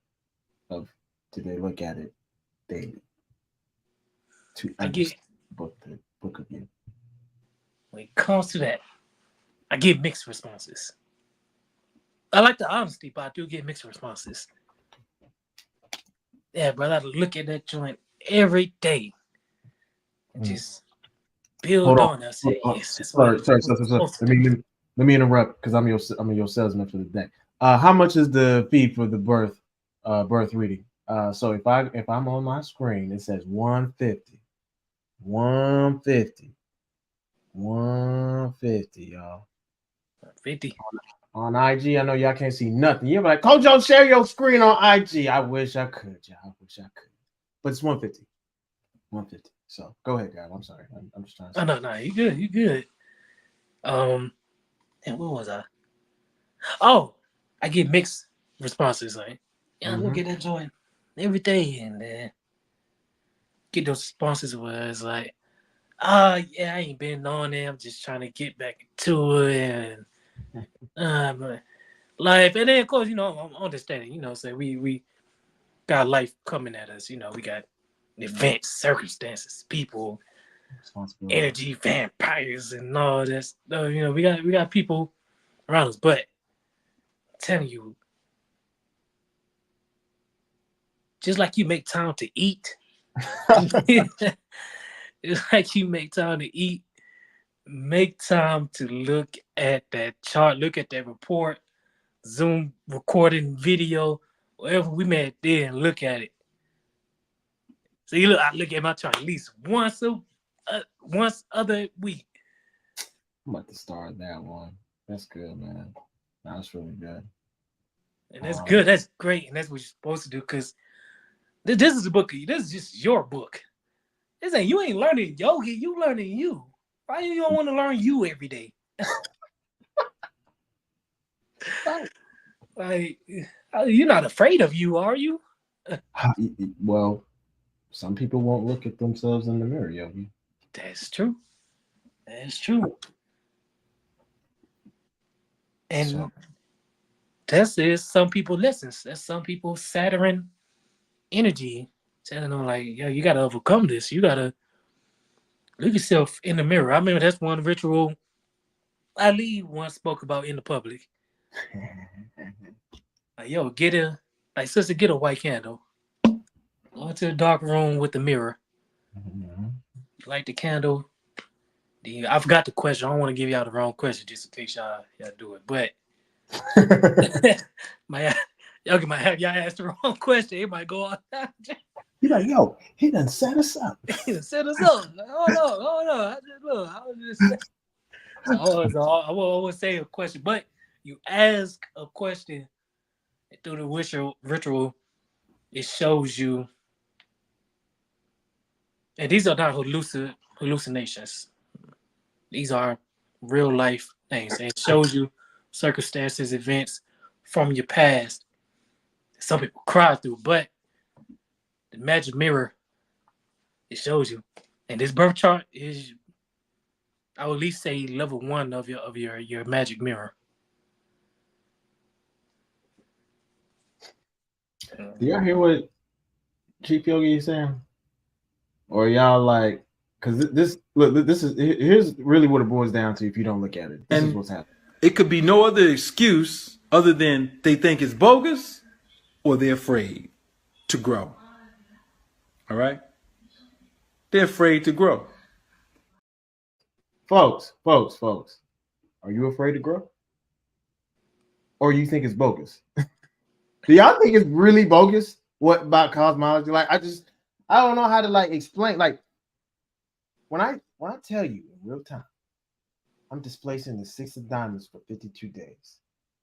Did they look at it daily? I get the book of you. When it comes to that, I get mixed responses. I like the honesty, but I do get mixed responses. Yeah, brother, I look at that joint every day and just build on. I say, yes, that's sorry. Let me interrupt, because I'm your salesman for the day. How much is the fee for the birth reading? So if I'm on my screen, it says 150, 150, 150, y'all. 50 on IG. I know y'all can't see nothing. You're like, Kojo, share your screen on IG. I wish I could, y'all. I wish I could. But it's 150. 150. So go ahead, guys. I'm sorry. I'm just trying to say. No, you good. You good. And what was I? Oh, I get mixed responses. Like, yeah, I look at that joint every day and get those responses where it's like, Yeah, I ain't been on there. I'm just trying to get back into it and but life. And then of course, I'm understanding, say we got life coming at us, we got events, circumstances, people, Responsibility. energy, vampires, and all this. We got people around us, but I'm telling you, just like you make time to eat, it's like you make time to eat. Make time to look at that chart, look at that report, Zoom recording video, whatever we made there, and look at it. So I look at my chart at least once other week. I'm about to start that one. That's good, man. That's really good. And that's good. That's great. And that's what you're supposed to do because this is a book. This is just your book. You ain't learning yoga. You learning you. Why you don't want to learn you every day? Like, you're not afraid of you, are you? Well, some people won't look at themselves in the mirror, Yogi. That's true. That's true. And So, that's some people lessons. That's some people Saturn energy telling them like, yo, you gotta overcome this. You gotta look yourself in the mirror. I remember that's one ritual Ali once spoke about in the public. Like, yo, sister, get a white candle. Go into the dark room with the mirror. Light the candle. I forgot the question. I don't want to give y'all the wrong question just in case y'all do it. But y'all might have y'all asked the wrong question. It might go on. You're like, yo, he done set us up. He done set us up. Hold on. I was just so I will always say a question, but you ask a question through the ritual, it shows you, and these are not hallucinations. These are real life things. And it shows you circumstances, events from your past. Some people cry through, but the magic mirror, it shows you. And this birth chart is, I would at least say, level 1 of your magic mirror. Do y'all hear what Chief Yogi is saying? Or y'all like, because here's really what it boils down to if you don't look at it. This is what's happening. It could be no other excuse other than they think it's bogus or they're afraid to grow. All right? They're afraid to grow. Folks, are you afraid to grow? Or you think it's bogus? Do y'all think it's really bogus? What about cosmology? Like, I don't know how to like explain. Like, when I tell you in real time, I'm displacing the 6 of diamonds for 52 days,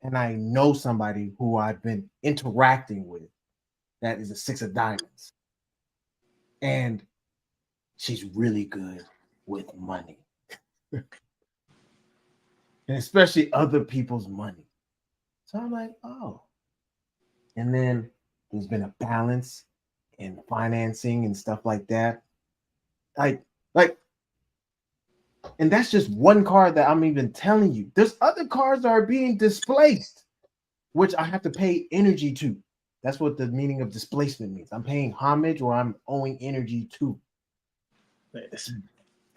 and I know somebody who I've been interacting with that is a 6 of diamonds, and she's really good with money, and especially other people's money. So I'm like, oh. And then there's been a balance in financing and stuff like that. Like, and that's just one card that I'm even telling you. There's other cards that are being displaced, which I have to pay energy to. That's what the meaning of displacement means. I'm paying homage or I'm owing energy to. It's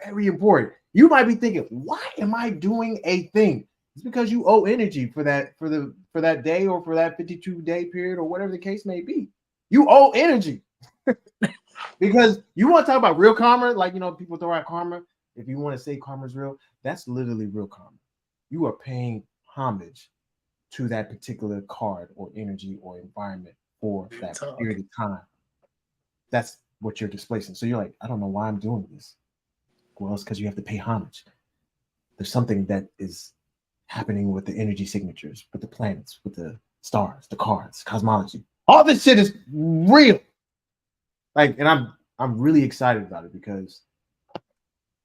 very important. You might be thinking, why am I doing a thing? It's because you owe energy for that day or for that 52-day period or whatever the case may be. You owe energy. Because you want to talk about real karma, like, people throw out karma. If you want to say karma is real, that's literally real karma. You are paying homage to that particular card or energy or environment for that period of time. That's what you're displacing. So you're like, I don't know why I'm doing this. Well, it's because you have to pay homage. There's something that is happening with the energy signatures, with the planets, with the stars, the cards, cosmology. All this shit is real. Like, and I'm really excited about it because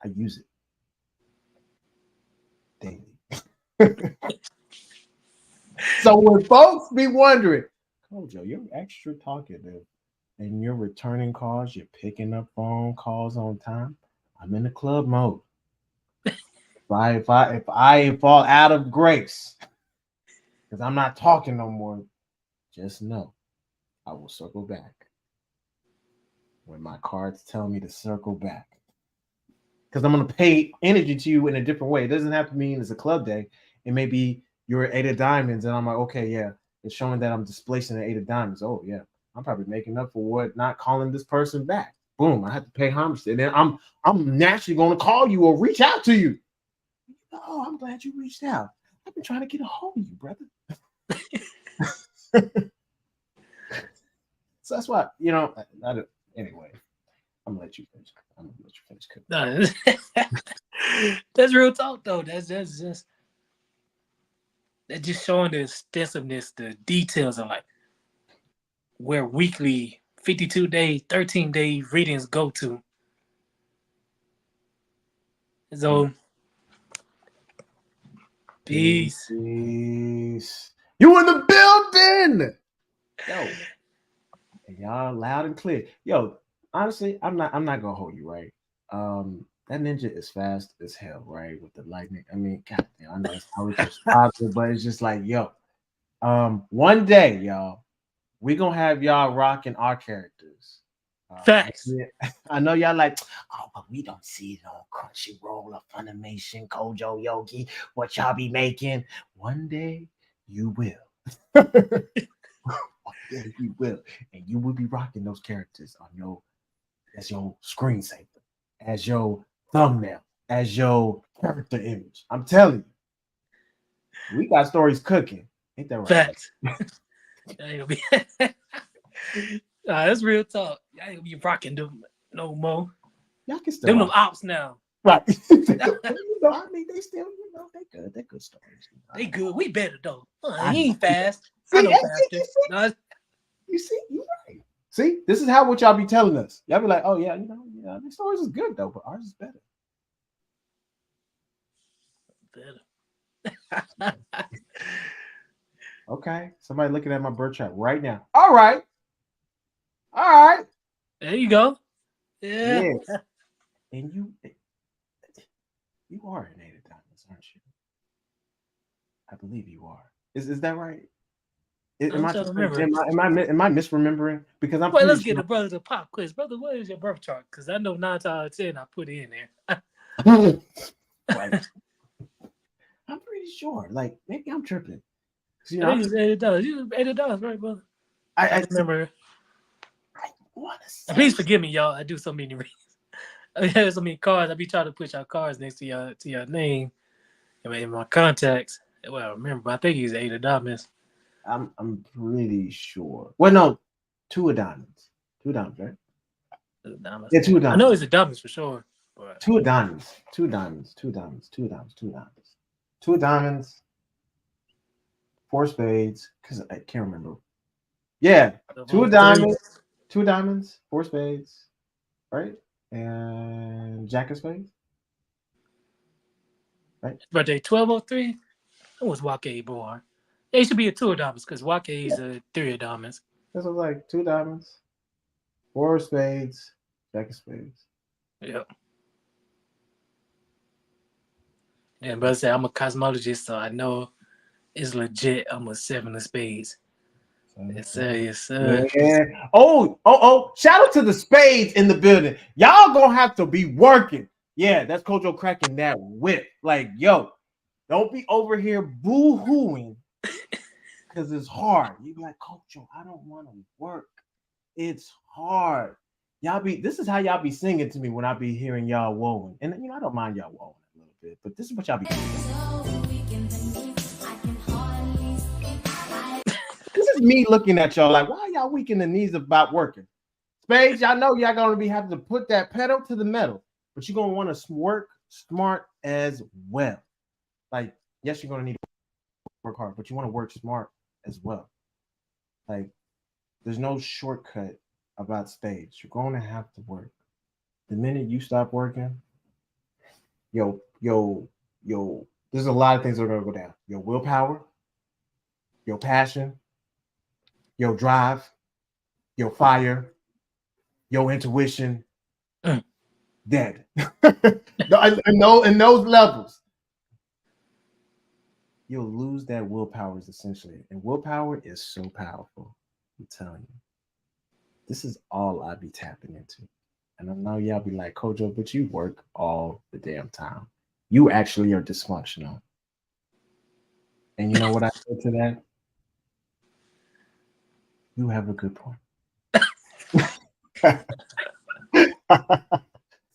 I use it daily. So when folks be wondering, oh Joe, you're extra talkative and you're returning calls, you're picking up phone calls on time. I'm in the club mode. If I fall out of grace, because I'm not talking no more, just know I will circle back when my cards tell me to circle back. Because I'm gonna pay energy to you in a different way. It doesn't have to mean it's a club day. It may be you're 8 of diamonds, and I'm like, okay, yeah, it's showing that I'm displacing an 8 of diamonds. Oh yeah, I'm probably making up for what not calling this person back. Boom, I have to pay homage. And then I'm naturally gonna call you or reach out to you. Oh, I'm glad you reached out. I've been trying to get a hold of you, brother. So that's why, anyway, I'm gonna let you finish. I'm gonna let you finish cooking. No, that's real talk though. That's just showing the extensiveness, the details of like where weekly 52-day, 13-day readings go to. So peace. Peace. You in the building. Yo. And y'all loud and clear. Yo, honestly, I'm not gonna hold you, right? That ninja is fast as hell, right? With the lightning. I mean, god damn, I know it's Naruto sponsored, but it's just like, yo, one day, y'all, we gonna have y'all rocking our characters. Facts. I know y'all like, oh, but we don't see it on Crunchyroll or Funimation, Kojo Yogi, what y'all be making. One day you will. One day you will. And you will be rocking those characters on as your screensaver, as your thumbnail, as your character image. I'm telling you, we got stories cooking. Ain't that right? Facts. That's real talk. Y'all ain't gonna be rocking them no more. Y'all can still them ops now. Right. I mean, they still, they're good stories. They good. We better though. He ain't fast. See, I know faster. You see, you're right. See, this is how what y'all be telling us. Y'all be like, oh yeah, these stories is good though, but ours is better. Okay, somebody looking at my bird chart right now. All right. There you go. Yeah. Yes. And you are an 8 of diamonds, aren't you? I believe you are. Is that right? Am I misremembering? Because I'm. Wait, let's get the brother to pop quiz. Brother, what is your birth chart? Because I know 9 out of 10 I put it in there. Right. I'm pretty sure. Like maybe I'm tripping. I think it's $80. You $80, right, brother? I remember. I want to say. Please forgive me, y'all. I do so many readings. I have so many cards. I be trying to put your cards next to your name in my contacts. Well, I remember, but I think he's 8 of diamonds. I'm pretty sure. Well, no, 2 of diamonds. 2 of diamonds, right? 2 of diamonds. Yeah, 2 of diamonds. I know it's a diamonds for sure. But 2 of diamonds. 2 diamonds. 2 diamonds. 2 diamonds. 2 diamonds. 2 diamonds. 4 spades. Because I can't remember. Yeah, 2 diamonds. 2 diamonds. 4 spades. Right? And Jack of spades. Right? Birthday 1203. When was Wake born? It should be a 2 of diamonds because Wake is a 3 of diamonds. This was like 2 diamonds, 4 spades, Jack of spades. Yep. And brother said I'm a cosmologist, so I know it's legit. I'm a 7 of spades. Yes, sir. Yes, sir. Yeah. Oh! Shout out to the spades in the building. Y'all gonna have to be working. Yeah, that's Kojo cracking that whip. Like, yo, don't be over here boo-hooing because it's hard. You be like, Kojo, I don't want to work. It's hard. This is how y'all be singing to me when I be hearing y'all wowing. And I don't mind y'all wowing a little bit, but this is what y'all be doing. This is me looking at y'all like, why y'all weak in the knees about working? Spades, y'all know y'all gonna be having to put that pedal to the metal, but you're gonna want to work smart as well. Like, yes, you're gonna need to work hard, but you want to work smart as well. Like, there's no shortcut about spades. You're going to have to work. The minute you stop working, there's a lot of things that are gonna go down. Your willpower, your passion, your drive, your fire, your intuition. dead. In those levels, you'll lose that willpower is essentially. And willpower is so powerful. I'm telling you. This is all I be tapping into. And I know y'all be like, Kojo, but you work all the damn time. You actually are dysfunctional. And you know what I say to that? You have a good point.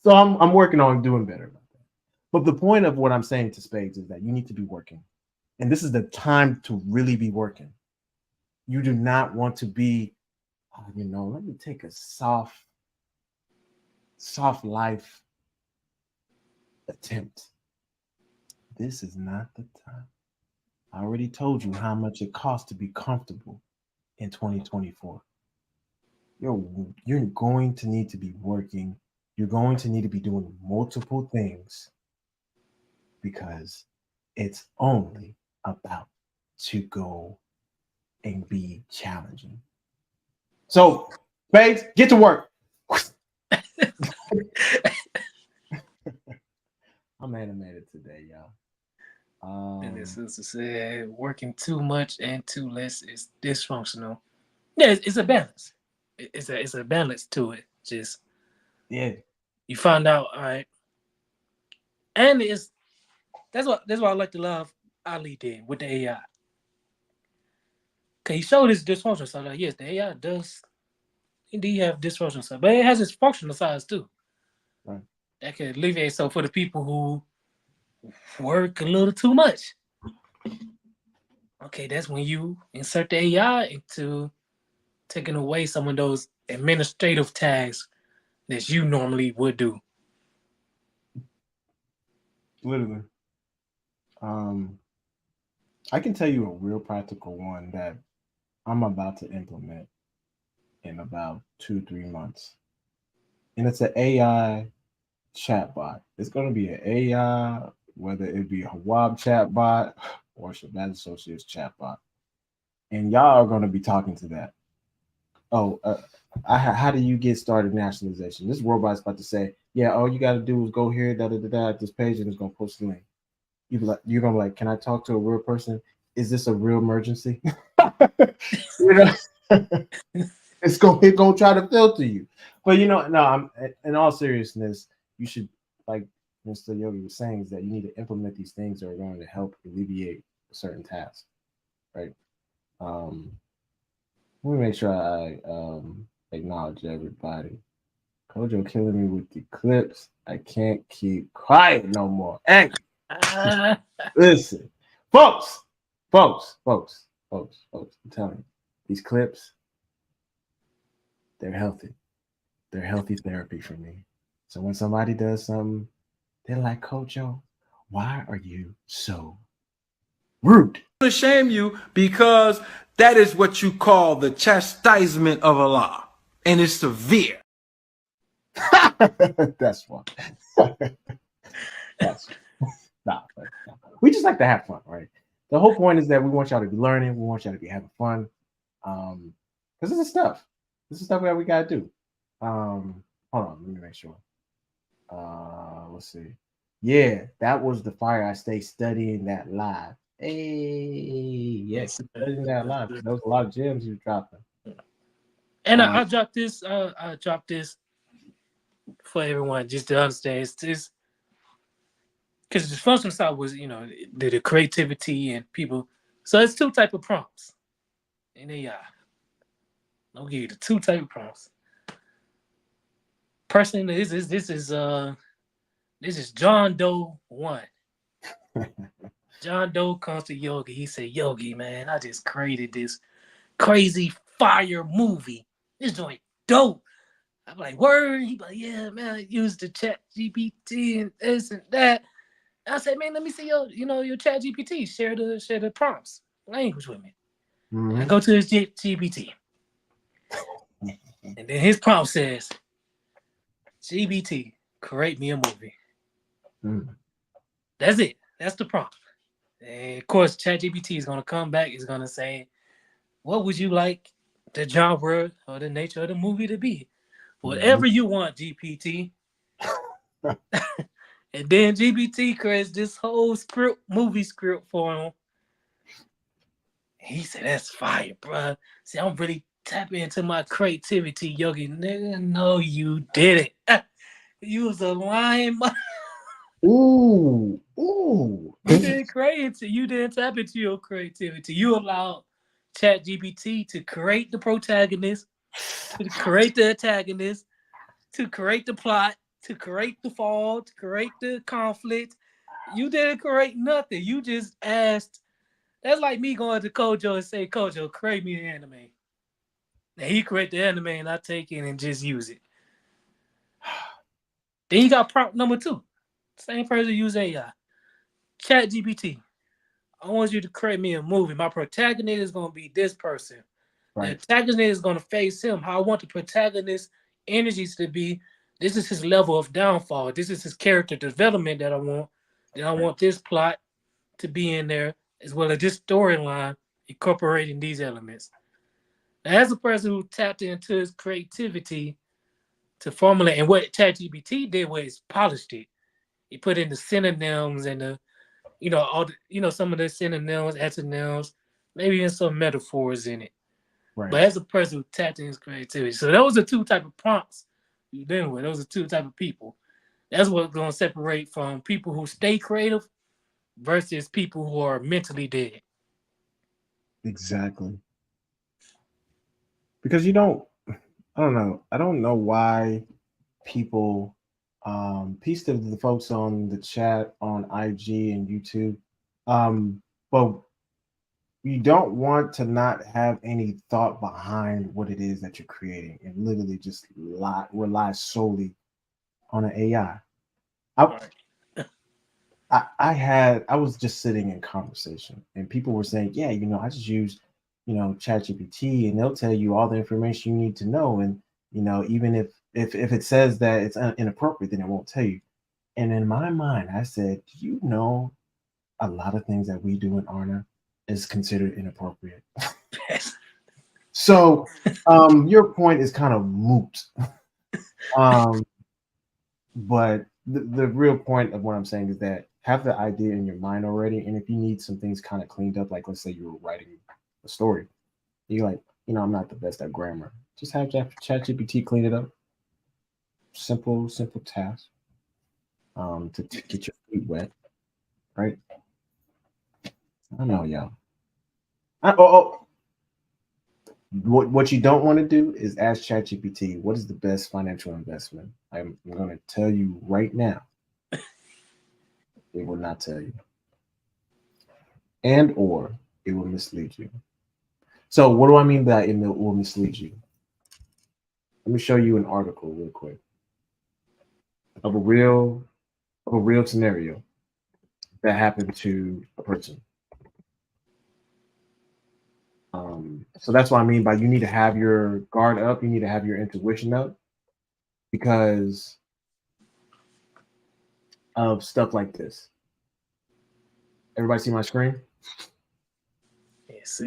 So I'm working on doing better about that. But the point of what I'm saying to Spades is that you need to be working. And this is the time to really be working. You do not want to be, let me take a soft life attempt. This is not the time. I already told you how much it costs to be comfortable in 2024. You're going to need to be working. You're going to need to be doing multiple things because it's only about to go and be challenging. So, Spades, get to work. I'm animated today, y'all. And this sister said, working too much and too less is dysfunctional. Yeah, it's a balance. It's a balance to it. Just you find out, all right. And that's why I like to love Ali did with the AI. Cause he showed his dysfunctional side. Like, yes, the AI does indeed have dysfunctional side, but it has its functional sides too. Right. That can alleviate. So for the people who work a little too much, okay, that's when you insert the AI into taking away some of those administrative tasks that you normally would do. Literally. I can tell you a real practical one that I'm about to implement in about 2-3 months. And it's an AI chatbot. It's going to be an AI, whether it be a Hawab chatbot or Shabazz Associates chatbot. And y'all are going to be talking to that. Oh, how do you get started nationalization? This robot's about to say, yeah, all you got to do is go here, at this page, and it's going to post the link. You're going to be like, can I talk to a real person? Is this a real emergency? It's going to try to filter you. But, I'm in all seriousness, you should, like Mr. Yogi was saying, is that you need to implement these things that are going to help alleviate a certain task, right? Let me make sure I acknowledge everybody. Kojo killing me with the clips. I can't keep quiet no more. Hey, listen, folks. I'm telling you, these clips, they're healthy. They're healthy therapy for me. So when somebody does something, they're like, Kojo, why are you so rude? To shame you because that is what you call the chastisement of Allah, and it's severe. That's fun. That's nah. We just like to have fun, right? The whole point is that we want y'all to be learning. We want y'all to be having fun. Because this is stuff. This is stuff that we gotta do. Hold on, let me make sure. Let's see. Yeah, that was the fire. I stay studying that live. Hey, yes, studying that live. There was a lot of gems you dropping. And I dropped this. I dropped this for everyone just to understand. It's just because the functional side was, the creativity and people. So it's two type of prompts in AI. I'll give you the two type of prompts. Person, this is John Doe 1. John Doe comes to Yogi. He said, Yogi, man, I just created this crazy fire movie. This joint dope. I'm like, word? He like, yeah, man, I used the chat GPT and this and that. And I said, man, let me see your chat GPT. Share the prompts, language with me. Mm-hmm. I go to his GPT. And then his prompt says, GPT, create me a movie. Mm. That's it. That's the prompt. And of course, ChatGPT is going to come back. It's going to say, what would you like the genre or the nature of the movie to be? Whatever you want, GPT, And then GBT creates this whole movie script for him. He said, "That's fire, bro. See, I'm really tapping into my creativity, Yogi." Nigga, no, you didn't. You was a lying. Ooh. You didn't create it. You didn't tap into your creativity. You allowed ChatGPT to create the protagonist, to create the antagonist, to create the plot, to create the fall, to create the conflict. You didn't create nothing. You just asked. That's like me going to Kojo and say, "Kojo, create me an anime." And he create the anime and I take it and just use it. Then you got prompt number 2. Same person use AI. Chat GPT. I want you to create me a movie. My protagonist is going to be this person. The Right. antagonist is going to face him. How I want the protagonist energies to be. This is his level of downfall. This is his character development that I want. Then I want this plot to be in there, as well as this storyline incorporating these elements. Now, as a person who tapped into his creativity to formulate, and what ChatGPT did was polished it. He put in the synonyms and the, all the, some of the synonyms, antonyms, maybe even some metaphors in it. Right. But as a person who tapped in his creativity, so those are 2 type of prompts you're dealing with. Those are 2 type of people. That's what's going to separate from people who stay creative versus people who are mentally dead. Exactly. Because I don't know. I don't know why people, peace to the folks on the chat on IG and YouTube. But you don't want to not have any thought behind what it is that you're creating and literally just rely solely on an AI. I was just sitting in conversation and people were saying, yeah, I just use, ChatGPT and they'll tell you all the information you need to know. And, even if it says that it's inappropriate, then it won't tell you. And in my mind, I said, do you know a lot of things that we do in Arna is considered inappropriate? So your point is kind of moot. But the real point of what I'm saying is that have the idea in your mind already. And if you need some things kind of cleaned up, like let's say you were writing a story, you're like, I'm not the best at grammar. Just have ChatGPT clean it up. Simple task. To get your feet wet, right? I know, y'all. What you don't want to do is ask ChatGPT, what is the best financial investment? I'm going to tell you right now. It will not tell you. And or it will mislead you. So what do I mean by it will mislead you? Let me show you an article real quick of a real scenario that happened to a person. So that's what I mean by you need to have your guard up. You need to have your intuition up because of stuff like this. Everybody see my screen? Yes, sir.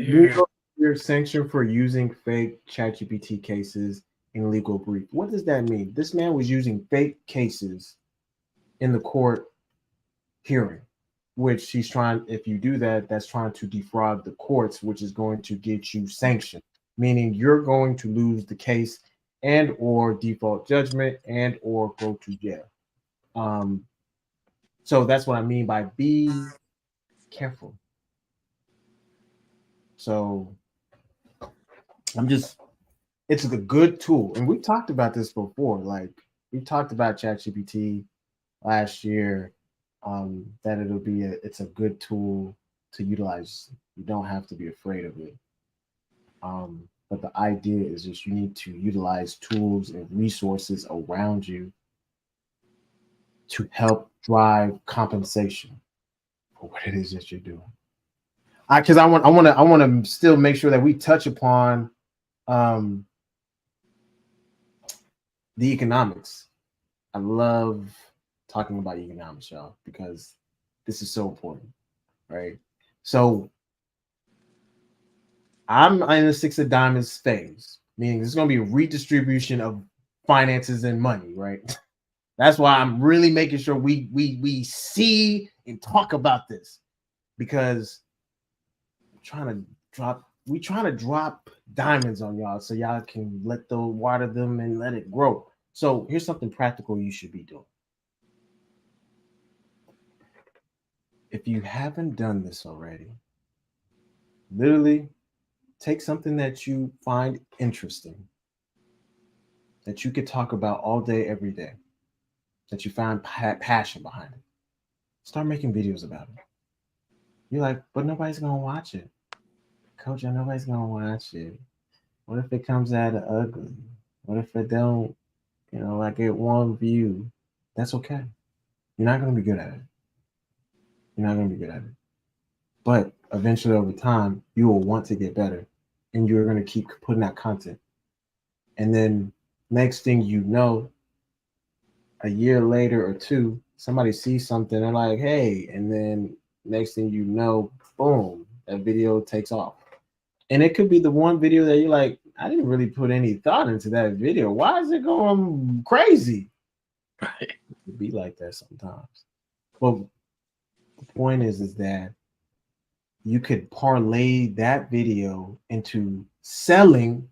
You're sanctioned for using fake ChatGPT cases in legal brief. What does that mean? This man was using fake cases in the court hearing, which he's trying, if you do that, that's trying to defraud the courts, which is going to get you sanctioned, meaning you're going to lose the case and or default judgment and or go to jail. So that's what I mean by be careful. So it's a good tool. And we've talked about this before. Like we talked about ChatGPT last year, that it's a good tool to utilize. You don't have to be afraid of it. But the idea is just you need to utilize tools and resources around you to help drive compensation for what it is that you're doing. Because I want to still make sure that we touch upon the economics. I love talking about economics, y'all, because this is so important, right? So I'm in the 6 of diamonds phase, meaning there's going to be a redistribution of finances and money, right? That's why I'm really making sure we see and talk about this, because we're trying to drop diamonds on y'all so y'all can water them and let it grow. So here's something practical you should be doing. If you haven't done this already, literally take something that you find interesting, that you could talk about all day, every day, that you find passion behind it. Start making videos about it. You're like, but nobody's gonna watch it. Coach, nobody's gonna watch it. What if it comes out ugly? What if it don't, like get one view? That's okay. You're not gonna be good at it. You're not gonna be good at it. But eventually, over time, you will want to get better, and you're gonna keep putting out content. And then next thing you know, a year later or two, somebody sees something and like, hey, and then next thing you know, boom, that video takes off. And it could be the one video that you're like, I didn't really put any thought into that video. Why is it going crazy? Right. It could be like that sometimes. Well, the point is that you could parlay that video into selling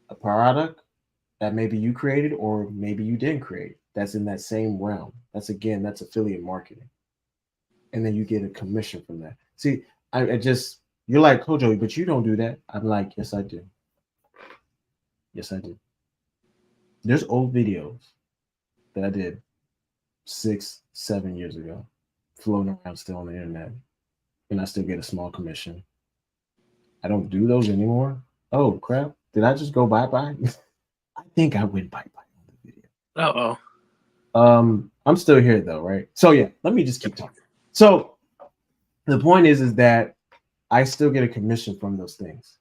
a product that maybe you created or maybe you didn't create. That's in that same realm. That's affiliate marketing. And then you get a commission from that. See, I just, you're like, Kojo, but you don't do that. I'm like, yes, I do. Yes, I do. There's old videos that I did 6-7 years ago, floating around still on the internet, and I still get a small commission. I don't do those anymore. Oh crap! Did I just go bye-bye? I think I went bye-bye on the video. I'm still here though, right? So yeah, let me just keep talking. So the point is that I still get a commission from those things.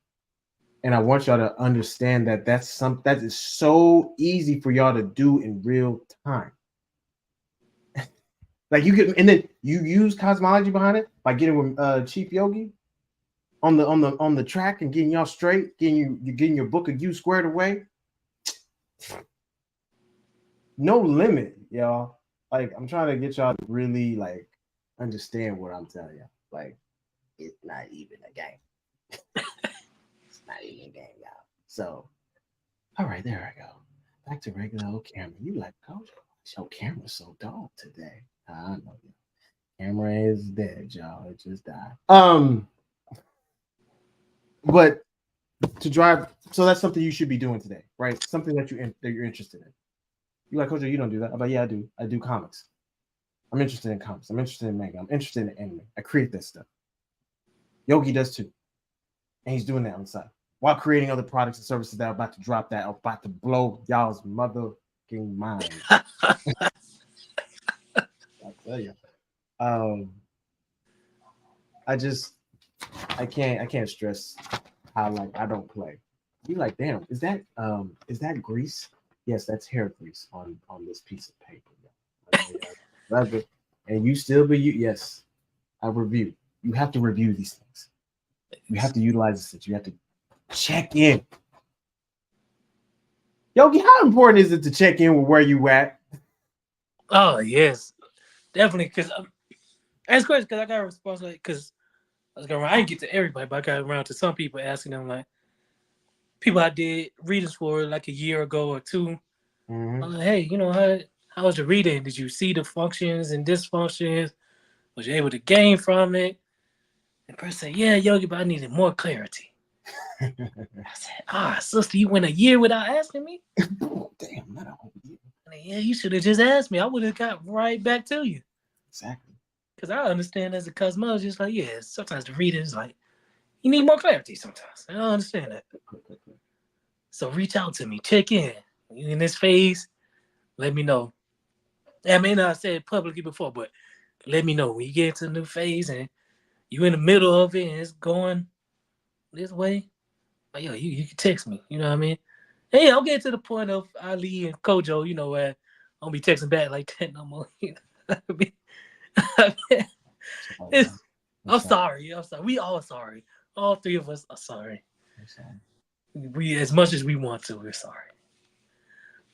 And I want y'all to understand that that is so easy for y'all to do in real time. Like you can, and then you use cosmology behind it by getting with Chief Yogi on the track and getting y'all straight, getting your book of you squared away. No limit, y'all. Like I'm trying to get y'all to really like understand what I'm telling you. Like it's not even a game. It's not even a game, y'all. So, all right, there I go. Back to regular old camera. You like, Coach, your camera's so dull today. I know you. Camera is dead, y'all. It just died. But to drive, so that's something you should be doing today, right? Something that you're interested in. You're like, Coach, you don't do that. I'm like, yeah, I do. I do comics. I'm interested in comics. I'm interested in manga. I'm interested in anime. I create that stuff. Yogi does too. And he's doing that on the side while creating other products and services that are about to drop, that are about to blow y'all's motherfucking mind. I tell you. I can't stress how like I don't play. You like, damn, is that grease? Yes, that's hair grease on this piece of paper. And you still be you. Yes, I review. You have to review these things. You have to utilize this. You have to check in. Yogi, how important is it to check in with where you at? Oh yes, definitely. Because that's crazy. Because I got a response because I didn't get to everybody, but I got around to some people asking them like people I did readings for like a year ago or two. Mm-hmm. I'm like, hey, how was your reading? Did you see the functions and dysfunctions? Was you able to gain from it? And the person said, yeah, Yogi, but I needed more clarity. I said, sister, you went a year without asking me? Damn, not a whole year. Yeah, you should have just asked me. I would have got right back to you. Exactly. Because I understand as a cosmologist, like, yeah, sometimes the reader is like, you need more clarity sometimes. I don't understand that. So reach out to me. Check in. You in this phase, let me know. I may not have said it publicly before, but let me know when you get into a new phase and you in the middle of it and it's going this way. Like, yo, you can text me. You know what I mean? And yeah, I'll get to the point of Ali and Kojo, where I don't be texting back like that no more. I'm sorry. We all sorry. All three of us are sorry. We, as much as we want to, we're sorry.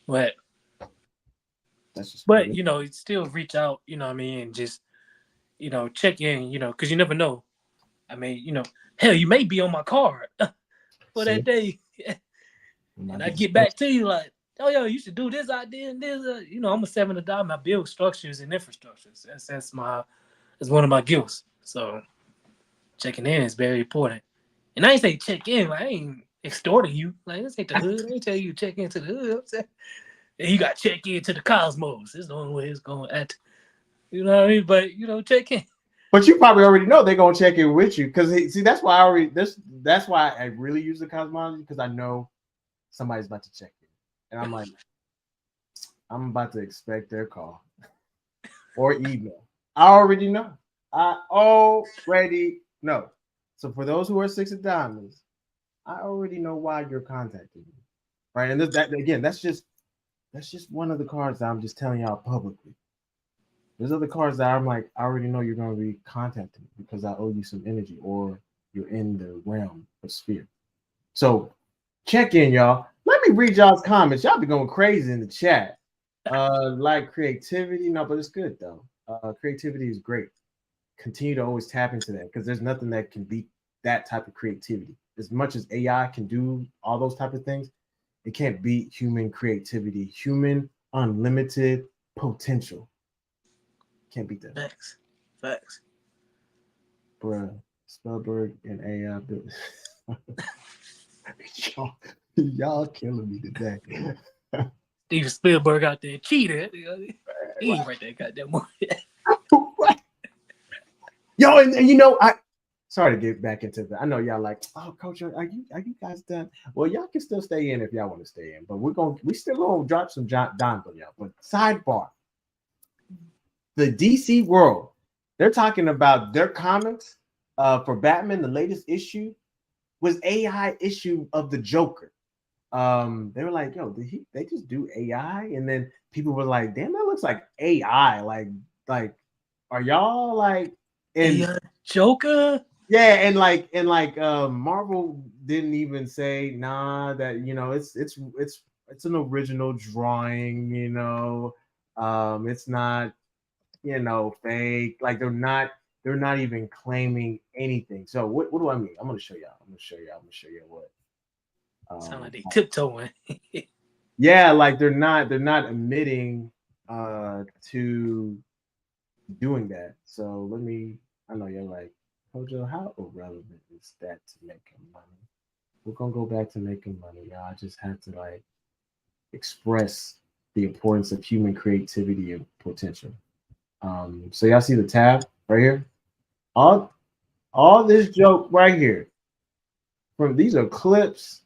But That's just what it But is. you know, still reach out. You know what I mean, and just check in. Because you never know. I mean, hell, you may be on my card for that See, day, it might and be I the get special. back to you like, oh yo, you should do this idea and this. I'm a seven to dime. I build structures and infrastructures. That's one of my gifts. So checking in is very important. And I ain't say check in. Like, I ain't extorting you. Like, this ain't the hood. I ain't tell you to check into the hood. I'm saying, and you got to check into the cosmos. This is the only way it's going to act. You know what I mean? But check in. But you probably already know they're gonna check in with you because see that's why I already that's why I really use the cosmology because I know somebody's about to check in, and I'm like, I'm about to expect their call or email. I already know. I already know. So for those who are six of diamonds, I already know why you're contacting me, right? And that again, that's just one of the cards that I'm just telling y'all publicly. There's other cards that I'm like, I already know you're going to be contacting me because I owe you some energy or you're in the realm of sphere. So check in, y'all. Let me read y'all's comments. Y'all be going crazy in the chat. Like creativity, no, but it's good though. Creativity is great. Continue to always tap into that because there's nothing that can beat that type of creativity. As much as AI can do all those type of things, it can't beat human creativity, human unlimited potential. Can't beat that. Facts. Bruh, Spellberg and AI built. y'all killing me today. Steven Spielberg out there cheated. He ain't right there, goddamn movie. Yo, and I sorry to get back into that. I know y'all like, oh, coach, are you guys done? Well, y'all can still stay in if y'all want to stay in, but we still gonna drop some dimes on y'all. But sidebar, the DC world, they're talking about their comics for Batman, the latest issue was AI issue of the Joker. They were like, yo, they just do AI? And then people were like, damn, that looks like AI. Like, are y'all like in Joker? yeah, and Marvel didn't even say nah that it's an original drawing, it's not fake. Like they're not even claiming anything. So what do I mean? I'm gonna show y'all. I'm gonna show you what. Sound like they tiptoeing. Yeah, like they're not admitting to doing that. So I know you're like, Kojo, how irrelevant is that to making money? We're gonna go back to making money, y'all. I just have to like express the importance of human creativity and potential. So y'all see the tab right here? All this joke right here. From these are clips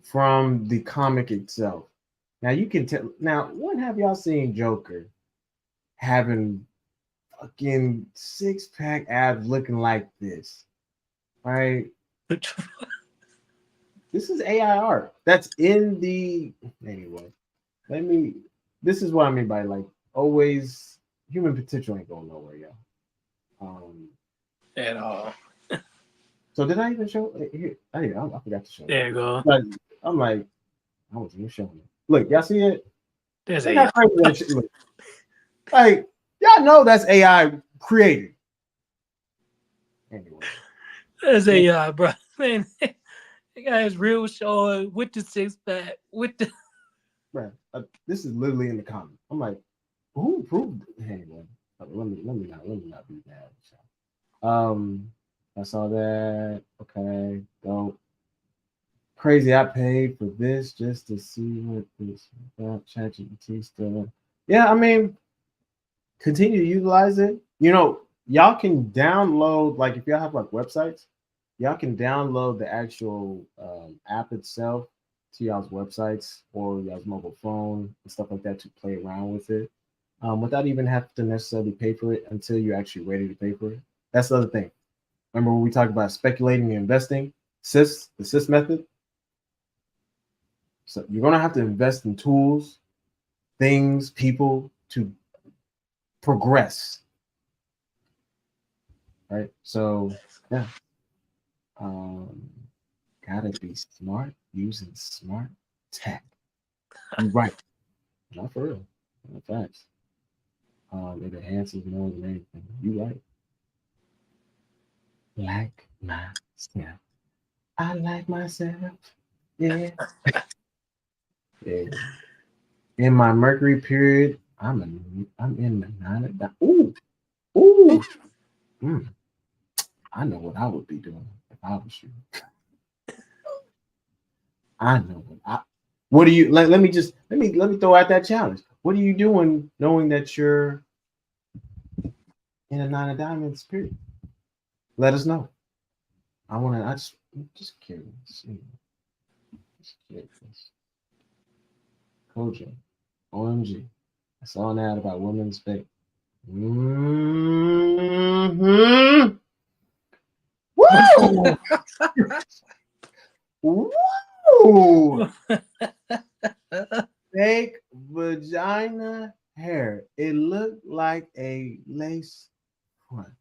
from the comic itself. Now you can tell. Now, when have y'all seen Joker having fucking 6-pack abs looking like this? Right? This is AI art. That's in the anyway. This is what I mean by like always human potential ain't going nowhere, y'all. At all. So did I even show here? I forgot to show. There you go. But I'm like, I wasn't even showing it. Look, y'all see it? There's Look AI. how crazy that shit look. Like, y'all know that's AI created. Anyway. There's AI, bro. Man, the guy is real short with the 6-pack, with the Bro, this is literally in the comment. I'm like, who approved it? Anyway, let me not be mad. I saw that. Okay, dope. Crazy. I paid for this just to see what this ChatGPT stuff. Yeah, I mean, continue to utilize it. Y'all can download like if y'all have like websites, y'all can download the actual app itself to y'all's websites or y'all's mobile phone and stuff like that to play around with it without even having to necessarily pay for it until you're actually ready to pay for it. That's the other thing. Remember when we talked about speculating and investing, the SIS method? So you're going to have to invest in tools, things, people to progress. Right? So, yeah. Gotta be smart using smart tech. You're right. Not for real. Not facts. It enhances more than anything. You right. Like myself. I like myself. Yeah. Yeah. In my Mercury period, I'm in the nine of ooh, ooh. Mm, I know what I would be doing if I was you. I know what do you let me just let me throw out that challenge. What are you doing knowing that you're in a nine of diamonds period? Let us know. I'm just curious. Just curious. Kojo. OMG. I saw an ad about women's faith. Mm-hmm. Woo! Woo! Fake vagina hair. It looked like a lace front.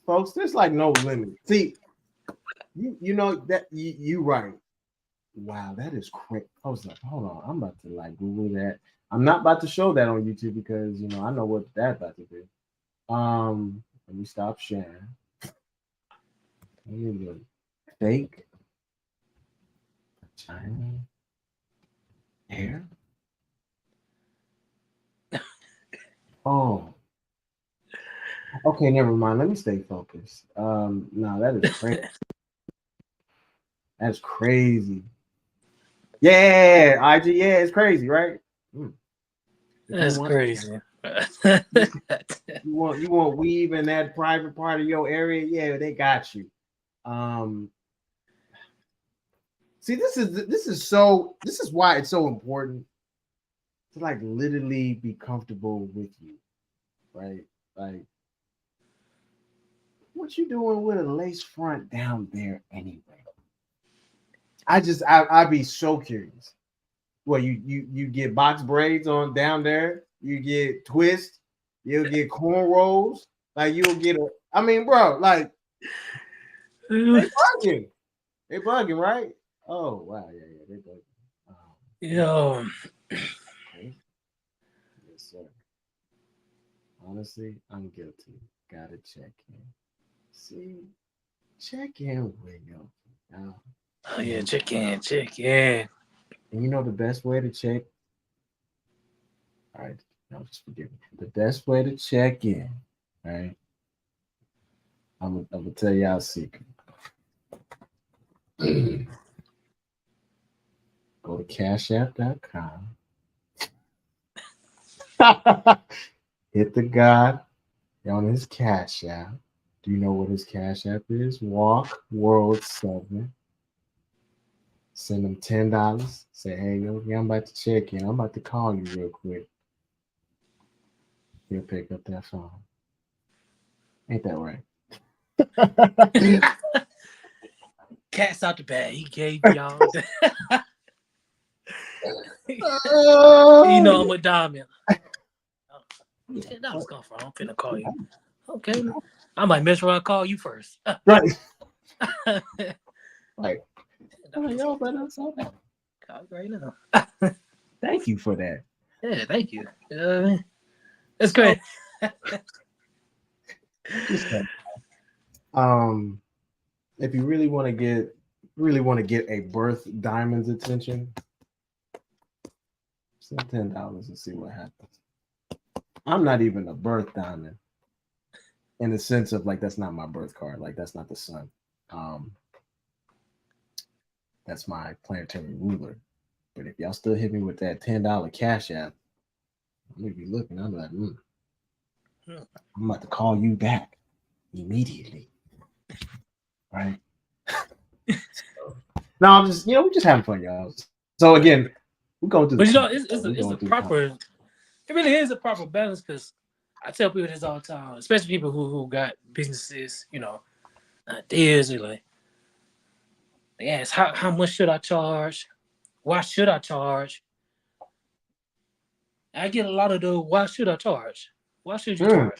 Folks, there's like no limit. See, you know that you right. Wow, that is quick. I was like, hold on, I'm about to like Google that. I'm not about to show that on YouTube because I know what that's about to do. Let me stop sharing. Let me look. Fake vagina hair. Oh, okay, never mind. Let me stay focused. No, that is crazy. That's crazy. Yeah, IG, yeah, it's crazy, right? Mm. That's crazy. You want weave in that private part of your area? Yeah, they got you. Um, see, this is why it's so important to like literally be comfortable with you, right? Like, what you doing with a lace front down there anyway? I'd be so curious. Well, you get box braids on down there, you get twists, you'll get cornrows, like you'll get a. I mean, bro, like they bugging, right? Oh wow, yeah, they bugging. Yo, Okay. Yes, sir. Honestly, I'm guilty. Gotta check in. See, check in with you. Now, oh yeah, check in, check in. and you know the best way to check. All right, no, just forgive me. The best way to check in, right? I'm gonna tell y'all a secret. Go to cashapp.com. Hit the guy on his Cash App. Do you know what his Cash App is? Walk World 7. Send him $10. Say, hey, yo, yeah, I'm about to check in. I'm about to call you real quick. He'll pick up that phone. Ain't that right? Cat's out the bag. He gave y'all. I'm a diamond. $10 come from. I'm finna call you. Okay. I might mess around and call you first. Right. Like, yo, but I'm so bad. Call you right now. Thank you for that. Yeah, thank you. That's great. If you really want to get a birth diamond's attention, send $10 and see what happens. I'm not even a birth diamond in the sense of like that's not my birth card, like that's not the sun. That's my planetary ruler. But if y'all still hit me with that $10 cash app, I'm gonna be looking. I'm like, I'm about to call you back immediately, right? No, I'm just we're just having fun, y'all. So again, we're going through. But it's a proper. It really is a proper balance because I tell people this all the time, especially people who got businesses, ideas. They're like, they ask, how much should I charge? Why should I charge? I get a lot of the why should I charge? Why should you charge?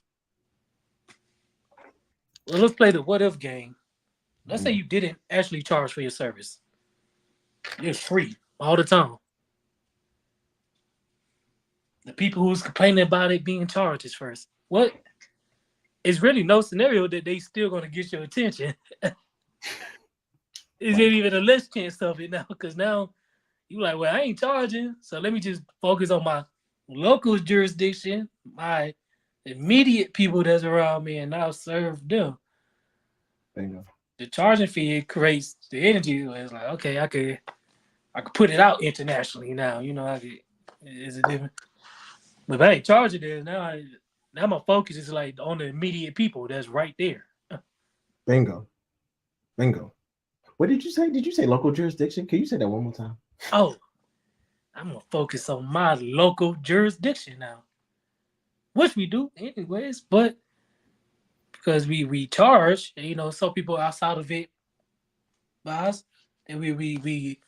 Well, let's play the what if game. Let's say you didn't actually charge for your service. It's free all the time. the people who's complaining about it being charged is first. What? It's really no scenario that they still gonna get your attention. Is it even a less chance of it now? Because now you like, well, I ain't charging, so let me just focus on my local jurisdiction, my immediate people that's around me, and I'll serve them. Bingo. The charging fee, it creates the energy. Where it's like, okay, I could put it out internationally now. You know, I could. Is it different? But if I ain't charging there now, now my focus is like on the immediate people that's right there. Bingo. Bingo. What did you say? Did you say local jurisdiction? Can you say that one more time? Oh, I'm gonna focus on my local jurisdiction now, which we do anyways. But because we charge, you know, some people outside of it by us, and we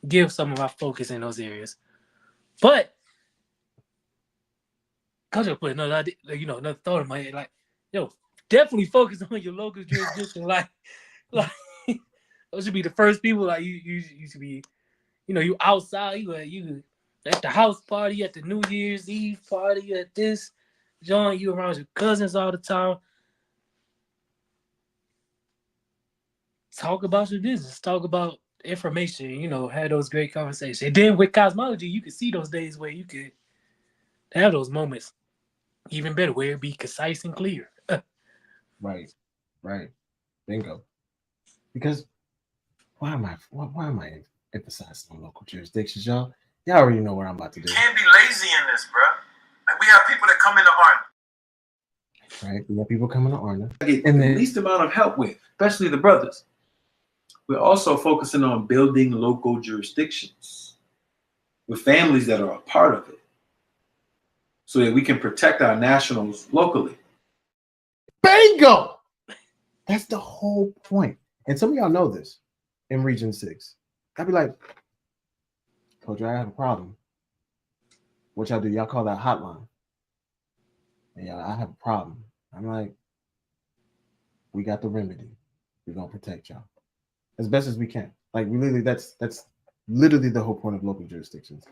give some of our focus in those areas. But Culture put another idea, like, another thought in my head, like, yo, definitely focus on your local jurisdiction, like those should be the first people. Like you should be, you outside, you at the house party, at the New Year's Eve party, at this joint, you around your cousins all the time. Talk about your business, talk about information, have those great conversations. And then with cosmology, you can see those days where you could have those moments even better, where it be concise and clear. Right. Bingo. Because why am I emphasizing on local jurisdictions, y'all? Y'all already know what I'm about to do. You can't be lazy in this, bro. Like, we have people that come into Arna. Right, we have people coming to Arna. Get the least amount of help with, especially the brothers. We're also focusing on building local jurisdictions with families that are a part of it, so that we can protect our nationals locally. Bingo! That's the whole point. And some of y'all know this in Region 6. I'd be like, Coach, I have a problem. What y'all do? Y'all call that hotline. And y'all, I have a problem. I'm like, we got the remedy. We're going to protect y'all as best as we can. Like, we literally, that's literally the whole point of local jurisdictions.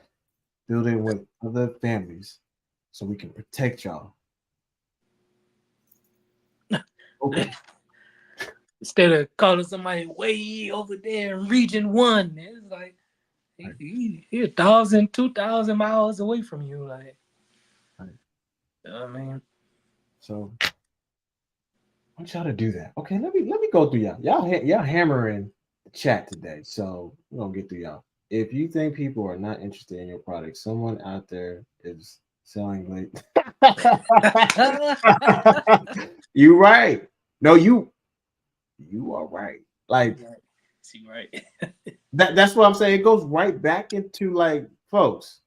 Building with other families so we can protect y'all. Okay. Instead of calling somebody way over there in Region 1, it's like he 1,000, 2,000 miles away from you. Like, right. You know what I mean? So I want y'all to do that. Okay, let me go through y'all. Y'all hammering the chat today. So we're gonna get through y'all. If you think people are not interested in your product, someone out there is selling late. You right. No, you are right. Like, see, right. that's what I'm saying. It goes right back into, like, folks,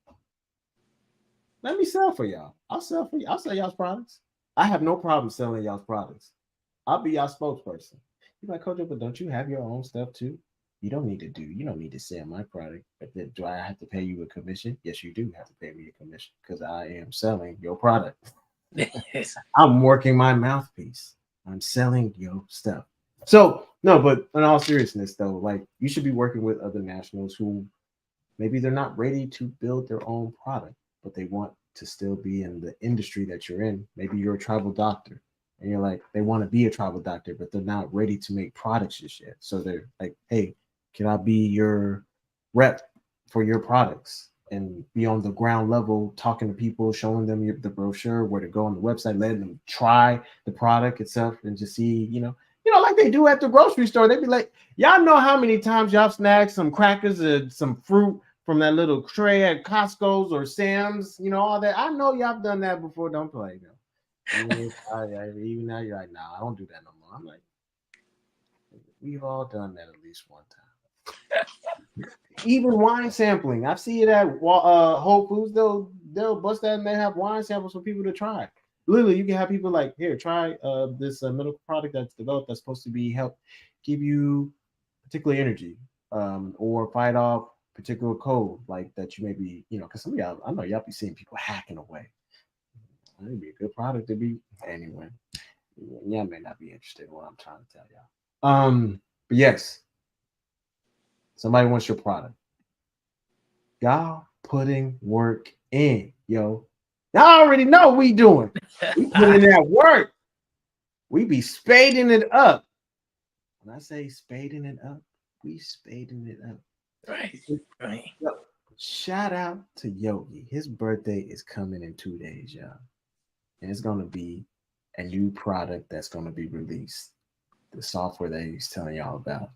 let me sell for y'all. I'll sell for you. I'll sell y'all's products. I have no problem selling y'all's products. I'll be y'all spokesperson. You're like, Coach, but don't you have your own stuff too? You don't need to sell my product. But then, do I have to pay you a commission? Yes, you do have to pay me a commission because I am selling your product. Yes. I'm working my mouthpiece. I'm selling your stuff. So, no, but in all seriousness, though, like, you should be working with other nationals who maybe they're not ready to build their own product, but they want to still be in the industry that you're in. Maybe you're a tribal doctor and you're like, they want to be a tribal doctor, but they're not ready to make products just yet. So they're like, hey, can I be your rep for your products and be on the ground level, talking to people, showing them the brochure, where to go on the website, letting them try the product itself and just see, like they do at the grocery store. They'd be like, y'all know how many times y'all snagged some crackers and some fruit from that little tray at Costco's or Sam's, all that. I know y'all done that before. Don't play, even now you're like, nah, I don't do that no more. I'm like, we've all done that at least one time. Even wine sampling. I see it at Whole Foods. They'll bust that and they have wine samples for people to try. Literally, you can have people like, here, try this medical product that's developed that's supposed to be help give you particular energy or fight off particular code like that you may be, because some of y'all, I know y'all be seeing people hacking away. That'd be a good product to be. Anyway, y'all may not be interested in what I'm trying to tell y'all. But yes, somebody wants your product. Y'all putting work in, yo. Y'all already know what we doing. We put in that work. We be spading it up. When I say spading it up, we spading it up. Right. Right. Shout out to Yogi. His birthday is coming in 2 days, y'all. And it's gonna be a new product that's gonna be released. The software that he's telling y'all about.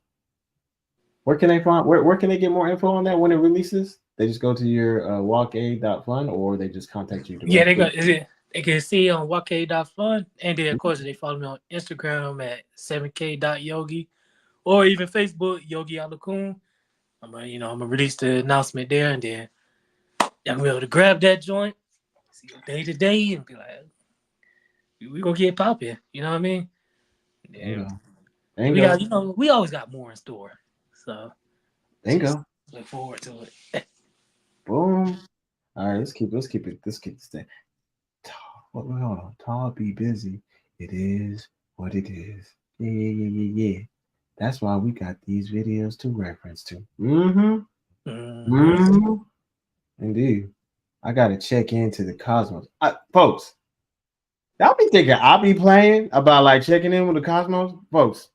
Where can they find where can they get more info on that when it releases? They just go to your walkaid.fun or they just contact you directly? Yeah, they can see on walk.fun, and then of course they follow me on Instagram at 7k.yogi, or even Facebook Yogi Alakun. I'm gonna release the announcement there, and then y'all gonna be able to grab that joint, see it day to day, and be like, we gonna get popping. You know what I mean? Yeah. We got, we always got more in store, so Bingo. Look forward to it. Boom. All right, let's keep this thing. Hold on. Tall, be busy. It is what it is. Yeah. That's why we got these videos to reference to. Indeed. I gotta check into the Cosmos. Folks, y'all be thinking I'll be playing about like checking in with the Cosmos? Folks,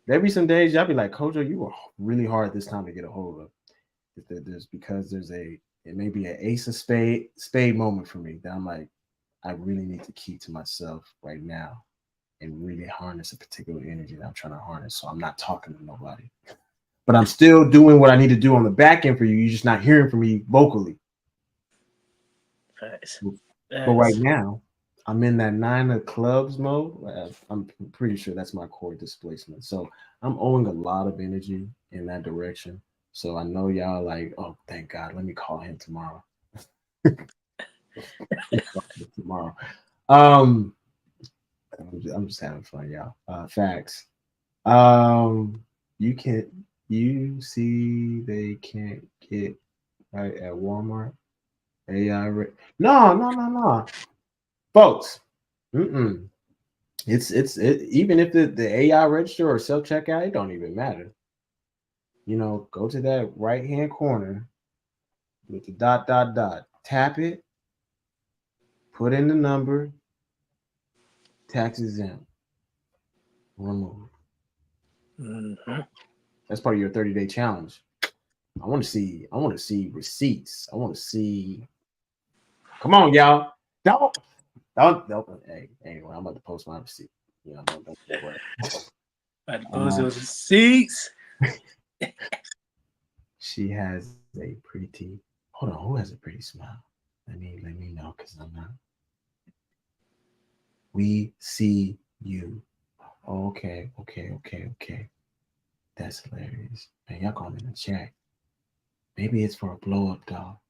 there be some days y'all be like, Kojo, you were really hard this time to get a hold of. It may be an ace of spade moment for me that I'm like, I really need to keep to myself right now and really harness a particular energy that I'm trying to harness. So I'm not talking to nobody, but I'm still doing what I need to do on the back end for you. You're just not hearing from me vocally. Nice. But right now, I'm in that 9 of clubs mode. I'm pretty sure that's my core displacement. So I'm owing a lot of energy in that direction. So I know y'all like, oh, thank God. Let me call him tomorrow. Tomorrow. I'm just having fun, y'all. Facts. You see they can't get right at Walmart. AI. No. Folks. It's even if the AI register or self checkout, it don't even matter. Go to that right hand corner with the ... Tap it, put in the number, tax exempt, remove. That's part of your 30-day challenge. I want to see receipts. I want to see. Come on, y'all. Don't. Hey, anyway, I'm about to post my receipt. Don't worry. About to post those receipts. She has a pretty. Hold on, who has a pretty smile? Let me know, because I'm not. We see you. Okay. That's hilarious. Man, y'all call me in the chat. Maybe it's for a blow up doll.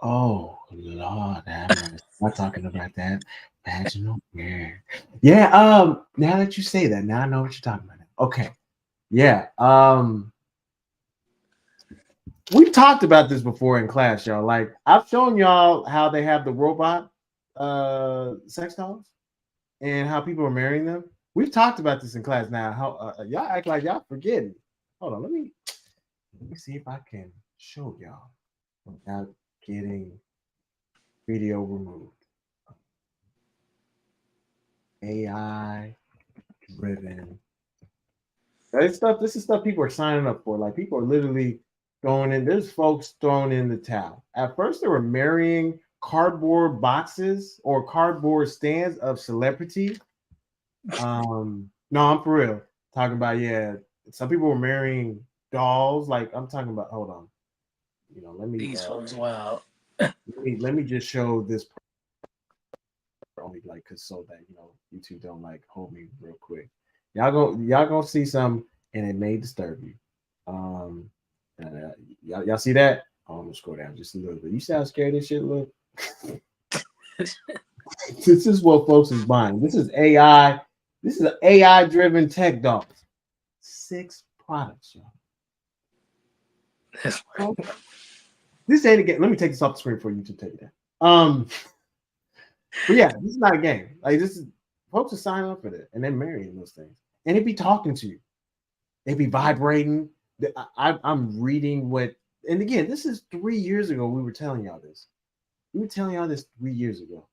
Oh Lord, I'm not talking about that. Vaginal. Yeah. Now that you say that, now I know what you're talking about. Okay. Yeah. We've talked about this before in class, y'all. Like, I've shown y'all how they have the robot sex dolls and how people are marrying them. We've talked about this in class. Now, how y'all act like y'all forgetting. Hold on, let me see if I can show y'all without getting video removed. AI driven. This is stuff people are signing up for. Like, people are literally going in. There's folks throwing in the towel. At first, they were marrying cardboard boxes or cardboard stands of celebrity. No, I'm for real. Talking about, some people were marrying dolls. Like, I'm talking about, hold on. Let me. These folks, wow. Let me just show this only, like, cause so that YouTube don't like hold me real quick. Y'all gonna see some, and it may disturb you. Y'all see that? I'm gonna scroll down just a little bit. You see how scared this shit look? This is what folks is buying. This is AI. This is an AI driven tech dolls. 6 products, y'all. This ain't a game. Let me take this off the screen for YouTube take that. But yeah, this is not a game. Like, this is folks are signing up for this and they're marrying those things. And it be talking to you. They be vibrating. I'm reading what, and again, this is 3 years ago we were telling y'all this. We were telling y'all this 3 years ago.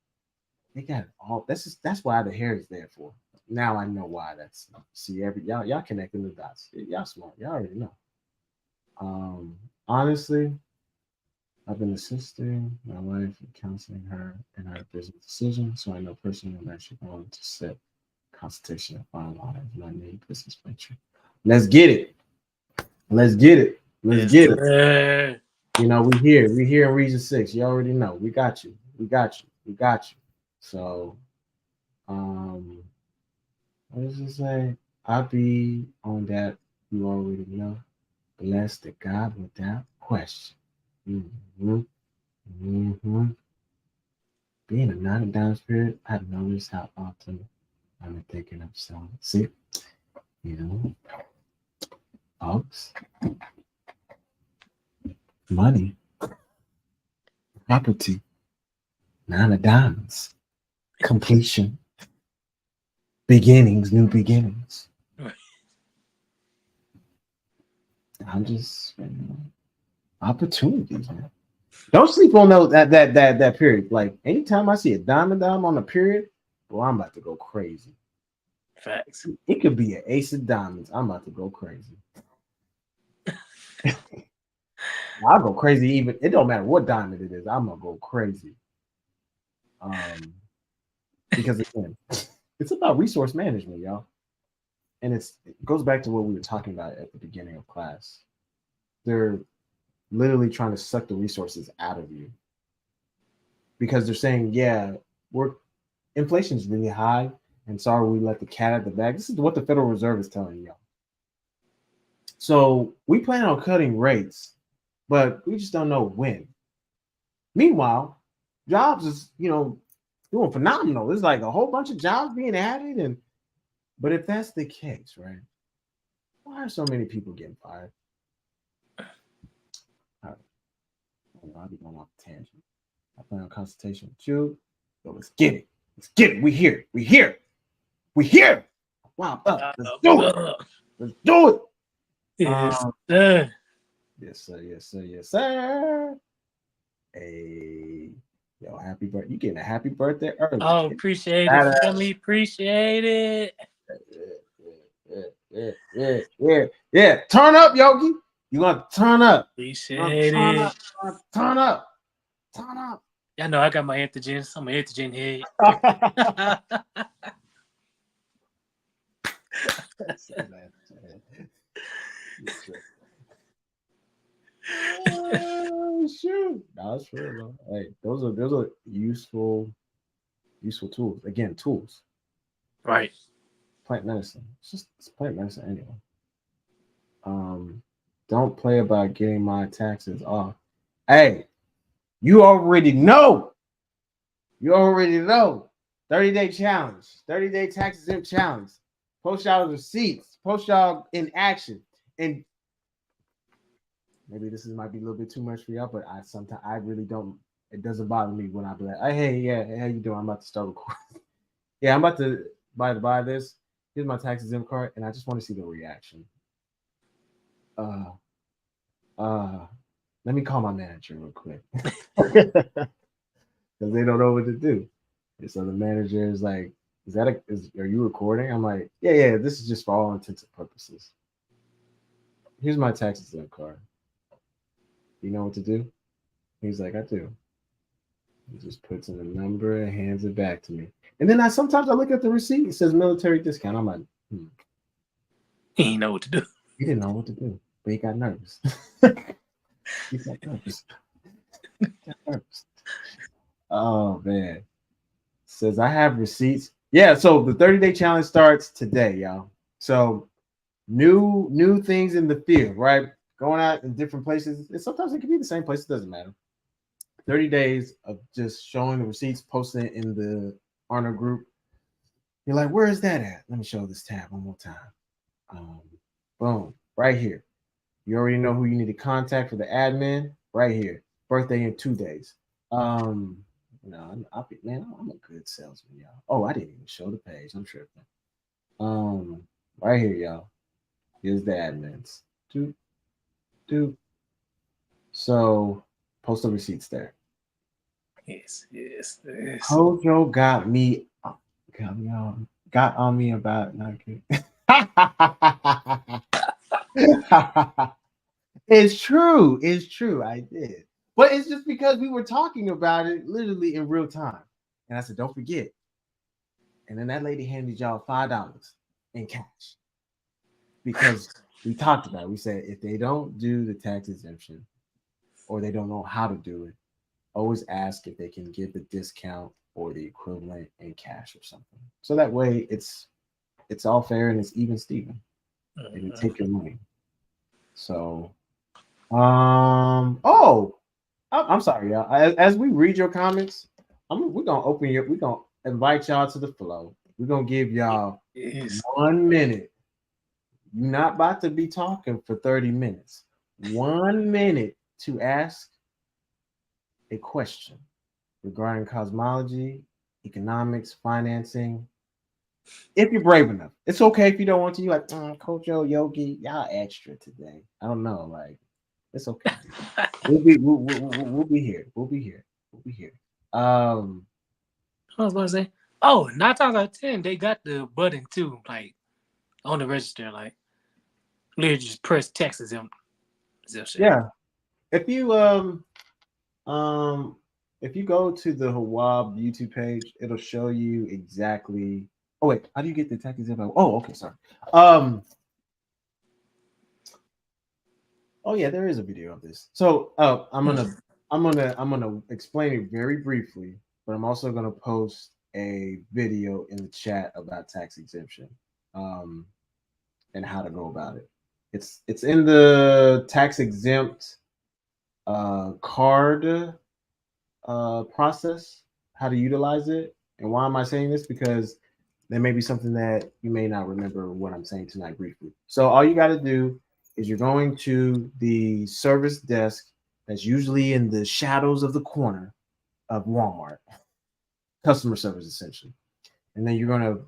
They got it all. That's why the hair is there for. Now I know why. That's see every y'all connecting the dots. Y'all smart. Y'all already know. Honestly, I've been assisting my wife and counseling her in her business decisions, so I know personally that she's going to set consultation and finalize my new business venture. Let's get it. Let's get it. Let's Yes, get it. sir. You know, we here. We here in Region 6. You already know. We got you. We got you. We got you. So, what does it say? I'll be on that. You already know. Bless the God without question. Mm-hmm. Mm-hmm. Being a non-down spirit, I've noticed how often I'm thinking of selling. See, you know, oaks, money, property, nine of diamonds, completion, beginnings, new beginnings. Right. I'm just opportunities, man. Don't sleep on that period. Like anytime I see a diamond on a period, well, I'm about to go crazy. Facts. It could be an ace of diamonds. I'm about to go crazy. I'll go crazy. Even it don't matter what diamond it is. I'm gonna go crazy. Because again, it's about resource management, y'all. And it goes back to what we were talking about at the beginning of class. They're literally trying to suck the resources out of you because they're saying, yeah, inflation is really high, and sorry we let the cat out of the bag. This is what the Federal Reserve is telling y'all. So we plan on cutting rates, but we just don't know when. Meanwhile, jobs is doing phenomenal. There's like a whole bunch of jobs being added, but if that's the case, right? Why are so many people getting fired? All right. I'll be going off a tangent. I plan on consultation with you. So let's get it. Let's get it. We here. We here. We here. Wow. Let's do it. Let's do it. Yes, sir. Yes, sir. Yes, sir. Yes, sir. Hey, yo, happy birthday. You getting a happy birthday early. Oh, appreciate it, family. Appreciate it. Yeah. Turn up, Yogi. You gonna turn up. Appreciate Turn it. up. Turn up. Turn up. Y'all know I got my antigens. I'm an antigen head. Shoot. No, that's real though. Hey, those are useful tools. Again, tools. Right. Plant medicine. It's plant medicine anyway. Don't play about getting my taxes off. Hey, you already know. You already know. 30-day challenge, 30-day tax exempt challenge. Post y'all receipts, post y'all in action. And maybe this might be a little bit too much for y'all, but I really don't. It doesn't bother me when I be like, hey, how you doing? I'm about to start recording. Yeah, I'm about to buy this. Here's my tax exempt card, and I just want to see the reaction. Let me call my manager real quick. Because they don't know what to do. And so the manager is like, are you recording? I'm like, yeah, this is just for all intents and purposes. Here's my tax exempt card. You know what to do? He's like, I do. He just puts in a number and hands it back to me. And then sometimes I look at the receipt, it says military discount. I'm like, He ain't know what to do. He didn't know what to do, but he got nervous. He got nervous. Oh man. Says I have receipts. Yeah, so the 30-day challenge starts today, y'all. So new things in the field, right? Going out in different places. And sometimes it can be the same place, it doesn't matter. 30 days of just showing the receipts, posting it in the honor group. You're like, where is that at? Let me show this tab one more time. Boom, right here. You already know who you need to contact for the admin, right here. Birthday in 2 days. I'm a good salesman, y'all. Oh, I didn't even show the page. I'm tripping. Right here, y'all. Here's the admins. Do. So post the receipts there. Yes. Kojo got on me about not kidding. It's true. It's true. I did. But it's just because we were talking about it literally in real time. And I said, don't forget. And then that lady handed y'all $5 in cash because we talked about it. We said if they don't do the tax exemption or they don't know how to do it, always ask if they can get the discount or the equivalent in cash or something. So that way it's all fair and it's even Steven. They can take your money. So I'm sorry, y'all. As we read your comments, we're gonna invite y'all to the flow. We're gonna give y'all 1 minute. You're not about to be talking for 30 minutes. 1 minute to ask a question regarding cosmology, economics, financing. If you're brave enough, it's okay if you don't want to. You're like, Coach Yogi, y'all extra today. I don't know, like it's okay. We'll be here. We'll be here. I was about to say, oh, 9 times out of 10, they got the button too, like on the register, like literally just press tax exemption. Yeah. If you if you go to the Hawab YouTube page, it'll show you exactly. Oh wait, how do you get the tax exemption? Oh, okay, sorry. Oh yeah, there is a video of this. So I'm gonna explain it very briefly, but I'm also gonna post a video in the chat about tax exemption, and how to go about it. It's in the tax exempt card process, how to utilize it. And why am I saying this? Because there may be something that you may not remember what I'm saying tonight briefly. So all you got to do is you're going to the service desk that's usually in the shadows of the corner of Walmart, customer service essentially. And then you're going to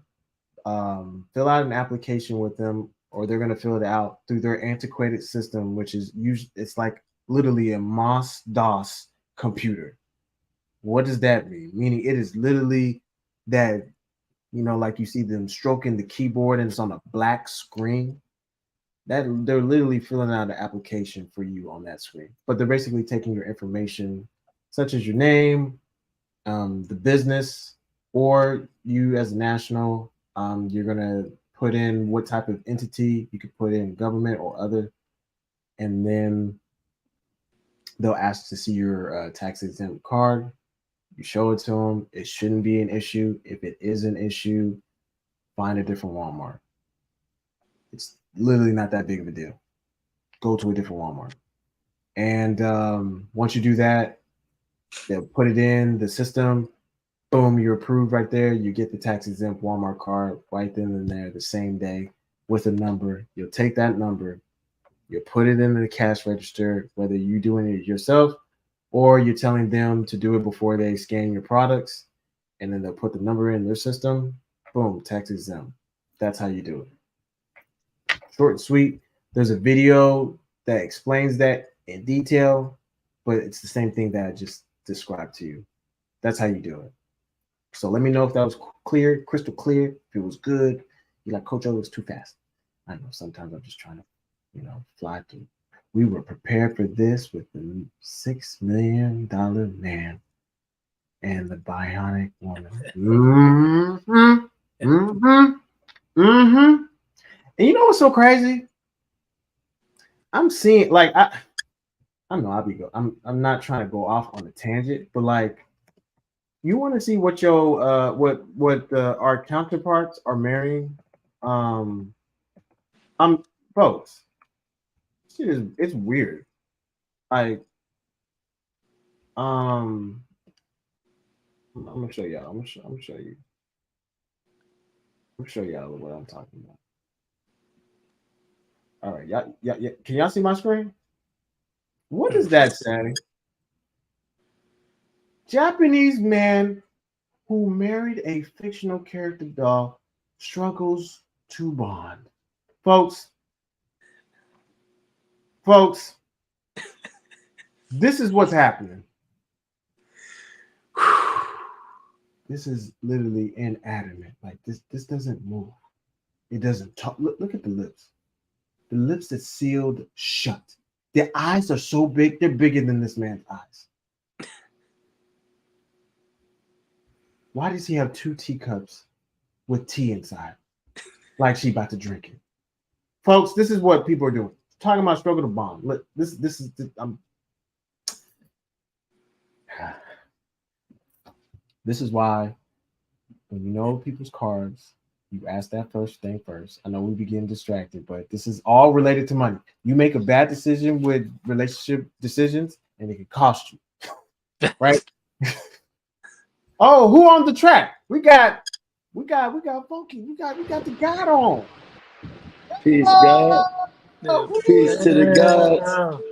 fill out an application with them, or they're going to fill it out through their antiquated system, which is usually it's like literally a MOS DOS computer. What does that mean? Meaning it is literally that, like you see them stroking the keyboard and it's on a black screen. That they're literally filling out an application for you on that screen. But they're basically taking your information, such as your name, the business, or you as a national. You're gonna put in what type of entity. You could put in government or other, and then they'll ask to see your tax exempt card. You show it to them. It shouldn't be an issue. If it is an issue, find a different Walmart. It's literally not that big of a deal. Go to a different Walmart. And once you do that, they'll put it in the system. Boom, you're approved right there. You get the tax exempt Walmart card right then and there the same day with a number. You'll take that number. You'll put it into the cash register, whether you're doing it yourself or you're telling them to do it before they scan your products, and then they'll put the number in their system. Boom, tax exempt. That's how you do it. Short and sweet. There's a video that explains that in detail, but it's the same thing that I just described to you. That's how you do it. So let me know if that was clear, crystal clear, if it was good. You're like, Coach, it was too fast. I know sometimes I'm just trying to, fly through. We were prepared for this with the $6 million man and the bionic woman. And you know what's so crazy? I'm seeing like I know I'm not trying to go off on a tangent, but like you want to see what your what our counterparts are marrying. Um, folks, it's weird. Like I'm gonna show y'all. I'm gonna show you. I'm gonna show y'all what I'm talking about. All right, yeah. Can y'all see my screen? What does that say? Japanese man who married a fictional character doll struggles to bond. Folks, this is what's happening. This is literally inanimate. Like this doesn't move. It doesn't talk. Look at the lips. The lips that sealed shut. Their eyes are so big, they're bigger than this man's eyes. Why does he have 2 teacups with tea inside? Like she about to drink it. Folks, this is what people are doing. Talking about struggle to bond. Look, this is this is why when you know people's cards, you ask that first thing first. I know we be getting distracted, but this is all related to money. You make a bad decision with relationship decisions, and it can cost you, right? Oh, who on the track? We got Funky. We got the God on. Peace, God. Oh, Peace to the gods.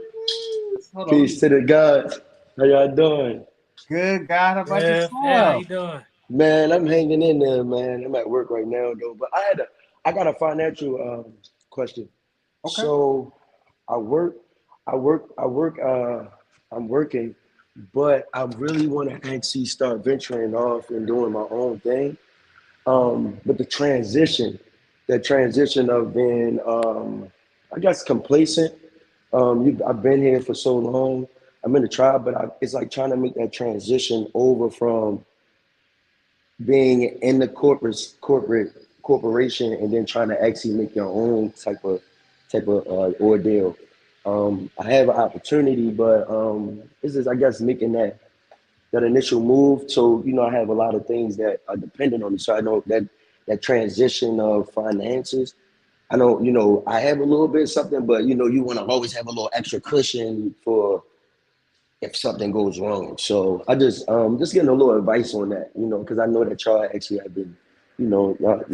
hold on. Peace to the gods. How y'all doing? Good God, how about Yeah, how yourself? you doing? Man, I'm hanging in there, man. I'm at work right now though. But I got a financial question. Okay. So I work, I'm working, but I really want to actually start venturing off and doing my own thing. But the transition of being, I guess, complacent. I've been here for so long. I'm in the tribe, but it's like trying to make that transition over from being in the corporation and then trying to actually make your own type of ordeal. I have an opportunity, but this is, I guess, making that initial move. So, I have a lot of things that are dependent on me. So I know that transition of finances. I know, I have a little bit of something, but you want to always have a little extra cushion for if something goes wrong. So I just getting a little advice on that, because I know that y'all actually have been, you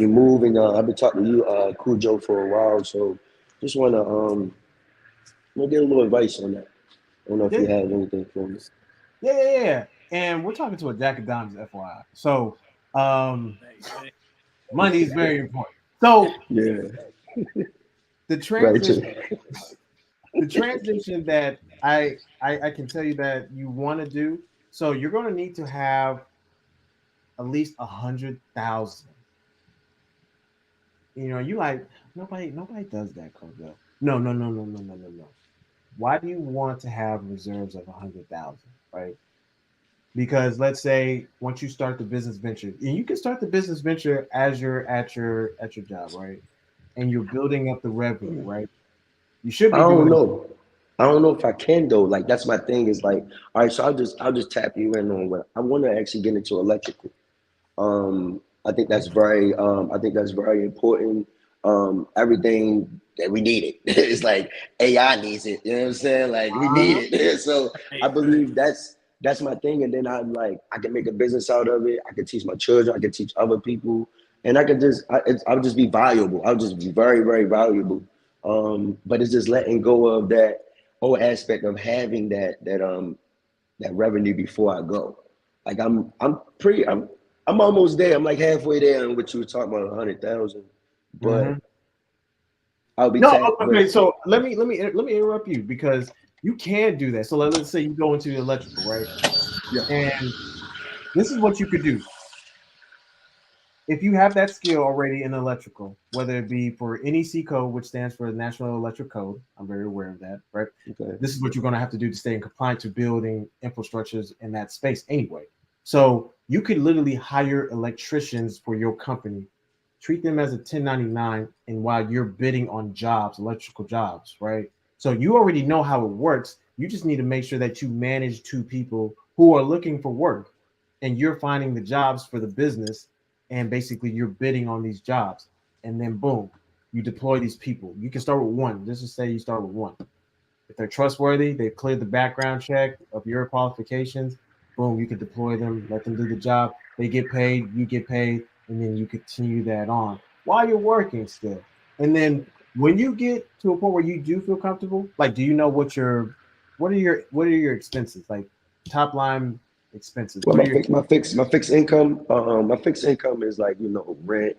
move and I've been talking to you, Cujo, for a while. So just want to get a little advice on that. I don't know if Yeah, you have anything for me. yeah. And we're talking to a Jack of Diamonds, FYI. So Right. money is very important. So Yeah, the right. transition, the transition that I can tell you that you want to do. So you're going to need to have at least 100,000. You like nobody does that, Kojo. No. Why do you want to have reserves of 100,000, right? Because let's say once you start the business venture, and you can start the business venture as you're at your job, right? And you're building up the revenue, right? You should I be don't doing it. know. I don't know if I can though. Like that's my thing is like, all right, so I'll just tap you in on what I want to actually get into electrical. I think that's very important. Everything that we need it. It's like AI needs it. You know what I'm saying? Like we Uh-huh. need it. So I Right. believe that's my thing. And then I'm like, I can make a business out of it. I can teach my children. I can teach other people, and I'll just be valuable. I'll just be very, very valuable. But it's just letting go of that whole aspect of having that revenue before I go. Like I'm almost there. I'm like halfway there on what you were talking about, 100,000. Mm-hmm. But I'll be No, tapped. But okay. So let me interrupt you because you can do that. So let's say you go into the electrical, right? yeah, And this is what you could do. If you have that skill already in electrical, whether it be for NEC code, which stands for the National Electric Code, I'm very aware of that, right? okay. This is what you're going to have to do to stay in compliance to building infrastructures in that space anyway. So you could literally hire electricians for your company, treat them as a 1099, and while you're bidding on jobs, electrical jobs, right? So you already know how it works. You just need to make sure that you manage 2 people who are looking for work and you're finding the jobs for the business and basically you're bidding on these jobs and then boom, you deploy these people. You can start with one. Just to say you start with one. If they're trustworthy, they've cleared the background check of your qualifications, boom, you can deploy them, let them do the job. They get paid, you get paid, and then you continue that on while you're working still. And then when you get to a point where you do feel comfortable, like do you know what are your expenses? Like top line expenses. Well, What are your my fixed income is like rent,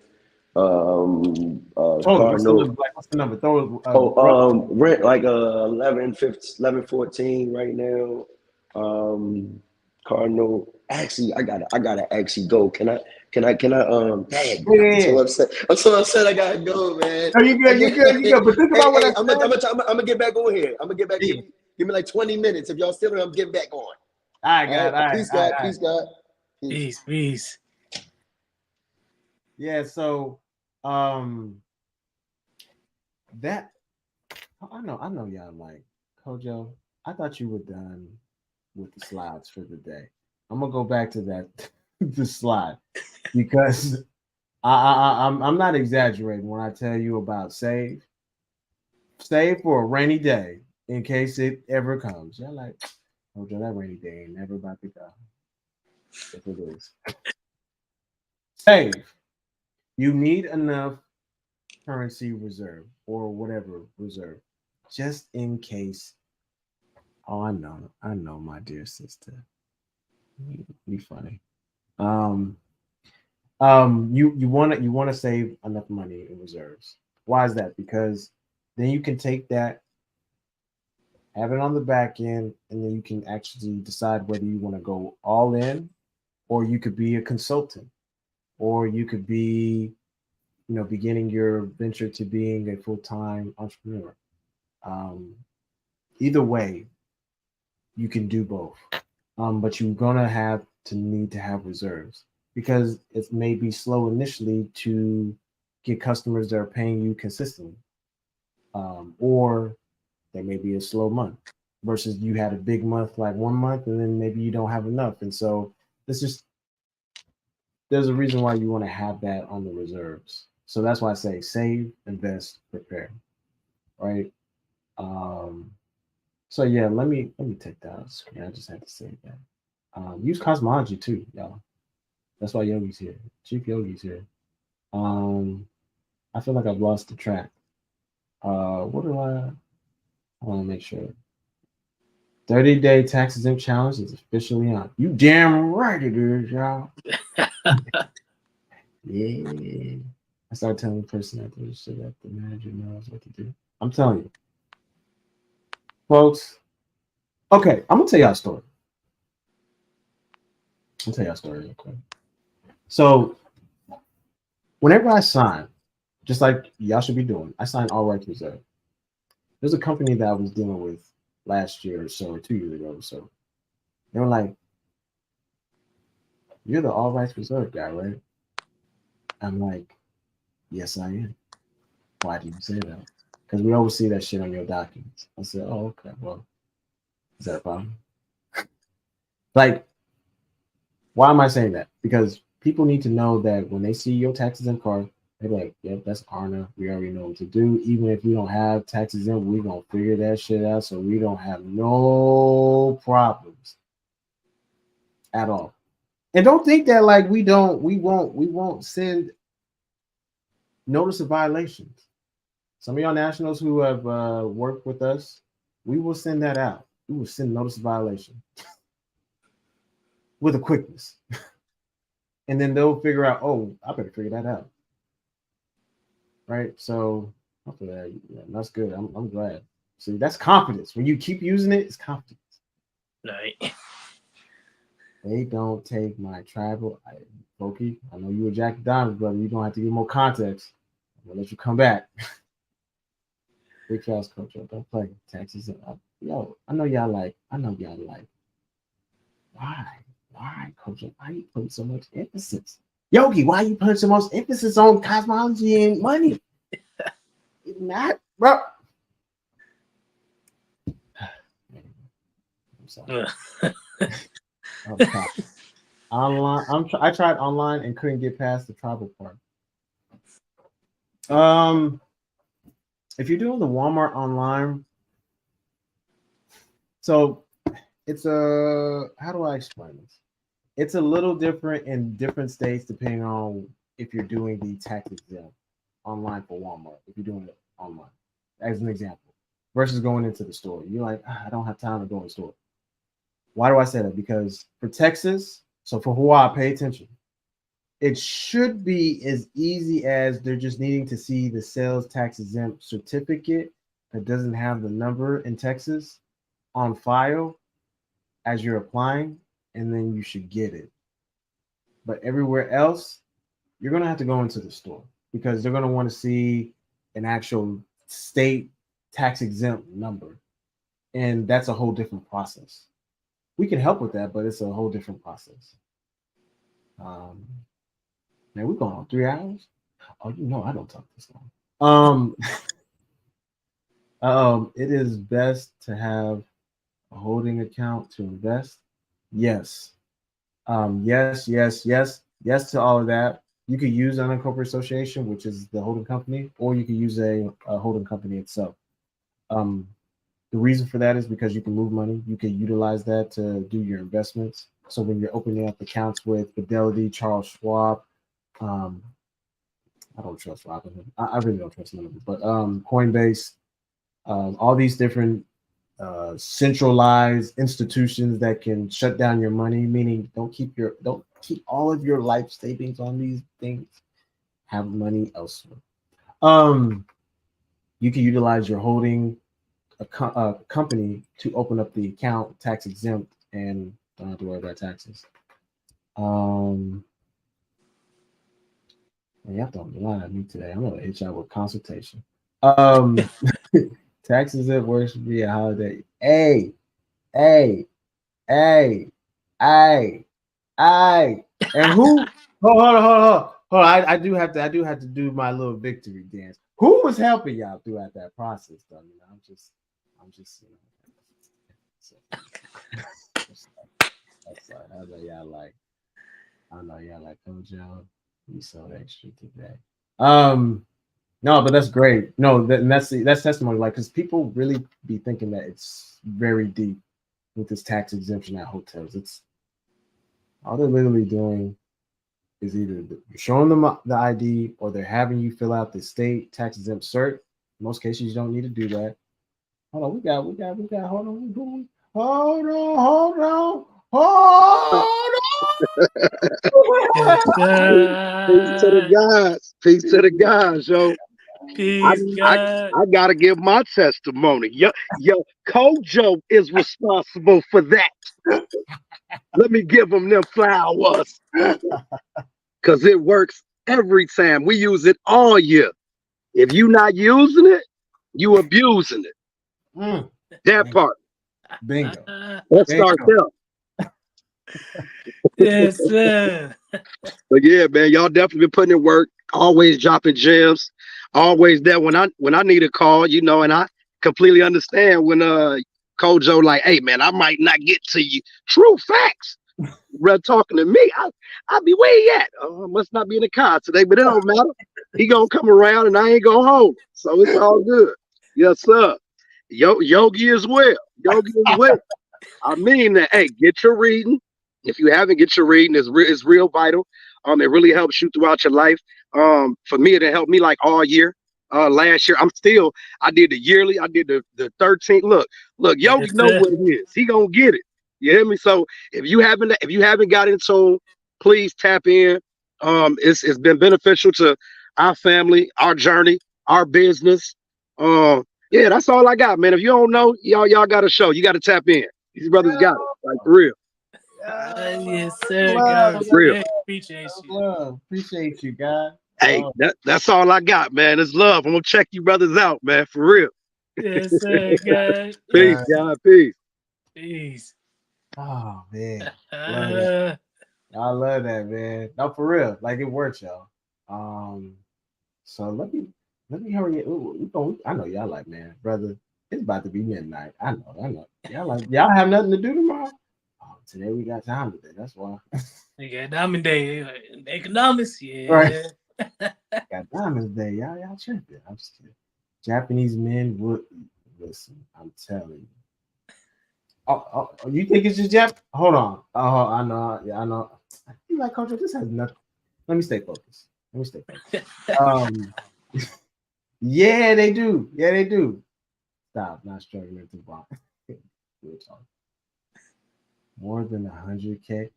total? car What's the note. number? Like what's the number? Throw Oh, rough. rent like 11, 15, 11, 14 right now. Car note. Actually, I gotta actually go. Dang, I'm Yeah. so upset. I'm so upset. I gotta go, man. No, you good, you good, you good. But think about what I Hey, said. I'm gonna get back on here. I'm gonna get back. Yeah. Give me like 20 minutes. If y'all still here, I'm getting back on. All right, All God. right. All right, Peace, all right, God. all right. Peace, God. Peace. Peace, peace. Yeah, so that I know y'all like Kojo. I thought you were done with the slides for the day. I'm gonna go back to that the slide because I'm not exaggerating when I tell you about save for a rainy day in case it ever comes. Y'all like Kojo, that rainy day ain't never about to go. If it is, save. You need enough currency reserve or whatever reserve just in case. Oh, I know, my dear sister. You funny. Um, you want to save enough money in reserves. Why is that? Because then you can take that, have it on the back end, and then you can actually decide whether you want to go all in, or you could be a consultant, or you could be, beginning your venture to being a full-time entrepreneur. Um, Either way, you can do both. But you're gonna have to need to have reserves because it may be slow initially to get customers that are paying you consistently, or there may be a slow month versus you had a big month like 1 month and then maybe you don't have enough, and so this just there's a reason why you want to have that on the reserves. So that's why I say save, invest, prepare, right? Um, so yeah, let me take that out. I just had to say that. Use cosmology too, y'all. That's why Yogi's here. Chief Yogi's here. Um, I feel like I've lost the track. What do I want to make sure? 30-day tax exempt challenge is officially on. You damn right it is, y'all. Yeah. I started telling the person that this shit that the manager knows what to do. I'm telling you, folks. Okay, I'm gonna tell y'all a story. I'll tell y'all a story real quick. So whenever I sign, just like y'all should be doing, I sign all rights reserved. There's a company that I was dealing with last year or so, or 2 years ago or so. They were like, "You're the all rights reserved guy, right?" I'm like, "Yes, I am." Why do you say that? Because we always see that shit on your documents. I said, "Oh, okay. Well, is that a problem?" Like, why am I saying that? Because people need to know that when they see your taxes in card, they're like, "Yep, that's Arna. We already know what to do. Even if we don't have taxes in, we're gonna figure that shit out so we don't have no problems at all." And don't think that like we won't send notice of violations. Some of y'all nationals who have worked with us, we will send that out. We will send notice of violation with a quickness. And then they'll figure out, oh, I better figure that out. Right? So hopefully that's good. I'm glad. See, that's confidence. When you keep using it, it's confidence. Right. They don't take my tribal. Pokey, I know you a Jack Diamond, brother. You're gonna have to give more context. I'm gonna let you come back. Big fast coach, don't play taxes. Yo, I know y'all like. Why, coach? Why you putting so much emphasis? Yogi, why you putting so much emphasis on cosmology and money? It's not, bro. I'm sorry. Online, I tried online and couldn't get past the tribal part. If you're doing the Walmart online, so it's how do I explain this? It's a little different in different states depending on if you're doing the tax exempt online for Walmart. If you're doing it online, as an example, versus going into the store, you're like, I don't have time to go in the store. Why do I say that? Because for Texas, so for Hawaii, pay attention. It should be as easy as they're just needing to see the sales tax exempt certificate that doesn't have the number in Texas on file as you're applying, and then you should get it. But everywhere else, you're going to have to go into the store because they're going to want to see an actual state tax exempt number. And that's a whole different process. We can help with that, but it's a whole different process. Man, we're going on 3 hours. Oh, you know I don't talk this long. It is best to have a holding account to invest. Yes. Yes to all of that. You could use an unincorporated association, which is the holding company, or you could use a holding company itself. The reason for that is because you can move money. You can utilize that to do your investments. So when you're opening up accounts with Fidelity, Charles Schwab, I don't trust Robinhood. I really don't trust none of them. But Coinbase, all these different centralized institutions that can shut down your money, meaning don't keep all of your life savings on these things. Have money elsewhere. You can utilize your holding a company to open up the account tax exempt and don't have to worry about taxes. You have to rely on me today. I'm gonna hit y'all with consultation. Taxes at work should be a holiday. Hey, hey, hey, hey, hey. And who? Hold on. I do have to do my little victory dance. Who was helping y'all throughout that process, though? You know, I'm just, you know. That's like, I know y'all like Kojo. We so extra today. No, but that's great. No, that's testimony. Like, because people really be thinking that it's very deep with this tax exemption at hotels. It's all they're literally doing is either you're showing them the ID or they're having you fill out the state tax exempt cert. In most cases, you don't need to do that. Hold on, we got. Hold on. Peace to the gods. Peace to the gods, yo. Peace, God. I gotta give my testimony. Yo, Kojo is responsible for that. Let me give him them flowers. Cause it works every time. We use it all year. If you not using it, you abusing it. That part. Bingo. Let's start there. Yes, sir. But yeah, man, y'all definitely been putting in work, always dropping gems, always there when I need a call, you know, and I completely understand when Kojo like, hey man, I might not get to you. True facts. Brother talking to me, I'll be where he at. I must not be in the car today, but it don't matter. He gonna come around and I ain't going home. So it's all good. Yes, sir. Yogi as well. Yogi as well. I mean that. Hey, get your reading. If you haven't, get your reading. It's real vital. It really helps you throughout your life. For me, it helped me like all year. Last year, I did the yearly. I did the 13th. Look, Yogi Yes, know sir. what it is. He gonna get it. You hear me? So if you haven't got into, please tap in. It's been beneficial to our family, our journey, our business. Yeah, that's all I got, man. If you don't know, y'all got to show. You got to tap in. These brothers got it, like for real. Yes, sir. Love, God, For real. appreciate you. love. Appreciate you, guys. Hey, that's all I got, man. It's love. I'm gonna check you brothers out, man. For real. Yes, sir. God. Peace, God. Peace. Peace. Oh man, love that. I love that, man. No, for real. Like it works, y'all. So let me hurry it. I know y'all like, man, brother. It's about to be midnight. I know. Y'all have nothing to do tomorrow. Oh, today we got time today. That's why. You got Diamond Day. Economics, yeah. Right. Got Diamonds Day. Y'all tripping. I'm just kidding. Japanese men would listen. I'm telling you. Oh, you think it's just Jap? Hold on. Oh, I know. Yeah, I know. You like culture? This has nothing. Let me stay focused. Yeah, they do. Stop. Not struggling to buy. More than 100K.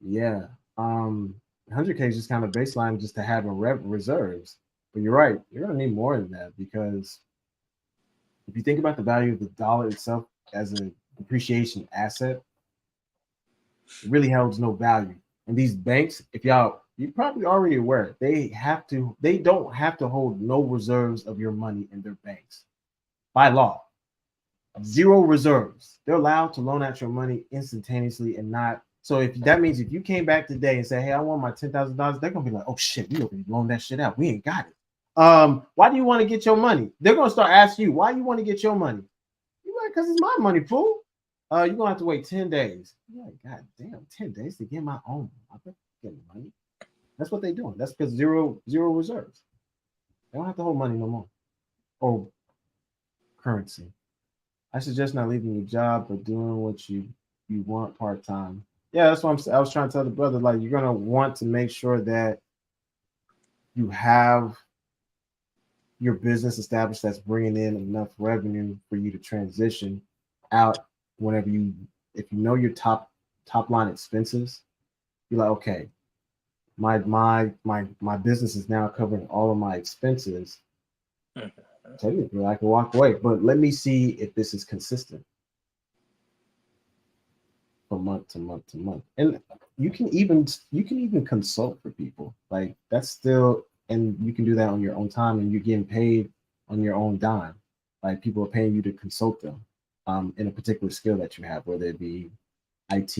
Yeah. 100K is just kind of baseline just to have a reserves. But you're right. You're gonna need more than that because if you think about the value of the dollar itself as a depreciation asset, It really holds no value. And these banks, if you're probably already aware, they don't have to hold no reserves of your money in their banks by law. Zero reserves. They're allowed to loan out your money instantaneously and not. So if that means if you came back today and say, "Hey, I want my $10,000," they're gonna be like, "Oh shit, we already loaned that shit out. We ain't got it." Why do you want to get your money? They're gonna start asking you, "Why you want to get your money?" You're like, "Cause it's my money, fool." You're gonna have to wait 10 days. You're like, "God damn, 10 days to get my own. I'm getting money." That's what they're doing. That's because zero reserves. They don't have to hold money no more. Or currency. I suggest not leaving your job, but doing what you want part time. Yeah, that's what I was trying to tell the brother. Like, you're gonna want to make sure that you have your business established that's bringing in enough revenue for you to transition out whenever if you know your top line expenses. You're like, okay, my business is now covering all of my expenses. Technically, I can walk away, but let me see if this is consistent from month to month to month. And you can even consult for people. Like, that's still, and you can do that on your own time, and you're getting paid on your own dime. Like, people are paying you to consult them in a particular skill that you have, whether it be IT,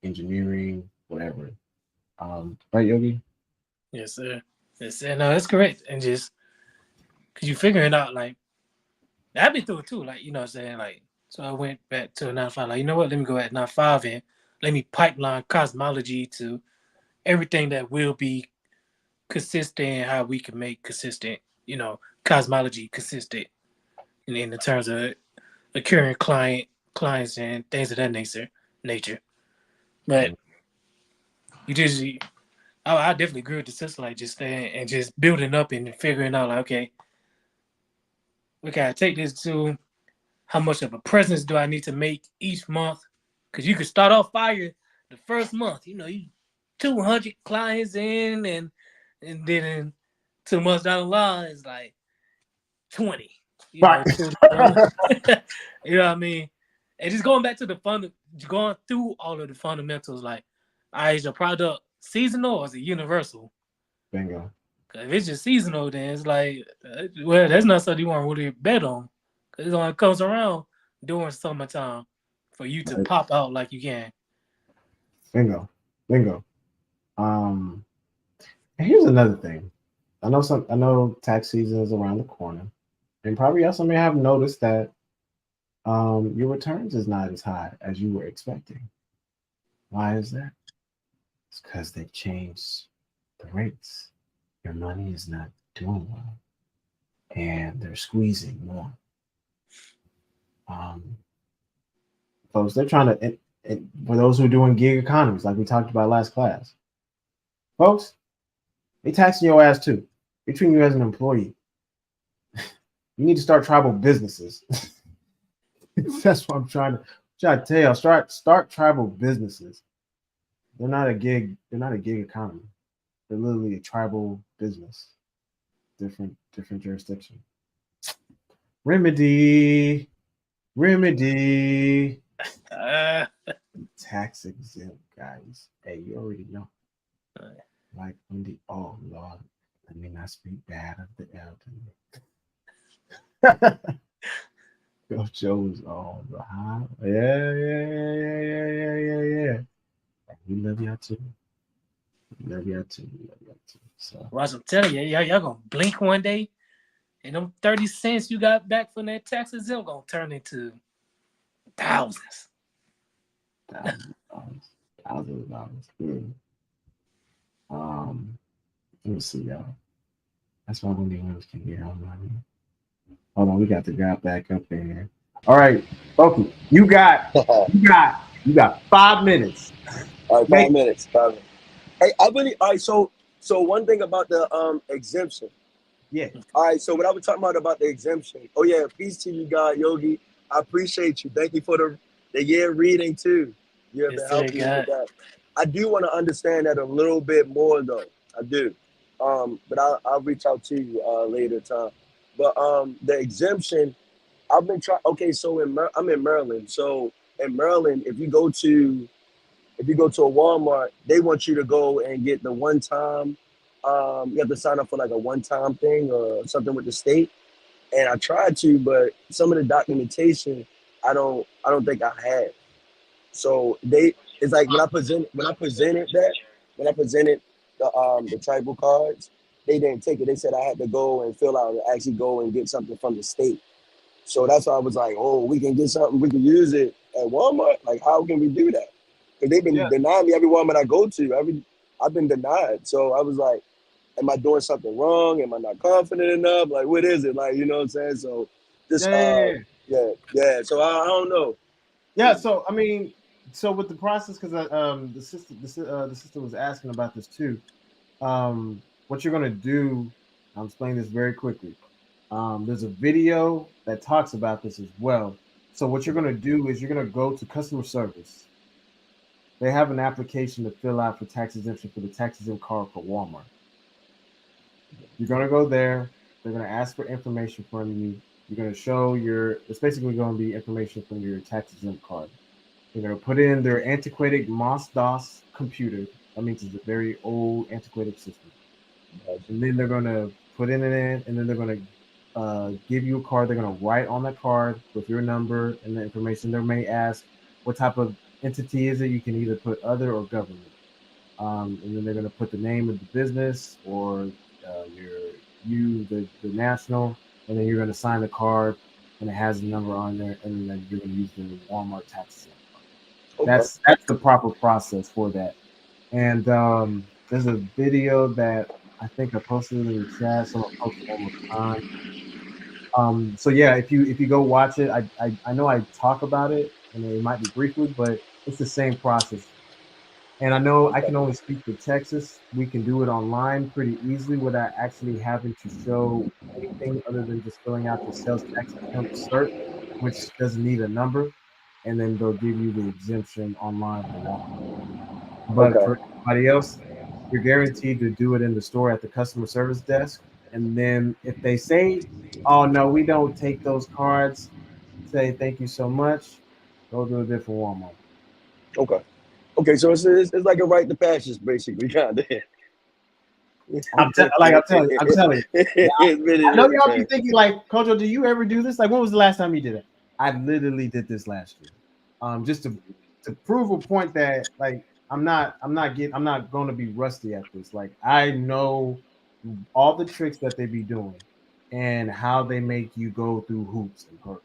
engineering, whatever. Right, Yogi? Yes, sir. Yes, sir. No, that's correct. And just because you figuring out, like, I've been through it too. Like, you know what I'm saying? Like, so I went back to a 9 to 5. Like, you know what? Let me go at 9 to 5 and let me pipeline cosmology to everything that will be consistent and how we can make consistent, cosmology consistent in the terms of acquiring clients and things of that nature. But I definitely agree with the sister, like just staying and just building up and figuring out, like, okay, we gotta take this to how much of a presence do I need to make each month? Because you could start off fire the first month, you 200 clients in, and then in 2 months down the line, it's like 20. Right. You know what I mean? And just going back to going through all of the fundamentals, like, is your product seasonal or is it universal? Bingo. If it's just seasonal, then it's like, well, that's not something you want to really bet on. Because it only comes around during summertime for you to pop out like you can. Bingo. And here's another thing. I know tax season is around the corner, and probably also may have noticed that your returns is not as high as you were expecting. Why is that? It's because they've changed the rates. Your money is not doing well, and they're squeezing more. Folks, they're trying to, and for those who are doing gig economies, like we talked about last class, folks, they taxing your ass too. They treating you as an employee. You need to start tribal businesses. That's what I'm trying to tell y'all. Start tribal businesses. They're not a gig economy. They're literally a tribal business. Different jurisdiction. Remedy. Tax exempt, guys. Hey, you already know. Like Wendy, oh Lord, let me not speak bad of the elderly. Bill Joe's on the high. Yeah. We love y'all too. So, Well, I'm telling you, y'all gonna blink one day, and them 30 cents you got back from that tax exempt gonna turn into thousands. $1,000. Let me see, y'all. That's why Wendy Williams can get her money. Hold on, we got to grab back up in here. All right, okay, you got 5 minutes. All right, 5 minutes. Hey, I really. All right, so one thing about the exemption. Yeah. All right, so what I was talking about the exemption. Oh yeah, peace to you, God, Yogi. I appreciate you. Thank you for the year reading too. You have been helping me with that. I do want to understand that a little bit more though. I do. But I'll reach out to you later time. But the exemption, I've been trying. Okay, so I'm in Maryland. So in Maryland, if you go to if you go to a Walmart, they want you to go and get the one time. You have to sign up for like a one-time thing or something with the state. And I tried to, but some of the documentation I don't think I had. So it's like when I presented the tribal cards, they didn't take it. They said I had to go and fill out and actually go and get something from the state. So that's why I was like, oh, we can get something, we can use it at Walmart. Like, how can we do that? Because they've been Yeah. denying me every Walmart I go to. I've been denied. So I was like, am I doing something wrong? Am I not confident enough? Like, what is it? Like, you know what I'm saying? So just yeah. So I don't know. Yeah. So I mean, so with the process, because the sister was asking about this too. What you're gonna do, I'm explaining this very quickly. There's a video that talks about this as well. So what you're gonna do is you're gonna go to customer service. They have an application to fill out for tax exemption for the tax exempt card for Walmart. You're gonna go there. They're gonna ask for information from you. You're gonna show it's basically going to be information from your tax exempt card. They're gonna put in their antiquated MOS-DOS computer. That means it's a very old, antiquated system. And then they're gonna put in and then they're gonna give you a card. They're gonna write on that card with your number and the information. They may ask what type of entity is it. You can either put other or government. And then they're gonna put the name of the business or the national, and then you're gonna sign the card, and it has a number on there, and then you're gonna use the Walmart tax. Okay. That's the proper process for that. And there's a video that I think I posted in the chat, so I'll post it one more time. So yeah, if you go watch it, I know I talk about it, and it might be briefly, but it's the same process. And I know I can only speak for Texas. We can do it online pretty easily without actually having to show anything other than just filling out the sales tax exempt cert, which doesn't need a number, and then they'll give you the exemption online for Walmart. But Okay. for everybody else, you're guaranteed to do it in the store at the customer service desk. And then if they say, "Oh no, we don't take those cards," say thank you so much. Go to a different Walmart. Okay. So it's like a rite of passage, basically, kind of. I'm telling you. It's really I know is, y'all be man. thinking like, Kojo, do you ever do this? Like, when was the last time you did it? I literally did this last year. Just to prove a point that like I'm not going to be rusty at this. Like, I know all the tricks that they be doing and how they make you go through hoops and hurdles.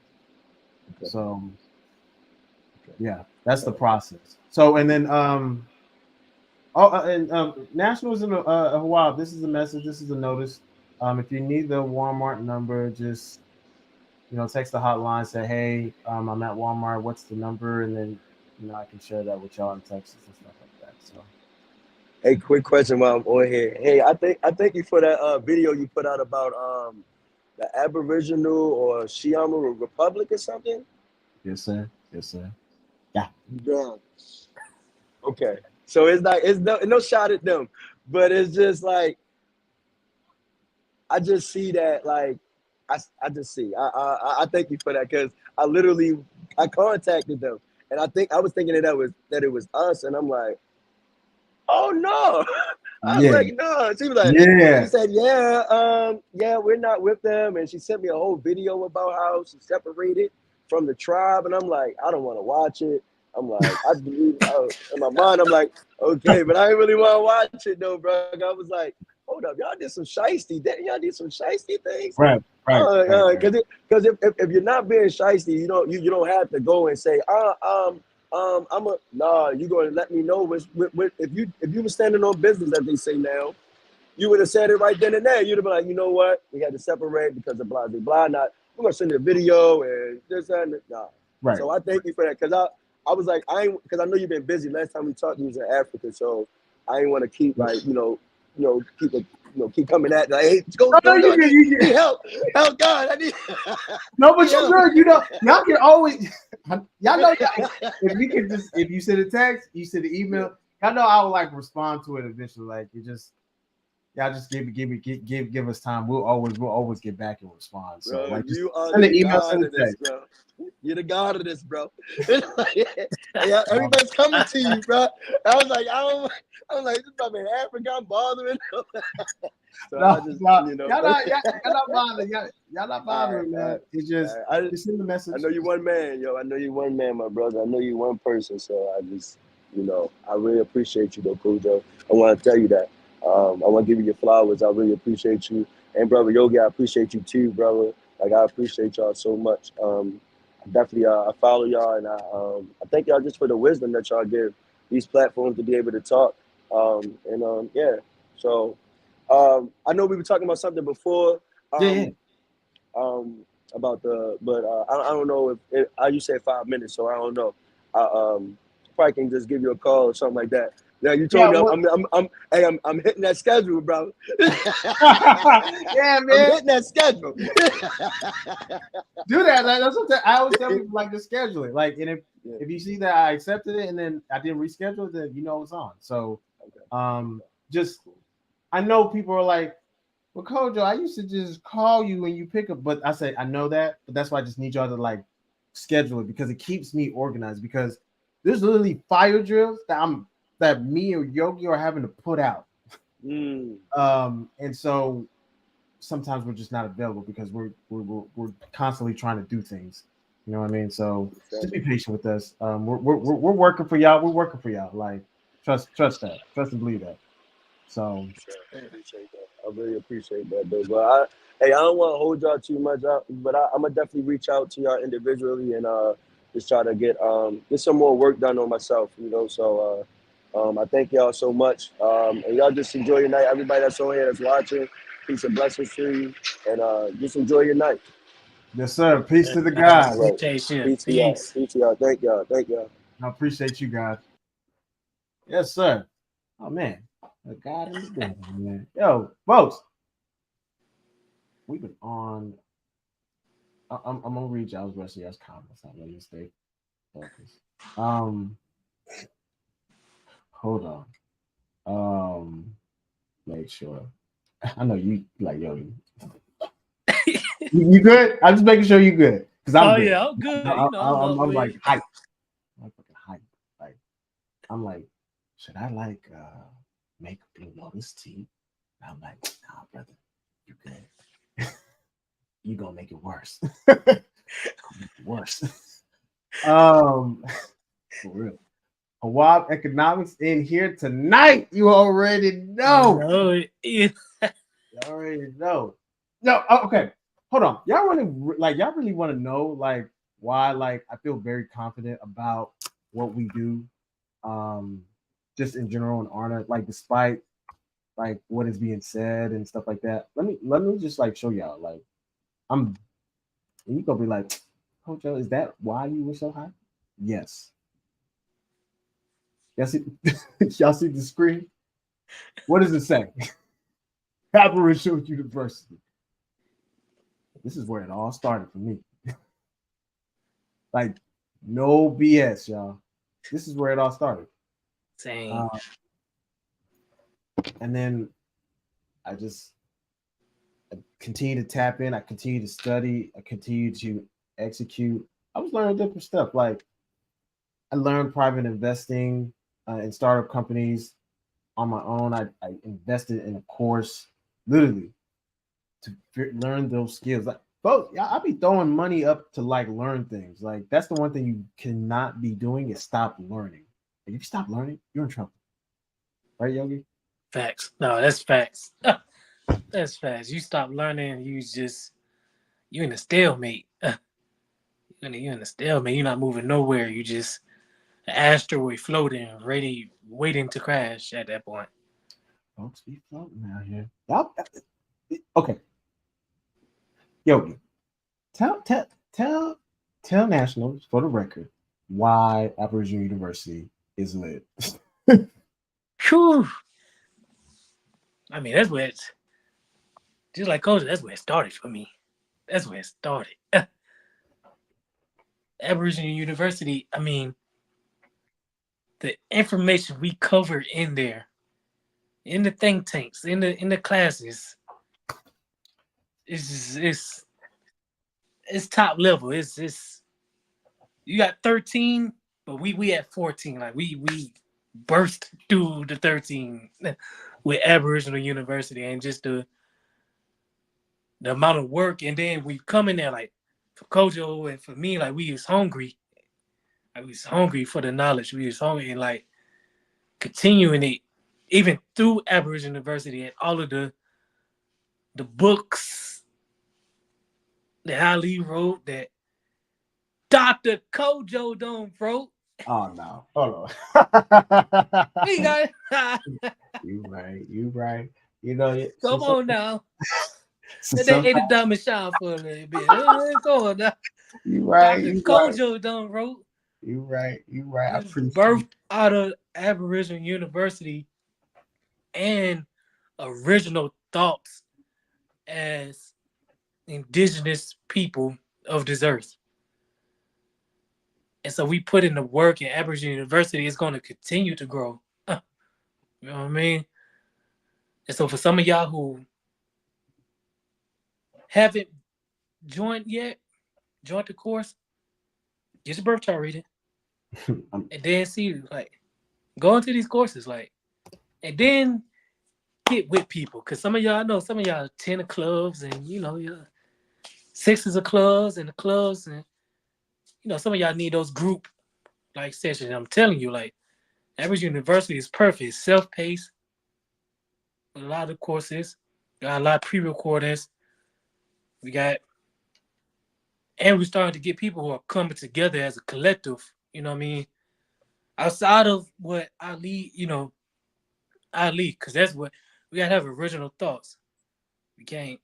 So yeah, that's the process. So and then Nationals in a while. This is a message. This is a notice. If you need the Walmart number, just text the hotline. Say, hey, I'm at Walmart. What's the number? And then I can share that with y'all in Texas and stuff like that. So, Hey, quick question while I'm on here. Hey, I thank you for that video you put out about the Aboriginal or Shiama Republic or something. yes, sir. Yes, sir. Yeah. Yeah. Okay. So it's no shot at them, but it's just like I just see that like I just see. I thank you for that because I contacted them and I was thinking that it was us and I'm like, oh no. I was Yeah. like, no. She was like, Yeah. she said, yeah, we're not with them. And she sent me a whole video about how she separated from the tribe. And I'm like, I don't want to watch it. I'm like, in my mind, I'm like, okay, but I didn't really want to watch it though, bro. I was like, hold up, y'all did some shiesty. Y'all did some shiesty things. Right. Because if you're not being shiesty, you don't have to go and say, you're going to let me know if you were standing on business, as they say now, you would have said it right then and there. You'd have been like, you know what, we had to separate because of blah blah blah. Not we're gonna send you a video and this and that. Nah. Right. So I thank you for that because I was like because I know you've been busy. Last time we talked, you was in Africa, so I ain't want to keep like keep coming at like, hey, go you need help God. I need no, but you're good. Y'all can always y'all know if you send a text, you send an email. Y'all know I will like respond to it eventually. Like y'all just give us time. We'll always get back and respond. So bro, like just you are send the an email, God send a of this, text. bro. You're the god of this, bro. Yeah, everybody's coming to you, bro. I was like, I'm like, this brother in Africa, I'm bothering him. So No, I just, no, you know. y'all not bothering. Y'all not bothering, man. It's just it's in the message. I know you one man, yo. I know you one man, my brother. I know you one person. So I just, I really appreciate you, though, Kojo. I want to tell you that. I want to give you your flowers. I really appreciate you. And brother Yogi, I appreciate you too, brother. Like I appreciate y'all so much. Definitely, I follow y'all, and I thank y'all just for the wisdom that y'all give these platforms to be able to talk. Yeah. So I know we were talking about something before. Yeah. About but I don't know if you said 5 minutes, so I don't know. I probably can just give you a call or something like that. Now you told me I'm hitting that schedule, bro. Yeah, man. I'm hitting that schedule. Do that. That's what I always tell people, like, to schedule it. Like, and if you see that I accepted it and then I didn't reschedule it, then you know it's on. So just I know people are like, well, Kojo, I used to just call you when you pick up, but I say I know that, but that's why I just need y'all to like schedule it because it keeps me organized. Because there's literally fire drills that me or Yogi are having to put out, and so sometimes we're just not available because we're constantly trying to do things. You know what I mean? So just be patient with us. We're working for y'all. We're working for y'all. Like trust that. Trust and believe that. So I appreciate that. I really appreciate that, though. But I don't want to hold y'all too much, but I'm gonna definitely reach out to y'all individually and just try to get some more work done on myself. So I thank y'all so much, and y'all just enjoy your night. Everybody that's on here that's watching, peace and blessings to you, and just enjoy your night. yes, sir. Peace to the guys. Right. Peace to Peace to y'all. Peace to y'all. Thank y'all. Thank y'all. I appreciate you guys. Yes, sir. Oh man, the God in the building, man. Yo, folks, we've been on. I'm gonna read y'all's rest of y'all's comments. I'm gonna stay focused. Hold on. Make sure. I know you like yo. You good? I'm just making sure you good because I'm good. Yeah, I'm good. I'm like hype. I'm fucking hype. Like I'm like, should I like make Blue Lotus tea? And I'm like, nah, brother, you good. You gonna make it worse. Worse. For real. Hawab Economics in here tonight. You already know. Yeah. You already know. No, okay. Hold on. Y'all really want to know like why like I feel very confident about what we do. Just in general in Arna, like despite like what is being said and stuff like that. Let me just like show y'all. Like and you gonna be like, Coach, is that why you were so high? Yes. Y'all see, y'all see the screen? What does it say? Appalachian University. This is where it all started for me. Like, no BS, y'all. This is where it all started. Same. And then I continue to tap in. I continue to study. I continue to execute. I was learning different stuff. Like, I learned private investing in startup companies on my own. I invested in a course, literally, to learn those skills. Like, folks, I be throwing money up to like learn things. Like that's the one thing you cannot be doing is stop learning. If you stop learning, you're in trouble, right, Yogi? Facts. No, that's facts. That's facts. You stop learning, you in a stalemate. You're in a stalemate. You're not moving nowhere. You just an asteroid floating, ready, waiting to crash at that point. Folks be floating out here. Okay. Yogi, tell nationals for the record why Aboriginal University is lit. Whew. I mean, that's where it's just like Coach. That's where it started for me. That's where it started. Aboriginal University. I mean, the information we cover in there, in the think tanks, in the classes, it's top level. It's you got 13, but we at 14. Like we burst through the 13 with Aboriginal University, and just the amount of work, and then we come in there like for Kojo and for me, like we was hungry. I was hungry for the knowledge. We was hungry and like continuing it even through Aboriginal University and all of the books that Ali wrote, that Dr. Kojo don't wrote. Oh no, hold on. We got You right, you right. You know, come on now. Let that some, edit diamond shine for a little bit. Come on now. you right, Dr. you right, Kojo don't wrote. you right, you right. He I was appreciate. birthed out of Aboriginal University and original thoughts as indigenous people of this earth. And so we put in the work, and Aboriginal University is going to continue to grow. You know what I mean? And so for some of y'all who haven't joined the course, get your birth chart reading. And then see, like, go into these courses, like, and then get with people. Because some of y'all, I know some of y'all attend the clubs, and, you know, you're sixes of clubs and the clubs, and, you know, some of y'all need those group, like, sessions. I'm telling you, like, Average University is perfect. It's self-paced. A lot of courses. Got a lot of pre-recordings. And we're starting to get people who are coming together as a collective. You know what I mean? Outside of what Ali, because that's what we gotta have original thoughts. We can't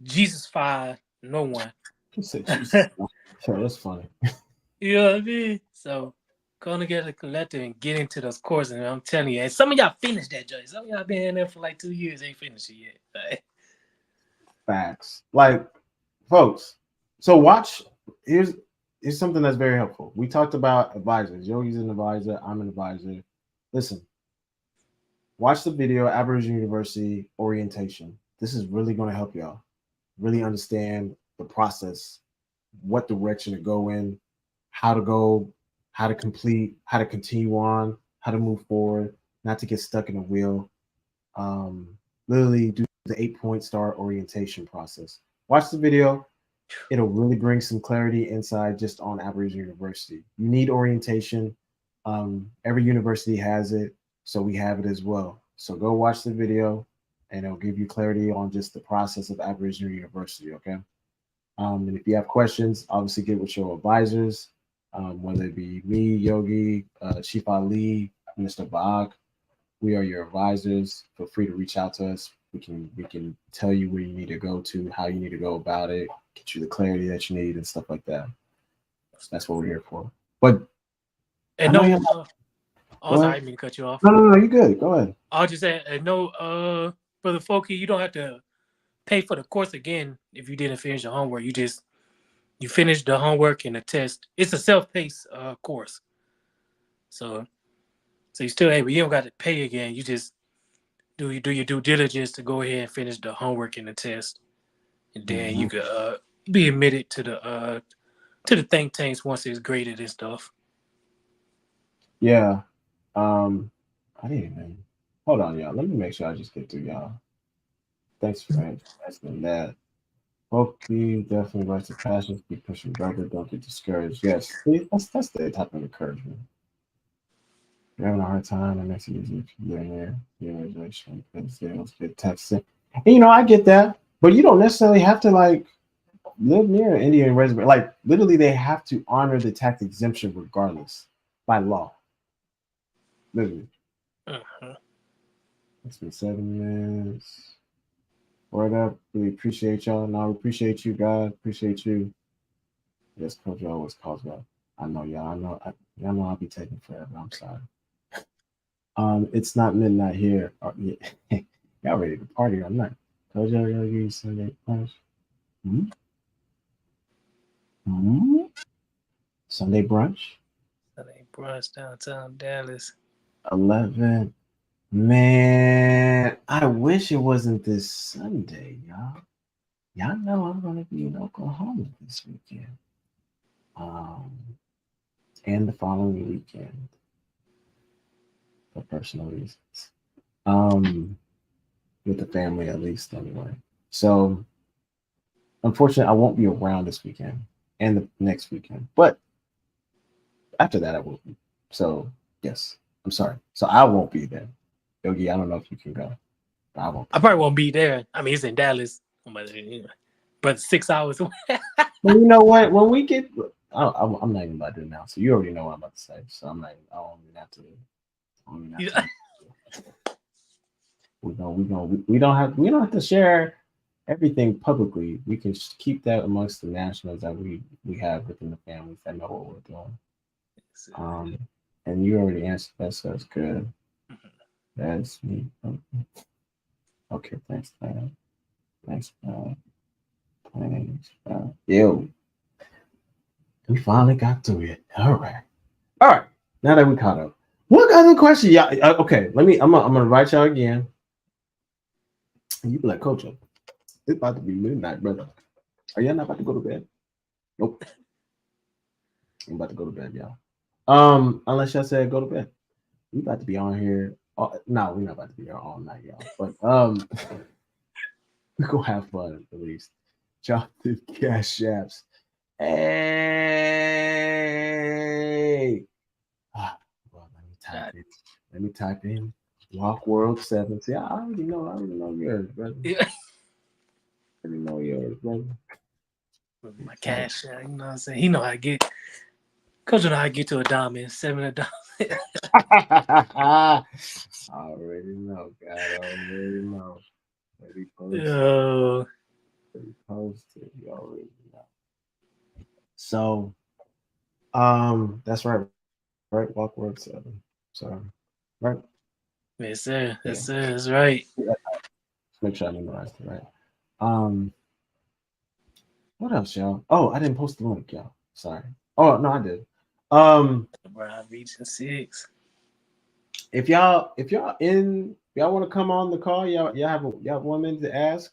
Jesusify no one. You said Jesus. Sure, that's funny. You know what I mean? So come together collective and get into those courses. And I'm telling you, and some of y'all finished that joint. Some of y'all been in there for like 2 years, ain't finished it yet. Right? Facts. Like, folks. So watch. Here's something that's very helpful. We talked about advisors. Yogi's an advisor. I'm an advisor. Listen. Watch the video, Aboriginal University orientation. This is really going to help y'all really understand the process, what direction to go in, how to go, how to complete, how to continue on, how to move forward, not to get stuck in a wheel. Literally do the 8-point star orientation process. Watch the video. It'll really bring some clarity inside just on Aboriginal University. You need orientation. Every university has it, so we have it as well. So go watch the video, and it'll give you clarity on just the process of Aboriginal University, okay? And if you have questions, obviously get with your advisors, whether it be me, Yogi, Chief Ali, Mr. Bach. We are your advisors. Feel free to reach out to us. We can tell you where you need to go to, how you need to go about it, get you the clarity that you need and stuff like that. So that's what we're here for. But And no, sorry, I didn't mean to cut you off. No, you good. Go ahead. I'll just say, for the folky, you don't have to pay for the course again if you didn't finish your homework. You finished the homework and the test. It's a self-paced course, so you still able. You don't got to pay again. You just do your due diligence to go ahead and finish the homework and the test, and then you could be admitted to the think tanks once it's graded and stuff. Yeah. I didn't even. Hold on, y'all. Let me make sure I just get through y'all. Thanks for asking that. Hopefully, definitely writes the passions. Keep pushing, brother. Don't get discouraged. Yes, that's the type of encouragement. You're having a hard time. It makes it easy if you're in there. Let's get texting. And I get that, but you don't necessarily have to like live near an Indian reservation. Like literally, they have to honor the tax exemption regardless by law. Literally. It's been 7 minutes. Word up. Really appreciate y'all. No, I appreciate you, God. Appreciate you. Yes, Coach, you always calls up. I know y'all. Y'all know I'll be taking forever. I'm sorry. It's not midnight here. Y'all ready to party all night. Coach, y'all give you Sunday brunch. Sunday brunch? Sunday brunch downtown Dallas. 11. Man, I wish it wasn't this Sunday, y'all. Y'all know I'm going to be in Oklahoma this weekend. and the following weekend for personal reasons. With the family at least anyway. So unfortunately, I won't be around this weekend and the next weekend, but after that I will be. So yes, I'm sorry. So I won't be there. Yogi, I don't know if you can go, but I won't I be. probably won't be there. I mean, it's in Dallas, but 6 hours away. Well, you know what? When we get, I'm not even about to announce it. You already know what I'm about to say, so I'm not. I don't even have to. I don't even have to. We don't have to share everything publicly. We can just keep that amongst the nationals that we have within the families that know what we're doing. And you already answered that, so it's good. That's me. Okay, thanks, man. Thanks, man. Thanks, man. Yo, we finally got through it. All right. Now that we caught up, what other question? Yeah. Okay. I'm gonna write y'all again. You be like, Coach, it's about to be midnight, brother. Are y'all not about to go to bed? Nope. I'm about to go to bed, y'all. Unless y'all said go to bed. We about to be on here. No, we're not about to be here all night, y'all. But we gonna have fun at least. Drop the cash apps. Hey. Well, let me type in Walk World 7. See, I already know yours, brother. Yeah. I already know yours, brother. My cash, you know what I'm saying? He know how to get. Coach know how to get to a diamond, 7 a diamond. I already know, God. I already know. Maybe posted. Maybe posted. You already know. So, that's right. Right, Walk World 7. So, right. Yes, sir. Yes, sir. That's right. Yeah. Make sure I memorized it right. What else, y'all? Oh, I didn't post the link, y'all. Sorry. Oh no, I did. Bro, reaching 6. If y'all want to come on the call, y'all have 1 minute to ask.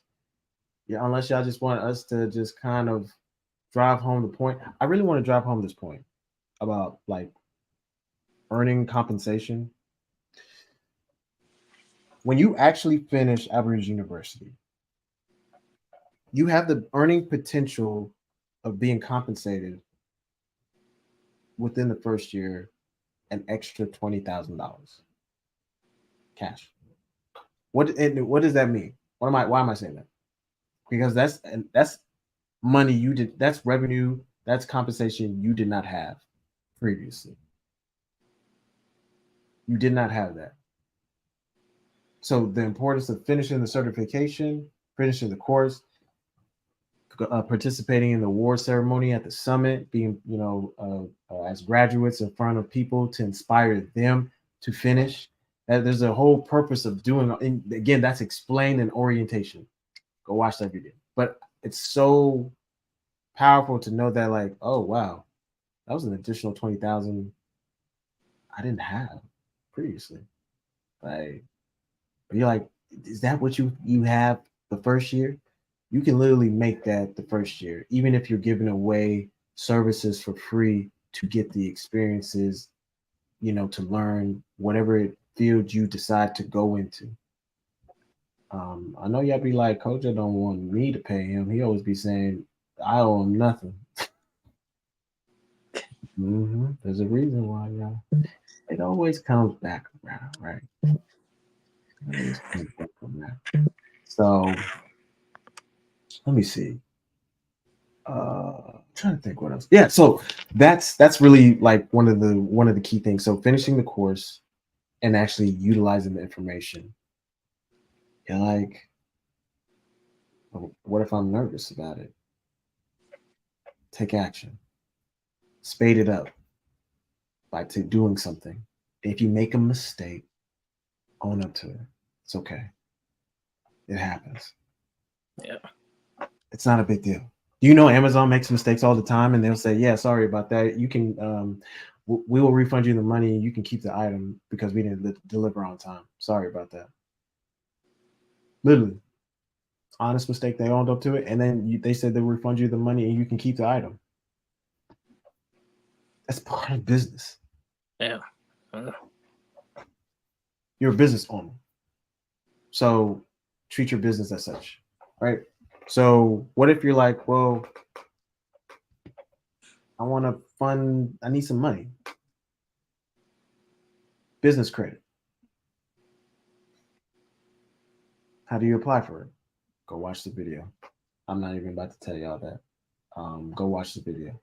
Yeah, unless y'all just want us to just kind of drive home the point. I really want to drive home this point about like earning compensation. When you actually finish Aberys University, you have the earning potential of being compensated within the first year an extra $20,000 cash. What does that mean? Why am I saying that? Because that's money you did. That's revenue. That's compensation you did not have previously. You did not have that. So the importance of finishing the certification, finishing the course, participating in the award ceremony at the summit, being as graduates in front of people to inspire them to finish. There's a whole purpose of doing. And again, that's explained in orientation. Go watch that video. But it's so powerful to know that, like, oh wow, that was an additional 20,000 I didn't have previously. Like, you're like, is that what you have the first year? You can literally make that the first year, even if you're giving away services for free to get the experiences, to learn whatever field you decide to go into. I know y'all be like, Coach, I don't want me to pay him. He always be saying, I owe him nothing. There's a reason why, y'all. It always comes back around, right? It always comes back around. So let me see. Trying to think what else. Yeah, so that's really like one of the key things. So finishing the course and actually utilizing the information. And like, what if I'm nervous about it? Take action. Spade it up by doing something. If you make a mistake, own up to it. It's okay. It happens. Yeah. It's not a big deal. Do you know Amazon makes mistakes all the time, and they'll say, "Yeah, sorry about that. You can, we will refund you the money. You can keep the item because we didn't deliver on time. Sorry about that." Literally, honest mistake. They owned up to it, and then they said they'll refund you the money, and you can keep the item. That's part of business. Yeah. You're a business owner. So treat your business as such, right? So what if you're like, well, I need some money. Business credit. How do you apply for it? Go watch the video. I'm not even about to tell y'all that. Go watch the video.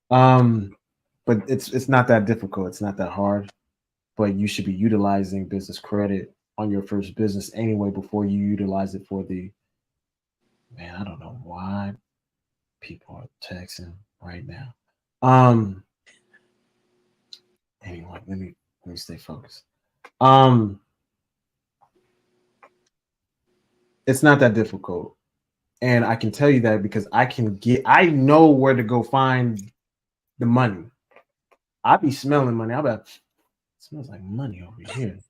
But it's not that difficult. It's not that hard. But you should be utilizing business credit on your first business anyway before you utilize it for the man. I don't know why people are texting right now. Anyway, let me stay focused. It's not that difficult. And I can tell you that because I know where to go find the money. I be smelling money. I'll be like, it smells like money over here.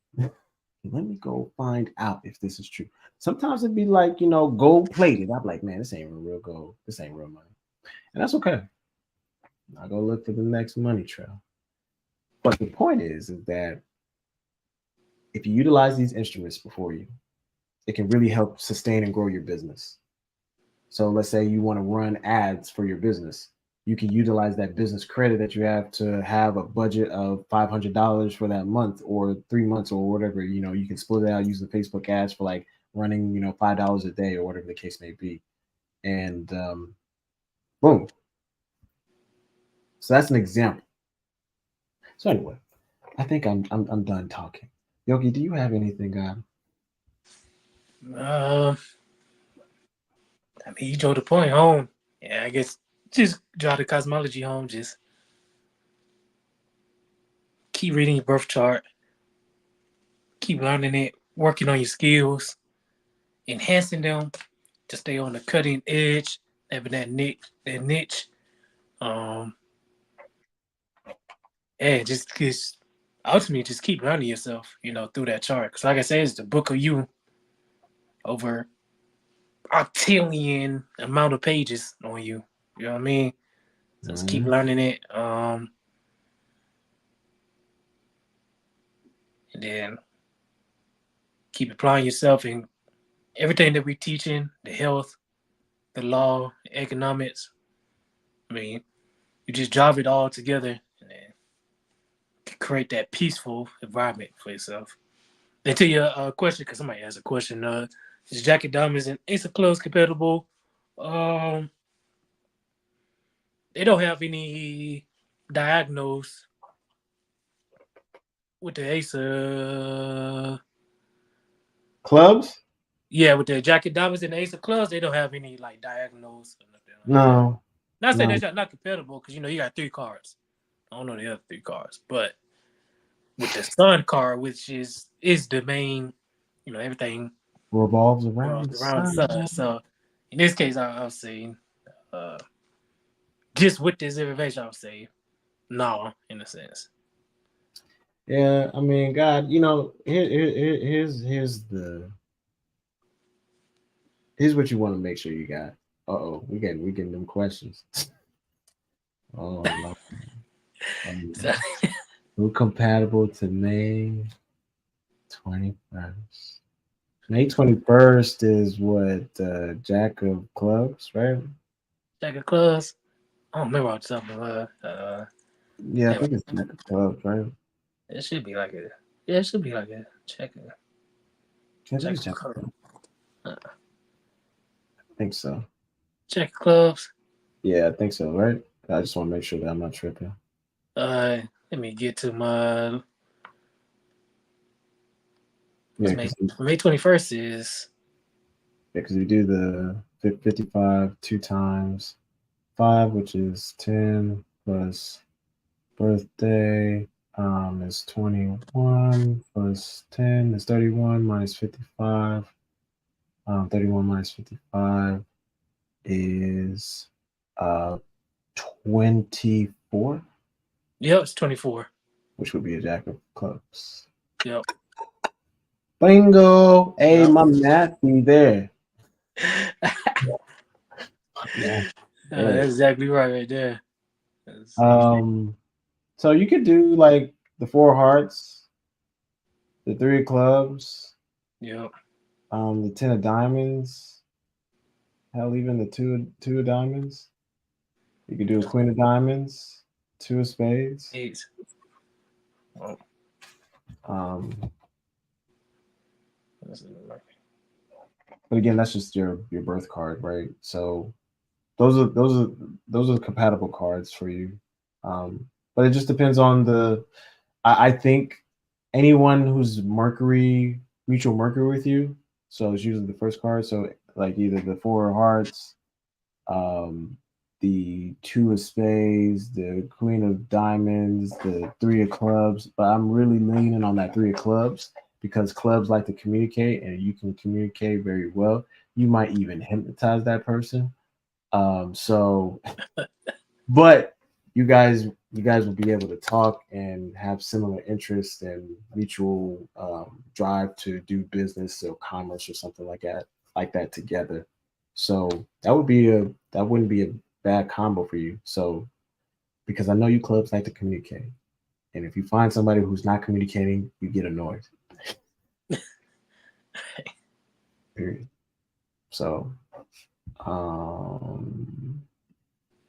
Let me go find out if this is true. Sometimes it'd be like, gold plated. I'm like, man, this ain't real gold. This ain't real money. And that's okay. I'll go look for the next money trail. But the point is that if you utilize these instruments before you, it can really help sustain and grow your business. So let's say you want to run ads for your business. You can utilize that business credit that you have to have a budget of $500 for that month or 3 months or whatever. You can split it out using Facebook ads for like running, $5 a day or whatever the case may be. And boom. So that's an example. So anyway, I think I'm done talking. Yogi, do you have anything, I mean, you drove the point home. Yeah, I guess just drive the cosmology home. Just keep reading your birth chart, keep learning it, working on your skills, enhancing them to stay on the cutting edge, having that niche. And just ultimately just keep learning yourself, through that chart. Because like I said, it's the book of you over a octillion amount of pages on you. You know what I mean? So just keep learning it. And then keep applying yourself in everything that we're teaching, the health, the law, economics. I mean, you just drive it all together and then create that peaceful environment for yourself. Then to your question, because somebody asked a question, is Jacket Diamonds and Ace of Clubs compatible? They don't have any diagnose with the Ace of clubs. Yeah, with the Jacket Diamonds and the Ace of Clubs, they don't have any like diagnose or nothing like No. that. Not saying they're not compatible because you got 3 cards. I don't know the other 3 cards, but with the Sun card, which is the main, everything revolves around the sun. sun. So in this case, I'll say, just with this information, I'll say no, in a sense. Yeah, I mean, God, here's what you want to make sure you got. We getting them questions. Oh, who compatible to May 21st? May 21st is what Jack of Clubs, right? Jack of Clubs. I don't remember what something. Yeah, I think it's Jack of Clubs, right? It should be like a. Yeah, it should be like a check. Jack of Clubs. I think so. Jack of Clubs. Yeah, I think so, right? I just want to make sure that I'm not tripping. Let me get to my. Yeah, May 21st is. Yeah, because we do the 55 2 times 5, which is 10 plus birthday is 21 plus 10 is 31 minus 55. 31 minus 55 is 24. Yep, it's 24. Which would be a Jack of Clubs. Yep. Bingo! Hey, my math be there. Yeah. That's exactly right there. That's So you could do like the 4 hearts, the 3 of clubs, Yep. the 10 of diamonds, hell, even the two of diamonds. You could do a queen of diamonds, 2 of spades. Eight. Oh, Um, this is right. but again, that's just your birth card, right? So those are compatible cards for you. But it just depends on the. I think anyone who's mutual Mercury with you, so it's usually the first card. So like either the 4 of hearts, um, the 2 of spades, the queen of diamonds, the 3 of clubs. But I'm really leaning on that 3 of clubs because clubs like to communicate, and you can communicate very well. You might even hypnotize that person. So, but you guys will be able to talk and have similar interests and mutual drive to do business or commerce or something like that together. So that wouldn't be a bad combo for you. So because I know you clubs like to communicate, and if you find somebody who's not communicating, you get annoyed. Period. So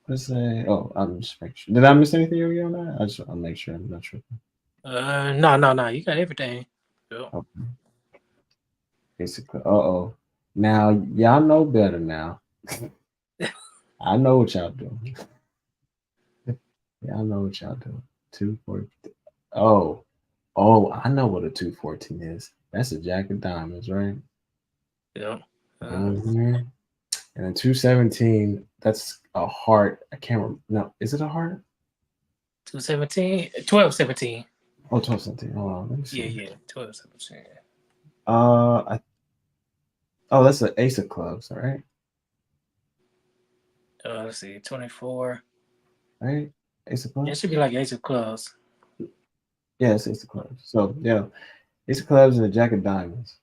let's say, oh, I'm just making sure. Did I miss anything on that? I'll make sure. I'm not sure. No. You got everything. Yep. Okay. Basically, now y'all know better now. I know what y'all doing. Y'all know what y'all doing. 214. I know what a 214 is. That's a jack of diamonds, right? Yep. Mhm. And a 217, that's a heart. I can't remember. No, is it a heart? 217, 1217. Oh, 1217. Hold on, let me see. Yeah. 1217. That's an ace of clubs, all right? Let's see, 24. Right? Ace of It clubs? should be like Ace of Clubs. Yeah, it's ace of clubs. So yeah, ace of clubs and a jack of diamonds.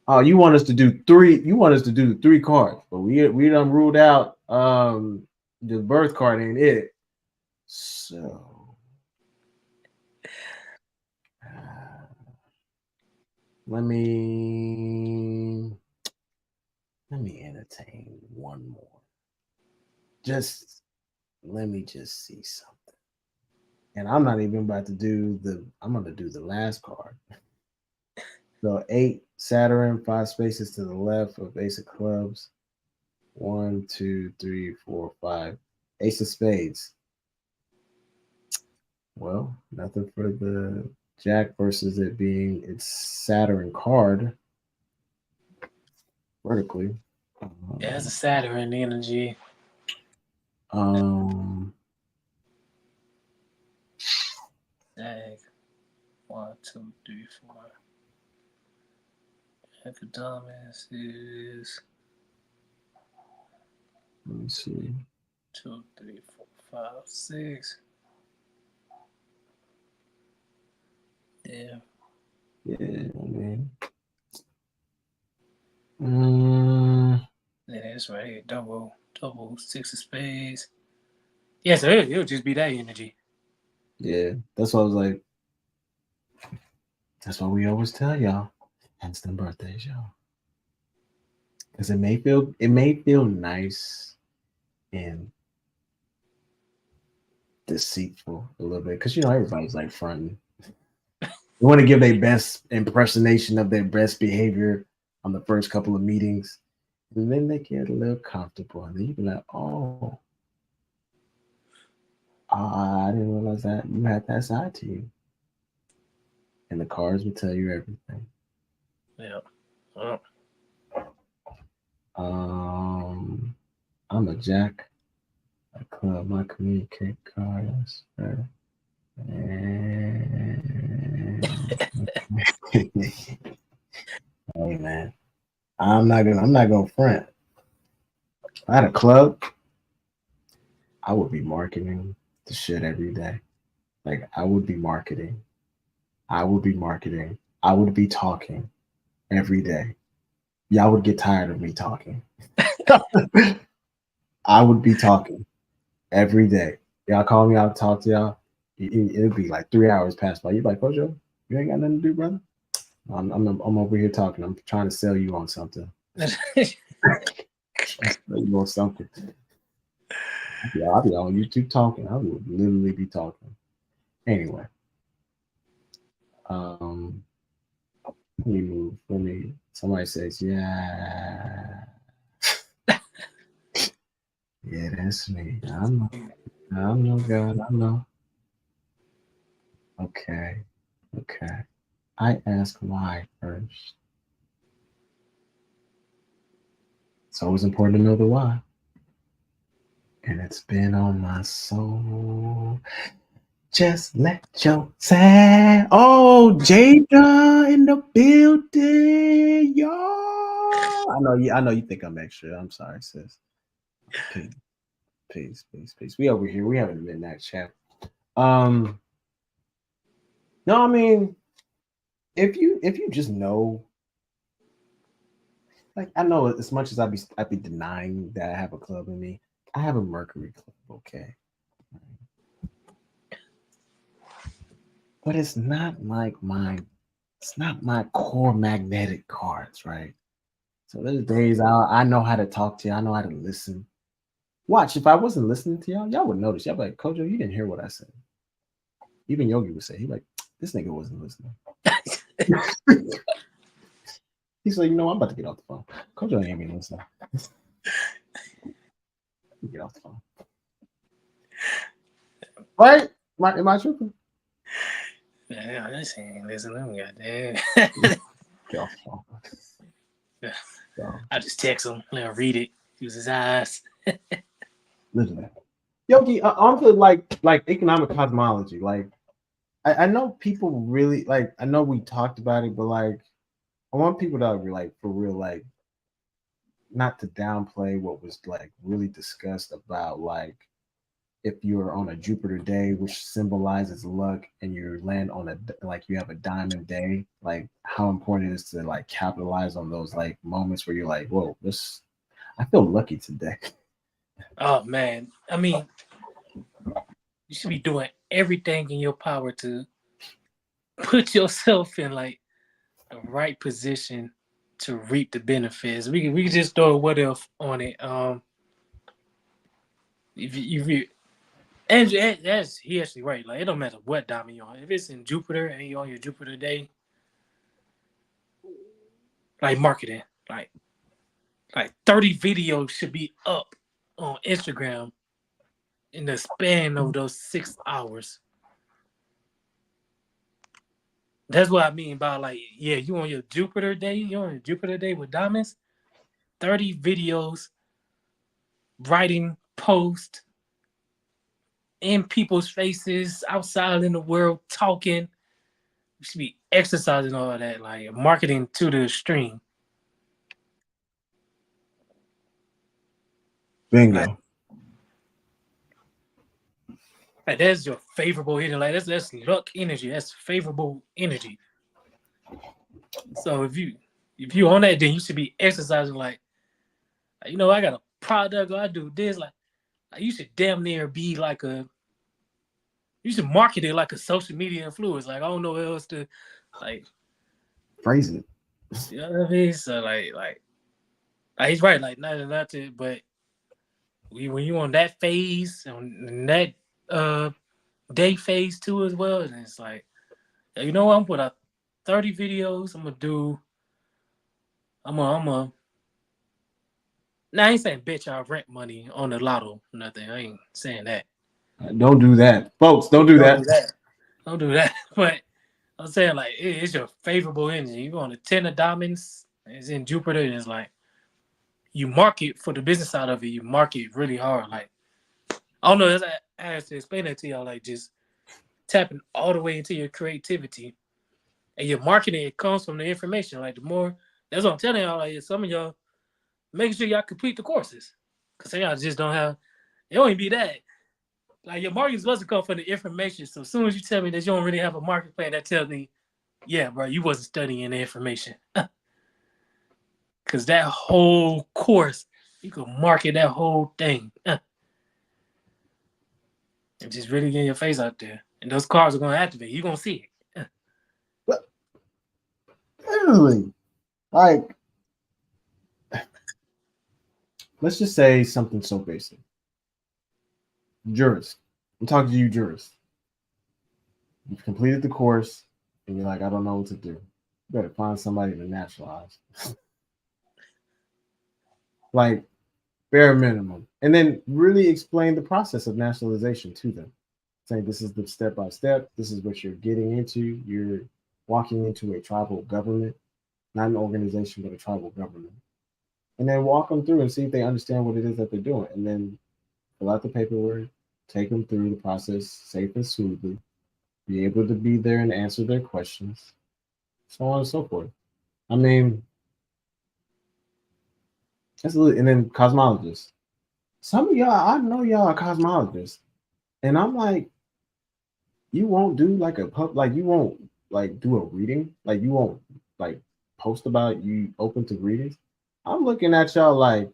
Oh, you want us to do three? You want us to do 3 cards, but we done ruled out the birth card ain't it. So let me entertain one more. Just let me just see something. And I'm not even about to do I'm gonna do the last card. So 8 Saturn, 5 spaces to the left of ace of clubs. 1, 2, 3, 4, 5. Ace of spades. Well, nothing for the jack versus it being its Saturn card vertically. It has a Saturn energy. Dag. 1, 2, 3, 4. Economics is Let me see. 2, 3, 4, 5, 6. Yeah. Yeah, I mean. Yeah, that's right here. Double 6 of spades. Yeah, so it'll just be that energy. Yeah, that's why I was like, that's why we always tell y'all, instant birthdays, y'all. Because it may feel nice and deceitful a little bit. Because everybody's like fronting. They want to give their best impersonation of their best behavior on the first couple of meetings. And then they get a little comfortable. And then you be like, oh, I didn't realize that you had that side to you. And the cards will tell you everything. Yeah. Oh. I'm a jack. A club, my communicate cards. Right? Hey man, I'm not gonna front. If I had a club, I would be marketing the shit every day. Like I would be marketing. I would be marketing. I would be talking every day. Y'all would get tired of me talking. I would be talking every day. Y'all call me, I'll talk to y'all. It'll be like 3 hours past by. You're like, Kojo, you ain't got nothing to do, brother. I'm over here talking. I'm trying to sell you on something. You on something. I'll be on YouTube talking. I would literally be talking. Anyway, let me move. Somebody says, yeah. Yeah, that's me. I'm no God. I know. Okay. I ask why first. It's always important to know the why. And it's been on my soul. Just let your sad. Oh, Jada in the building, y'all. I know you think I'm extra. I'm sorry, sis. Peace. We over here. We haven't been that chat. No, I mean, if you just know, like, I know as much as I'd be denying that I have a club in me, I have a Mercury club, okay. But it's not like it's not my core magnetic cards, right? So there's days I know how to talk to you, I know how to listen. Watch, if I wasn't listening to y'all would notice. Y'all be like, Kojo, you didn't hear what I said. Even Yogi would say, he's like, this nigga wasn't listening. He's like, I'm about to get off the phone. Kojo ain't even listening. Get off the phone. Right? Am I tripping? Yeah, this ain't listening. Goddamn. Get off the phone. I just text him, let him read it, use his eyes. Literally. Yogi, on to like economic cosmology. Like, I know people really like. I know we talked about it, but like, I want people to be like for real, like, not to downplay what was like really discussed about like if you're on a Jupiter day, which symbolizes luck, and you land on you have a diamond day, like how important it is to like capitalize on those like moments where you're like, whoa, I feel lucky today. Oh man, I mean, you should be doing everything in your power to put yourself in like the right position to reap the benefits. We can just throw a what if on it. If you and that's he actually right. Like it don't matter what diamond you're on. If it's in Jupiter and you're on your Jupiter day, like marketing, like 30 videos should be up on Instagram in the span of those 6 hours. That's what I mean by like, yeah, you on your Jupiter day, with diamonds, 30 videos, writing posts in people's faces, outside in the world, talking. You should be exercising all of that, like marketing to the extreme. Bingo. Like that's your favorable energy. Like that's luck energy. That's favorable energy. So if you on that, then you should be exercising like I got a product or I do this. Like you should damn near be like you should market it like a social media influencer. Like I don't know what else to like phrase it. You know what I mean? So like he's right. Like not to, but when you on that phase on that day phase too as well, and it's like I'm gonna put out 30 videos. I'm gonna. Now I ain't saying bitch I rent money on the lotto. Nothing. I ain't saying that. Don't do that, folks. Don't do that. Don't do that. But I'm saying like it's your favorable energy. You on the 10 of diamonds. It's in Jupiter, and it's like you market for the business side of it. You market really hard. Like I don't know. I have to explain that to y'all. Like just tapping all the way into your creativity, and your marketing. It comes from the information. Like the more. That's what I'm telling y'all. Like some of y'all, make sure y'all complete the courses, cause some y'all just don't have. It don't even be that. Like your marketing is supposed to come from the information. So as soon as you tell me that you don't really have a market plan, that tells me, yeah, bro, you wasn't studying the information. Cause that whole course, you could market that whole thing. and just really getting your face out there. And those cards are going to activate. You're going to see it. But literally, like, let's just say something so basic. Jurist. I'm talking to you, jurist. You've completed the course, and you're like, I don't know what to do. You better find somebody to naturalize. Like, bare minimum. And then really explain the process of nationalization to them. Saying this is the step by step, this is what you're getting into. You're walking into a tribal government, not an organization, but a tribal government. And then walk them through and see if they understand what it is that they're doing. And then fill out the paperwork, take them through the process safe and smoothly, be able to be there and answer their questions, so on and so forth. I mean, that's and then cosmologists. Some of y'all, I know y'all are cosmologists, and I'm like, you won't do like a pub, like you won't like do a reading, like you won't like post about you open to readings. I'm looking at y'all like,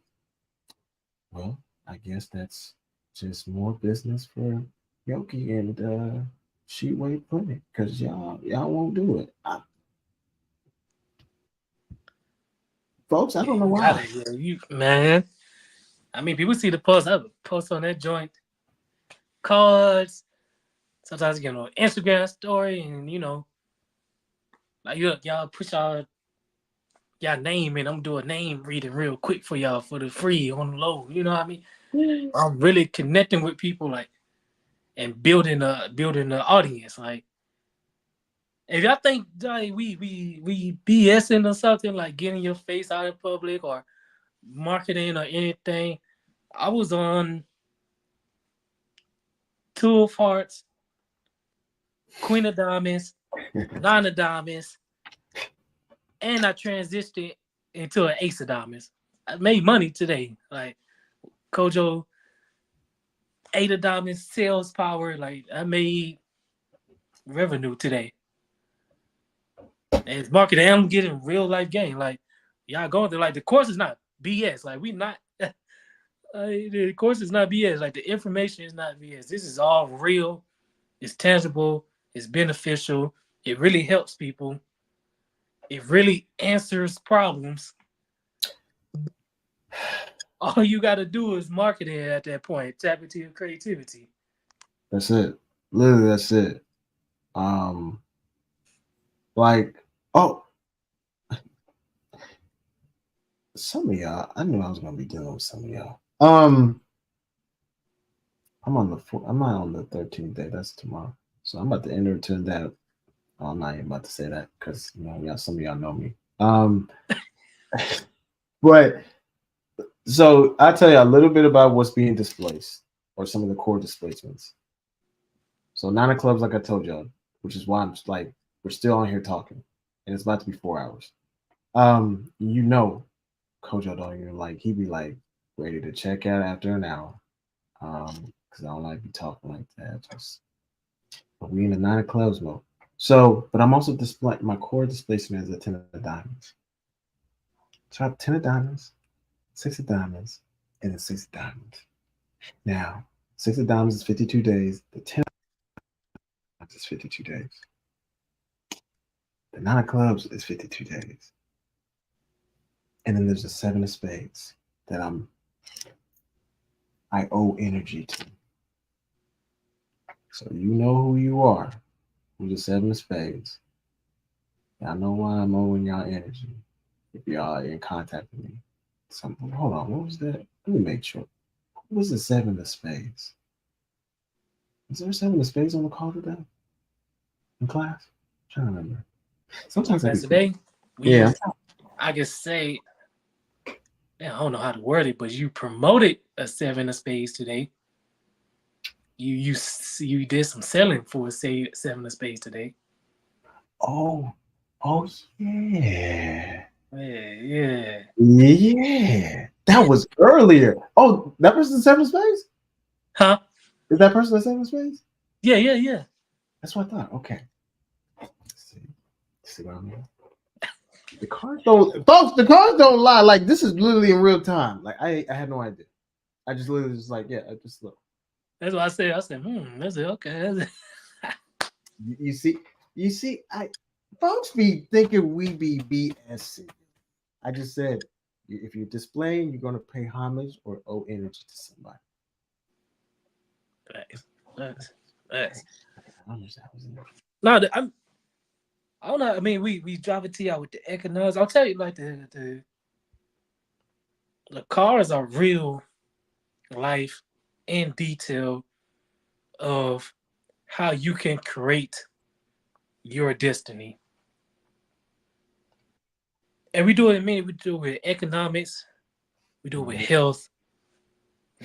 well, I guess that's just more business for Yoki and She Way putting it, because y'all won't do it. Folks, I don't know why. Man. I mean, people see the post. I post on that joint, cards. Sometimes you know Instagram story, and like y'all push y'all name, and I'm doing name reading real quick for y'all for the free on the low. You know what I mean? I'm really connecting with people, like, and building the audience. Like, if y'all think like we BSing or something, like getting your face out in public or marketing or anything, I was on Two of Hearts, Queen of Diamonds, Nine of Diamonds, and I transitioned into an Ace of Diamonds. I made money today. Like Kojo, Eight of Diamonds, sales power. Like I made revenue today. And it's marketing. I'm getting real life gain. Like y'all going through. Like the course is not BS. Like we not. The course is not BS. Like the information is not BS. This is all real. It's tangible. It's beneficial. It really helps people. It really answers problems. All you got to do is market it at that point. Tap into your creativity. That's it. Literally, that's it. Like, oh, some of y'all, I knew I was gonna be dealing with some of y'all. I'm not on the 13th day. That's tomorrow. So I'm about to enter into that. Oh, I'm not even about to say that because y'all, some of y'all know me. But so I'll tell you a little bit about what's being displaced or some of the core displacements. So 9 of clubs, like I told y'all, which is why I'm just like, we're still on here talking, and it's about to be 4 hours. Kojo don't even like, he be like ready to check out after an hour. Because I don't like be talking like that. But we in the 9 of clubs mode. So, but I'm also displaying my core displacement is a 10 of diamonds. So I have 10 of diamonds, 6 of diamonds, and then 6 of diamonds. Now, 6 of diamonds is 52 days. The 10 of diamonds is 52 days. The 9 of clubs is 52 days. And then there's the 7 of spades that I owe energy to. So you know who you are. Who's the 7 of spades. Y'all know why I'm owing y'all energy. If y'all are in contact with me. Hold on, what was that? Let me make sure. What was the 7 of spades? Is there a 7 of spades on the call today? In class? I'm trying to remember. Sometimes I today, I can say, I don't know how to word it, but you promoted a 7 of spades today. You did some selling for a 7 of spades today. Oh yeah. Yeah. That was earlier. Oh, that person's 7 of spades? Huh? Is that person a 7 of spades? Yeah. That's what I thought. Okay. Let's see what I mean. The cards don't, folks. The cards don't lie. Like this is literally in real time. Like I had no idea. I just literally just like, yeah, I just look. That's what I said. I said, that's it. Okay. That's it. You see, folks be thinking we be BS. I just said, if you're displaying, you're gonna pay homage or owe energy to somebody. Facts. How much that was in there? No, I don't know. I mean, we drive it to y'all with the economics. I'll tell you, like the cars are real life in detail of how you can create your destiny. And we do it. I mean, we do it with economics. We do it with health,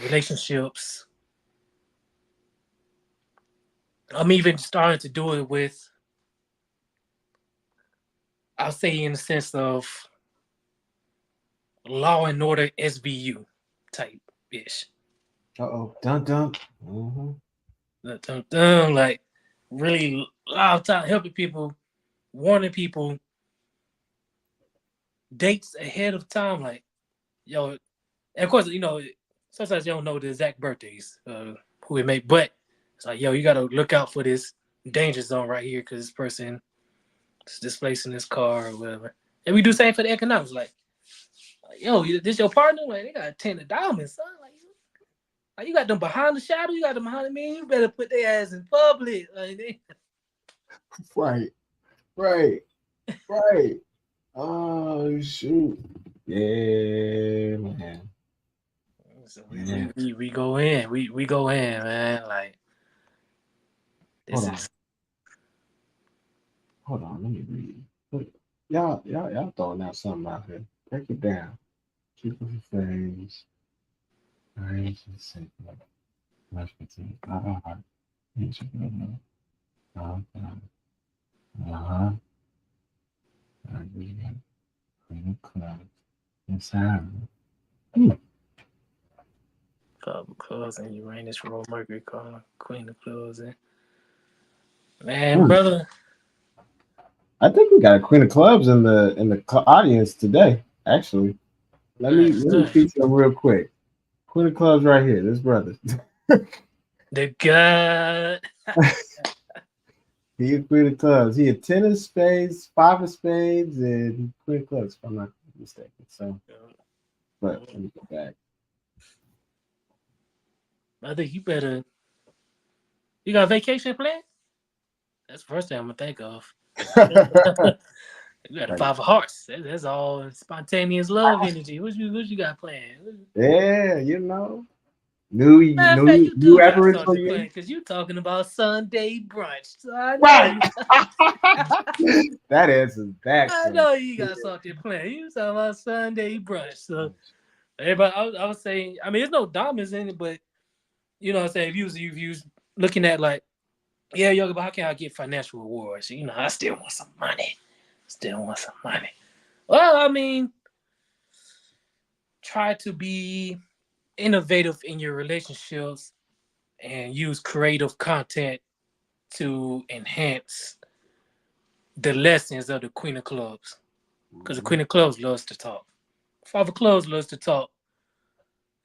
relationships. I'm even starting to do it with, I'll say, in the sense of Law and Order SVU type ish. Dun dun. Mm-hmm. Like really loud time helping people, warning people dates ahead of time. Like, yo, and of course, sometimes you don't know the exact birthdays, who it may, but it's like, yo, you gotta look out for this danger zone right here because this person is displacing this car or whatever. And we do the same for the economics. Like yo, this your partner? Like, they got 10 of diamonds, son. Like, you got them behind the shadow, you got them behind the man. You better put their ass in public. Like, Right. Oh shoot. Yeah, man. so we go in. We go in, man. Like, this is. Hold on, let me read. Look, y'all throwing out something out here. Break it down. Keep with your face. Right, just say like much fatigue. Heart. Uh-huh. Queen of Clubs. Inside. Five of Clubs and Uranus, Roll Mercury, Queen of Clubs, and man, brother. I think we got a Queen of Clubs in the audience today. Actually, let me feature them real quick. Queen of Clubs right here. This brother. The God. He a Queen of Clubs. He a 10 of spades, 5 of spades, and Queen of Clubs, if I'm not mistaken. So, but let me go back. I think you better. You got a vacation plan? That's the first thing I'm gonna think of. You got a 5 of hearts. That's all spontaneous love energy. What you got planned? Yeah, new Aboriginal year. Because you talking about Sunday brunch. So I know Right. That answers that. I know you got something planned. You talking about Sunday brunch. So everybody, I was saying, I mean, there's no dominance in it, but you know what I'm saying? If you was looking at like, yeah, yo, but how can I get financial rewards? I still want some money. Well, I mean, try to be innovative in your relationships and use creative content to enhance the lessons of the Queen of Clubs. Because the Queen of Clubs loves to talk. Five of Clubs loves to talk.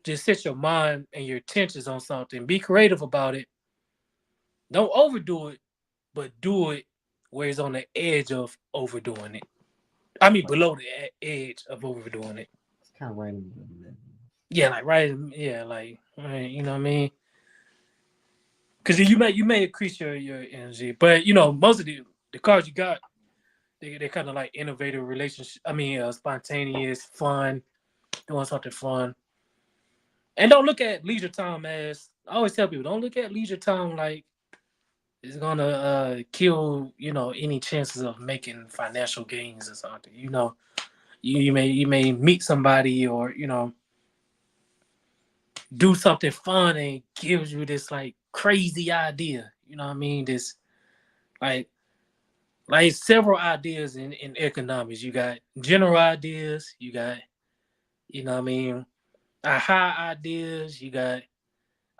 Just set your mind and your attentions on something. Be creative about it. Don't overdo it, but do it where it's on the edge of overdoing it. I mean, below the edge of overdoing it. It's kind of right in the middle. Yeah, like right. Yeah, like right, you know what I mean. Because you may increase your energy, but most of the cards you got, they kind of like innovative relationship. I mean, spontaneous, fun, doing something fun. And don't look at leisure time as, I always tell people, don't look at leisure time like it's gonna kill any chances of making financial gains or something. You may meet somebody or do something fun and gives you this like crazy idea. You know what I mean? This like several ideas in economics. You got general ideas, you got what I mean, aha ideas, you got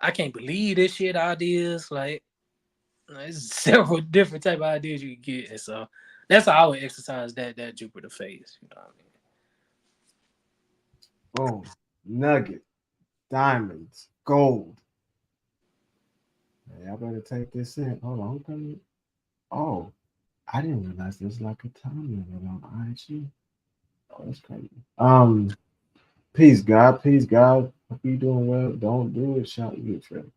I can't believe this shit ideas. Like there's several different type of ideas you can get. And so that's how I would exercise that Jupiter phase. You know what I mean? Boom. Nugget. Diamonds. Gold. y'all better take this in. Hold on, who coming? Oh, I didn't realize there's like a time limit on IG. Oh, that's crazy. Peace, God. Peace, God. Hope you doing well. Don't do it. Shout you trip.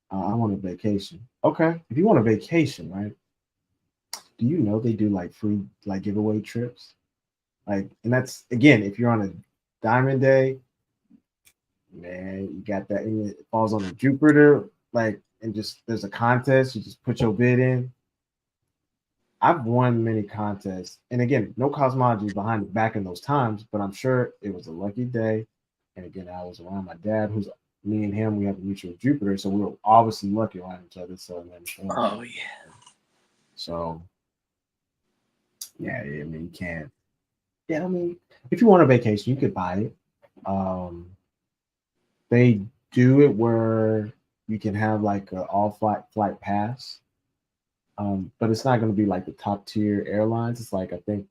I want a vacation. Okay, if you want a vacation, right? Do you know they do like free like giveaway trips? Like, and that's again, if you're on a diamond day, man, you got that, and it falls on a Jupiter, like, and just there's a contest. You just put your bid in. I've won many contests, and again, no cosmology behind it back in those times, but I'm sure it was a lucky day. And again, I was around my dad, who's me and him. We have a mutual Jupiter, so we were obviously lucky around each other. So, Oh yeah. So, yeah, I mean, you can't. Yeah, I mean, if you want a vacation, you could buy it. They do it where you can have like an all flight pass. But it's not going to be like the top tier airlines. It's like I think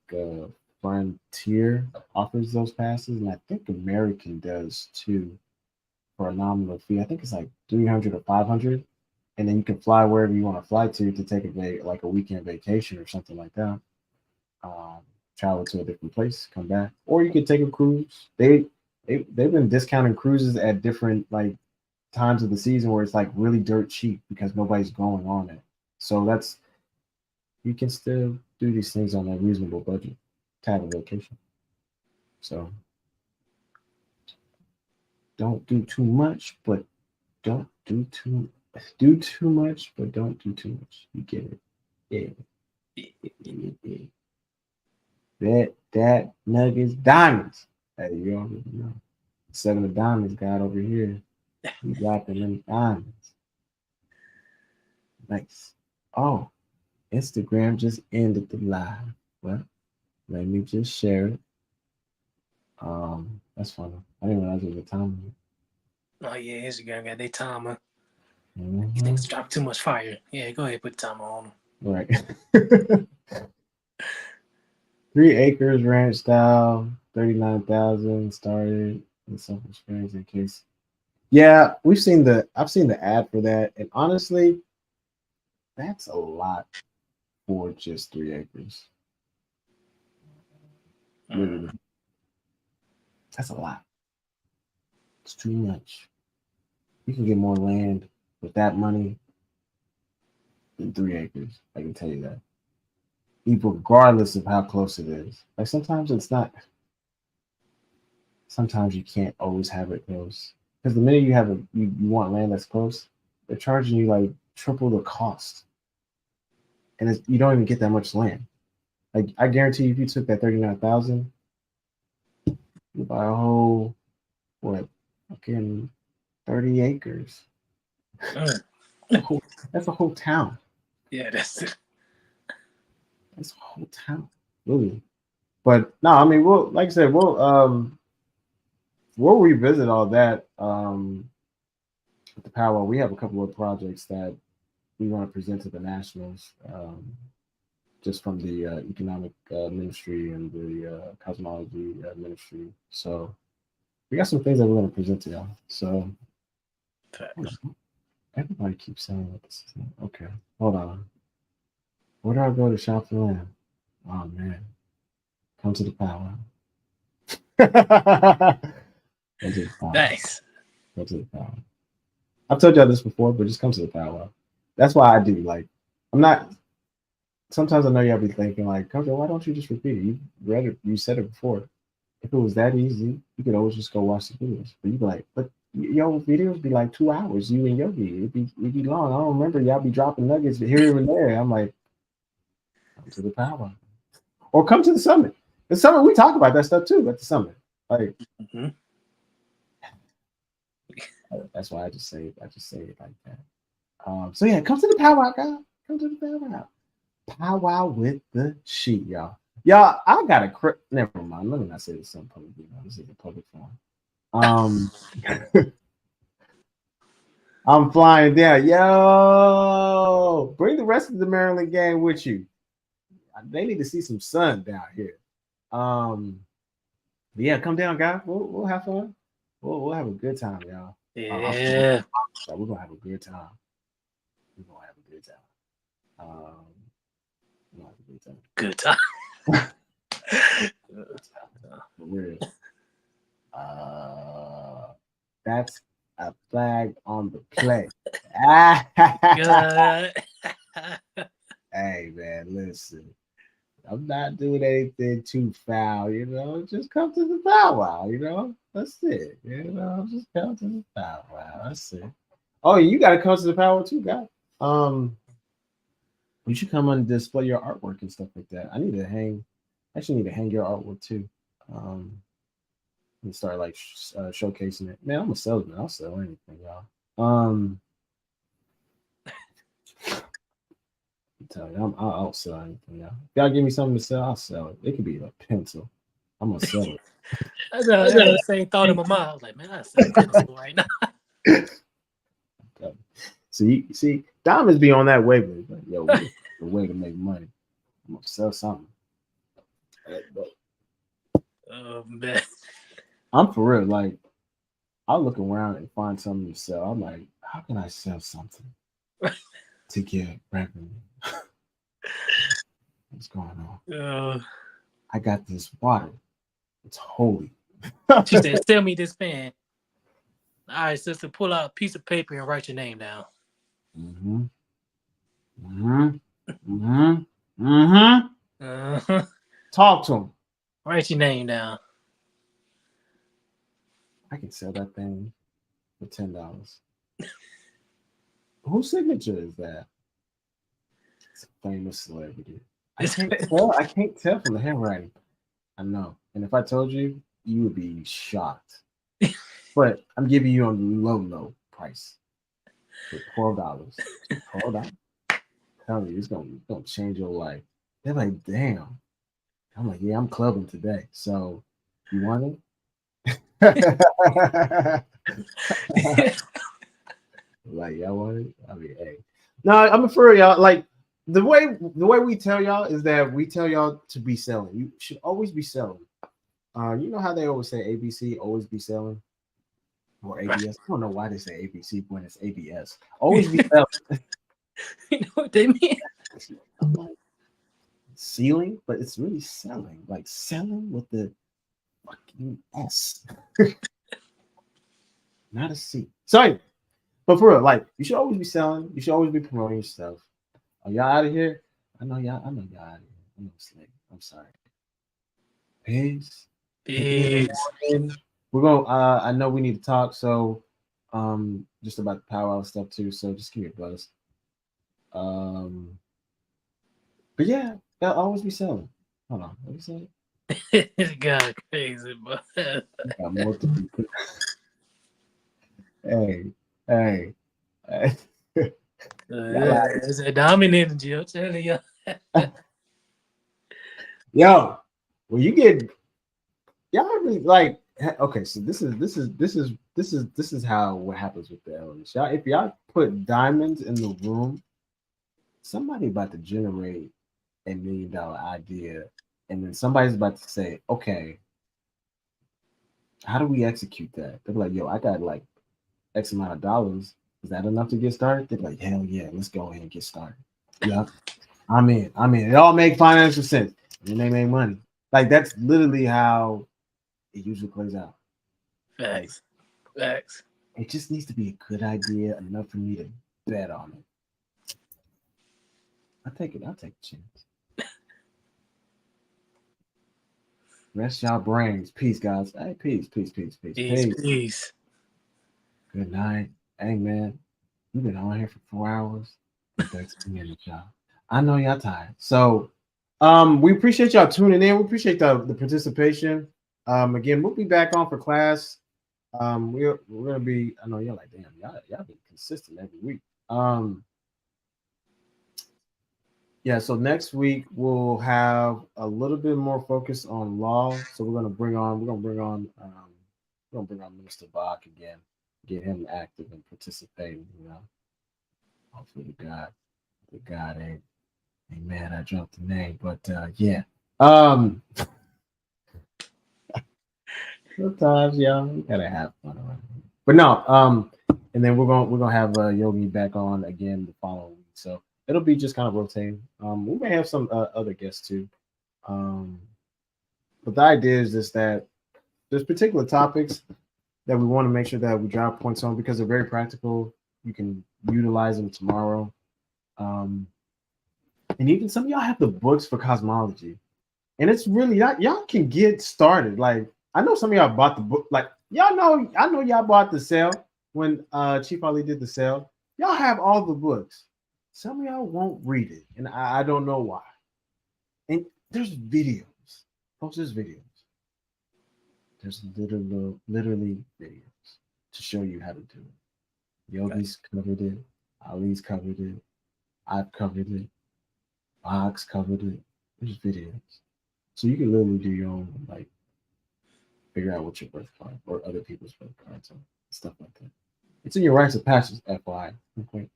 Frontier offers those passes, and I think American does too for a nominal fee. I think it's like 300 or 500, and then you can fly wherever you want to fly to take like a weekend vacation or something like that. Travel to a different place, come back, or you could take a cruise. They've been discounting cruises at different like times of the season where it's like really dirt cheap because nobody's going on it. So that's you can still do these things on a reasonable budget to have a vacation. So don't do too much, but don't do too much, but don't do too much. You get it? Yeah. That Nuggets diamonds. Hey, you already know. 7 of diamonds got over here. We dropping them diamonds. Nice. Oh, Instagram just ended the live. Well, let me just share it. That's funny. I didn't realize it was a timer. Oh yeah, Instagram got their timer. Mm-hmm. You think it's dropped too much fire? Yeah, go ahead, put the timer on them. Right. 3 acres ranch style, 39,000 started in Sulphur Springs in case. Yeah, I've seen the ad for that, and honestly, that's a lot for just 3 acres. Literally. That's a lot. It's too much. You can get more land with that money than 3 acres. I can tell you that. Even regardless of how close it is. Like sometimes it's not. Sometimes you can't always have it close. Because the minute you want land that's close, they're charging you like triple the cost. And you don't even get that much land. Like I guarantee you, if you took that 39,000, you buy a whole fucking 30 acres. That's a whole town. Yeah, that's it. That's a whole town, really. But no, I mean, like I said, we'll revisit all that with the Powwow. We have a couple of projects that we want to present to the nationals, just from the economic ministry and the cosmology ministry. So we got some things that we're going to present to y'all. So everybody keeps saying that this is not okay. Hold on. Where do I go to shop for land? Oh man, come to the Powwow. Come to the Powwow. Nice. Come to the Powwow. I've told y'all this before, but just come to the Powwow. That's why I do. Like, I'm not. Sometimes I know y'all be thinking like, "Coach, why don't you just repeat it? You read it. You said it before. If it was that easy, you could always just go watch the videos." But you be like, "But your videos be like 2 hours. You and Yogi, it'd be long. I don't remember y'all be dropping nuggets here and there." I'm like, come to the Powwow, or come to the summit. The summit, we talk about that stuff too at the summit. Like, that's why I just say it like that. So yeah, come to the Powwow, guys. Come to the Powwow. Powwow with the sheet, y'all. Y'all, I got a never mind. Let me not say this in public. This is a public forum. I'm flying down. Yo, bring the rest of the Maryland gang with you. They need to see some sun down here. Yeah, come down, guys. We'll have fun. We'll have a good time, y'all. Yeah. We're gonna have a good time. We're gonna have a good time. We're gonna have a good time. Good time. For real. That's a flag on the play. God. Hey man, listen. I'm not doing anything too foul, you know. Just come to the powwow, you know. That's it. You know, just come to the powwow. That's it. Oh, you gotta come to the powwow too, guy. You should come and display your artwork and stuff like that. I actually need to hang your artwork too. And start like showcasing it. Man, I'm a salesman. I'll sell anything, y'all. I'm telling you, I'll sell anything, y'all. If y'all give me something to sell, I'll sell it. It could be a pencil. I'm gonna sell it. I had the same thought in my mind. I was like, man, I said pencil right now. Okay. See, diamonds be on that wavelength. Like, yo, the way to make money. I'm gonna sell something. Oh man. I'm for real. Like, I'll look around and find something to sell. I'm like, how can I sell something to get revenue? What's going on? I got this water. It's holy. She said, "Sell me this pen." All right, sister, pull out a piece of paper and write your name down. Talk to him. Write your name down. I can sell that thing for $10. Whose signature is that? It's a famous celebrity. I can't tell from the handwriting. I know. And if I told you, you would be shocked. But I'm giving you a low price for $12. $12. I'm telling you, it's gonna change your life. They're like, damn. I'm like, yeah, I'm clubbing today. So you want it? Like, y'all want it? I mean, hey. No, I'm for y'all. Like the way we tell y'all is that we tell y'all to be selling. You should always be selling. You know how they always say ABC, always be selling, or ABS. I don't know why they say ABC when it's ABS. Always be selling. You know what they mean? I'm like, sealing, but it's really selling. Like selling with the fucking S, not a C. Sorry, but for real, like you should always be selling. You should always be promoting yourself. Are y'all out of here? I know y'all out of here. I'm no slave. I'm sorry. Peace. Peace. We're going. I know we need to talk. So, just about the powwow stuff too. So just give me a buzz. But yeah, they'll always be selling. Hold on. What you say? It's got crazy, but Got more to be. Hey. it's a dominant energy. I'm telling you. Yo, when you get y'all really like okay, so this is how what happens with the elements. Y'all, if y'all put diamonds in the room, somebody about to generate $1 million idea, and then somebody's about to say, okay, how do we execute that? They're like, yo, I got like X amount of dollars. Is that enough to get started? They're like, hell yeah, let's go ahead and get started. Yep. I'm in. It all makes financial sense. And they make money. Like that's literally how it usually plays out. Facts. It just needs to be a good idea enough for me to bet on it. I'll take a chance. Rest y'all brains. Peace, guys. Hey, peace. Peace. Good night. Hey, man, you've been on here for 4 hours. That's a minute, y'all. I know y'all tired. So, we appreciate y'all tuning in. We appreciate the participation. Again, we'll be back on for class. We're gonna be. I know y'all like, damn, y'all be consistent every week. Yeah. So next week we'll have a little bit more focus on law. So we're gonna bring on Minister Bach again. Get him active and participating, you know. Hopefully the God ain't mad I dropped the name, but yeah. Sometimes, y'all, we gotta have fun around here. But no, and then we're gonna have Yogi back on again the following week. So it'll be just kind of rotating. We may have some other guests too. But the idea is just that there's particular topics that we want to make sure that we drop points on because they're very practical. You can utilize them tomorrow. And even some of y'all have the books for cosmology. And it's really y'all can get started. Like I know some of y'all bought the book, like y'all know, I know y'all bought the sale when Chief Ali did the sale. Y'all have all the books. Some of y'all won't read it, and I don't know why. And there's videos, folks. There's videos. There's literally videos to show you how to do it. Yogi's covered it. Ali's covered it. I've covered it. Box covered it. There's videos. So you can literally do your own, like, figure out what your birth card or other people's birth cards are, stuff like that. It's in your rites of passage, FYI. Okay.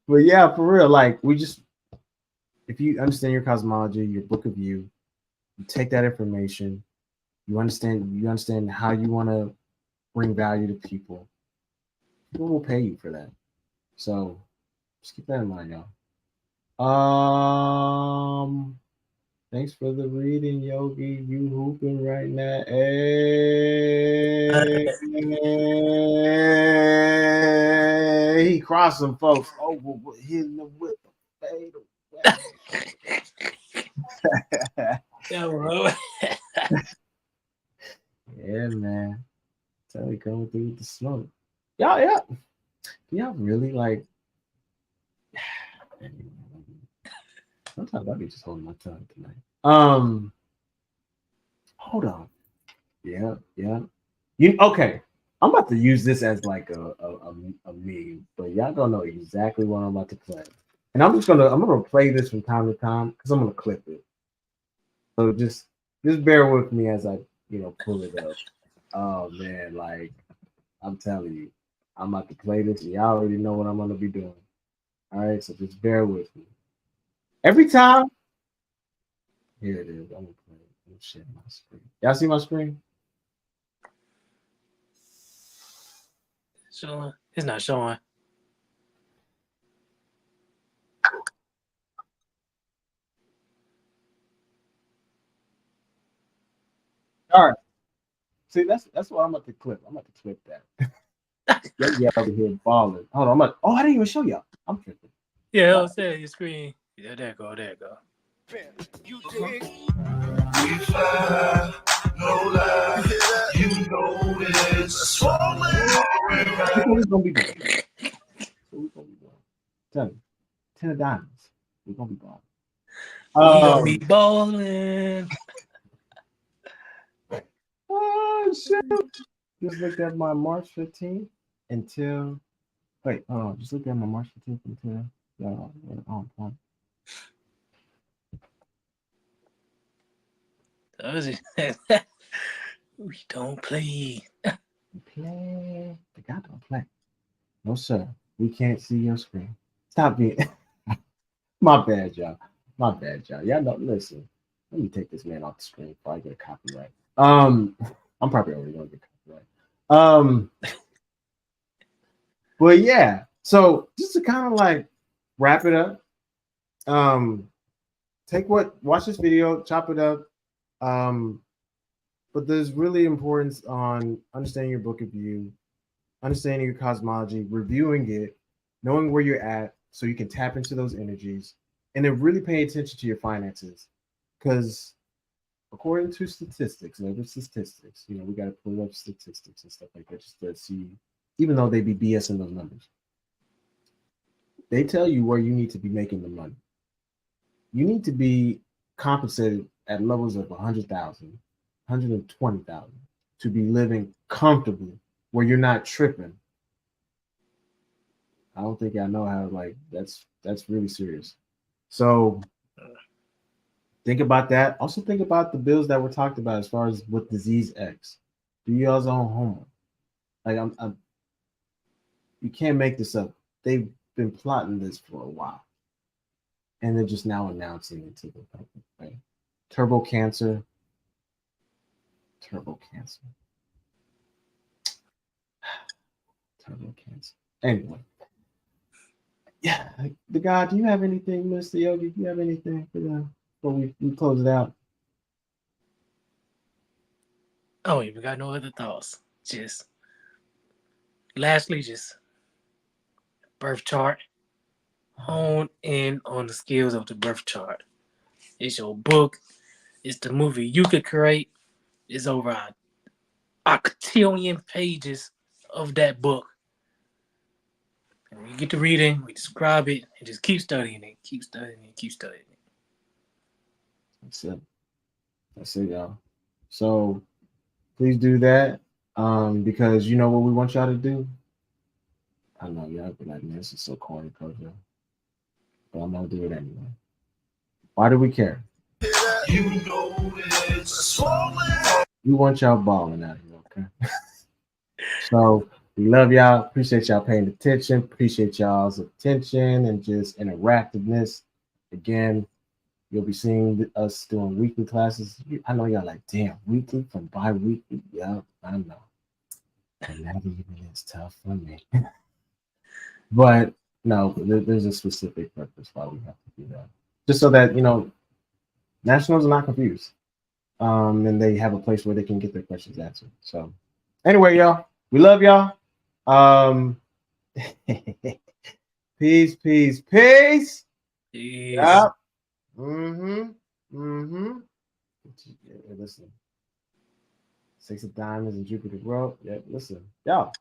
But yeah, for real, like if you understand your cosmology, your book of view, you take that information, you understand how you want to bring value to people. People will pay you for that. So just keep that in mind, y'all. Thanks for the reading, Yogi. You hooping right now. Hey, he crossed some folks. Oh, hitting them with the fade away. Yeah, bro. Yeah, man. Tell you coming through with the smoke. Y'all really like. Sometimes I be just holding my tongue tonight. Hold on. Yeah. Okay? I'm about to use this as like a meme, but y'all don't know exactly what I'm about to play. And I'm gonna play this from time to time because I'm gonna clip it. So just bear with me as I pull it up. Oh man, like I'm telling you, I'm about to play this, and y'all already know what I'm gonna be doing. All right, so just bear with me. Every time. Here it is. I'm gonna play it. I'm sharing my screen. Y'all see my screen? Showing. It's not showing. All right. See, that's what I'm about to clip. I'm about to clip that. Yeah, over here balling. Hold on, I didn't even show y'all. I'm tripping. Yeah, I'll say your screen. Yeah, there you go. You dig? We fly, no lie. You know it's swollen. That's what we're gonna be doing. Tell me, 10 of diamonds. We're gonna be balling. We gonna be balling. Oh shit! Just looked at my March 15th until. Wait, hold on. Just look at my March 15th until. On point. We don't play. Play. The guy don't play. No, sir. We can't see your screen. Stop being. My bad, y'all. Y'all don't listen. Let me take this man off the screen before I get a copyright. I'm probably already gonna get copyright. But yeah. So just to kind of like wrap it up. Watch this video, chop it up. But there's really importance on understanding your book of view, understanding your cosmology, reviewing it, knowing where you're at so you can tap into those energies, and then really pay attention to your finances. Because according to statistics, labor statistics, we got to pull up statistics and stuff like that just to see, even though they be BS in those numbers. They tell you where you need to be making the money. You need to be compensated at levels of 100,000, 120,000 to be living comfortably where you're not tripping. I don't think I know how, like, that's really serious. So think about that. Also think about the bills that were talked about as far as with disease X. Do y'all's own homework. Like you can't make this up. They've been plotting this for a while. And they're just now announcing it to the public, right? Turbo cancer. Turbo cancer. Turbo cancer. Anyway. Yeah, the guy, do you have anything, Mr. Yogi? Do you have anything for them before we close it out? Oh, we got no other thoughts. Just lastly, just birth chart. Hone in on the skills of the birth chart. It's your book. It's the movie you could create. It's over a octillion pages of that book. And when you get to reading, we describe it and just keep studying it. Keep studying it. Keep studying it. That's it. That's it, y'all. So please do that. Because you know what we want y'all to do. I know y'all be like, man, this is so corny, Kojo. But I'm gonna do it anyway. Why do we care? You know it's swollen. We want y'all balling out here, okay? So we love y'all. Appreciate y'all paying attention. Appreciate y'all's attention and just interactiveness. Again, you'll be seeing us doing weekly classes. I know y'all like, damn, weekly from bi-weekly. Yeah, I know. And that even is tough for me. But no, there's a specific purpose why we have to do that. Just so that, nationals are not confused. And they have a place where they can get their questions answered. So anyway, y'all, we love y'all. Peace, peace, peace. Yep. Listen. 6 of diamonds and Jupiter growth. Yeah, listen. Y'all.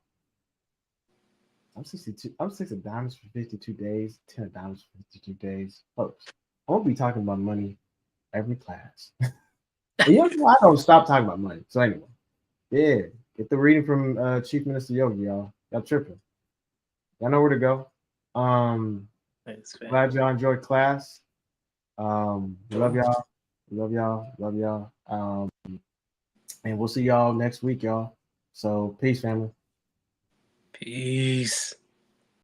I'm 62. I'm 6 of diamonds for 52 days, 10 of diamonds for 52 days. Folks, I won't be talking about money every class. I don't stop talking about money. So anyway, yeah, get the reading from Chief Minister Yogi, y'all. Y'all tripping. Y'all know where to go. Glad y'all enjoyed class. Love y'all. Love y'all. Love y'all. And we'll see y'all next week, y'all. So peace, family. Peace.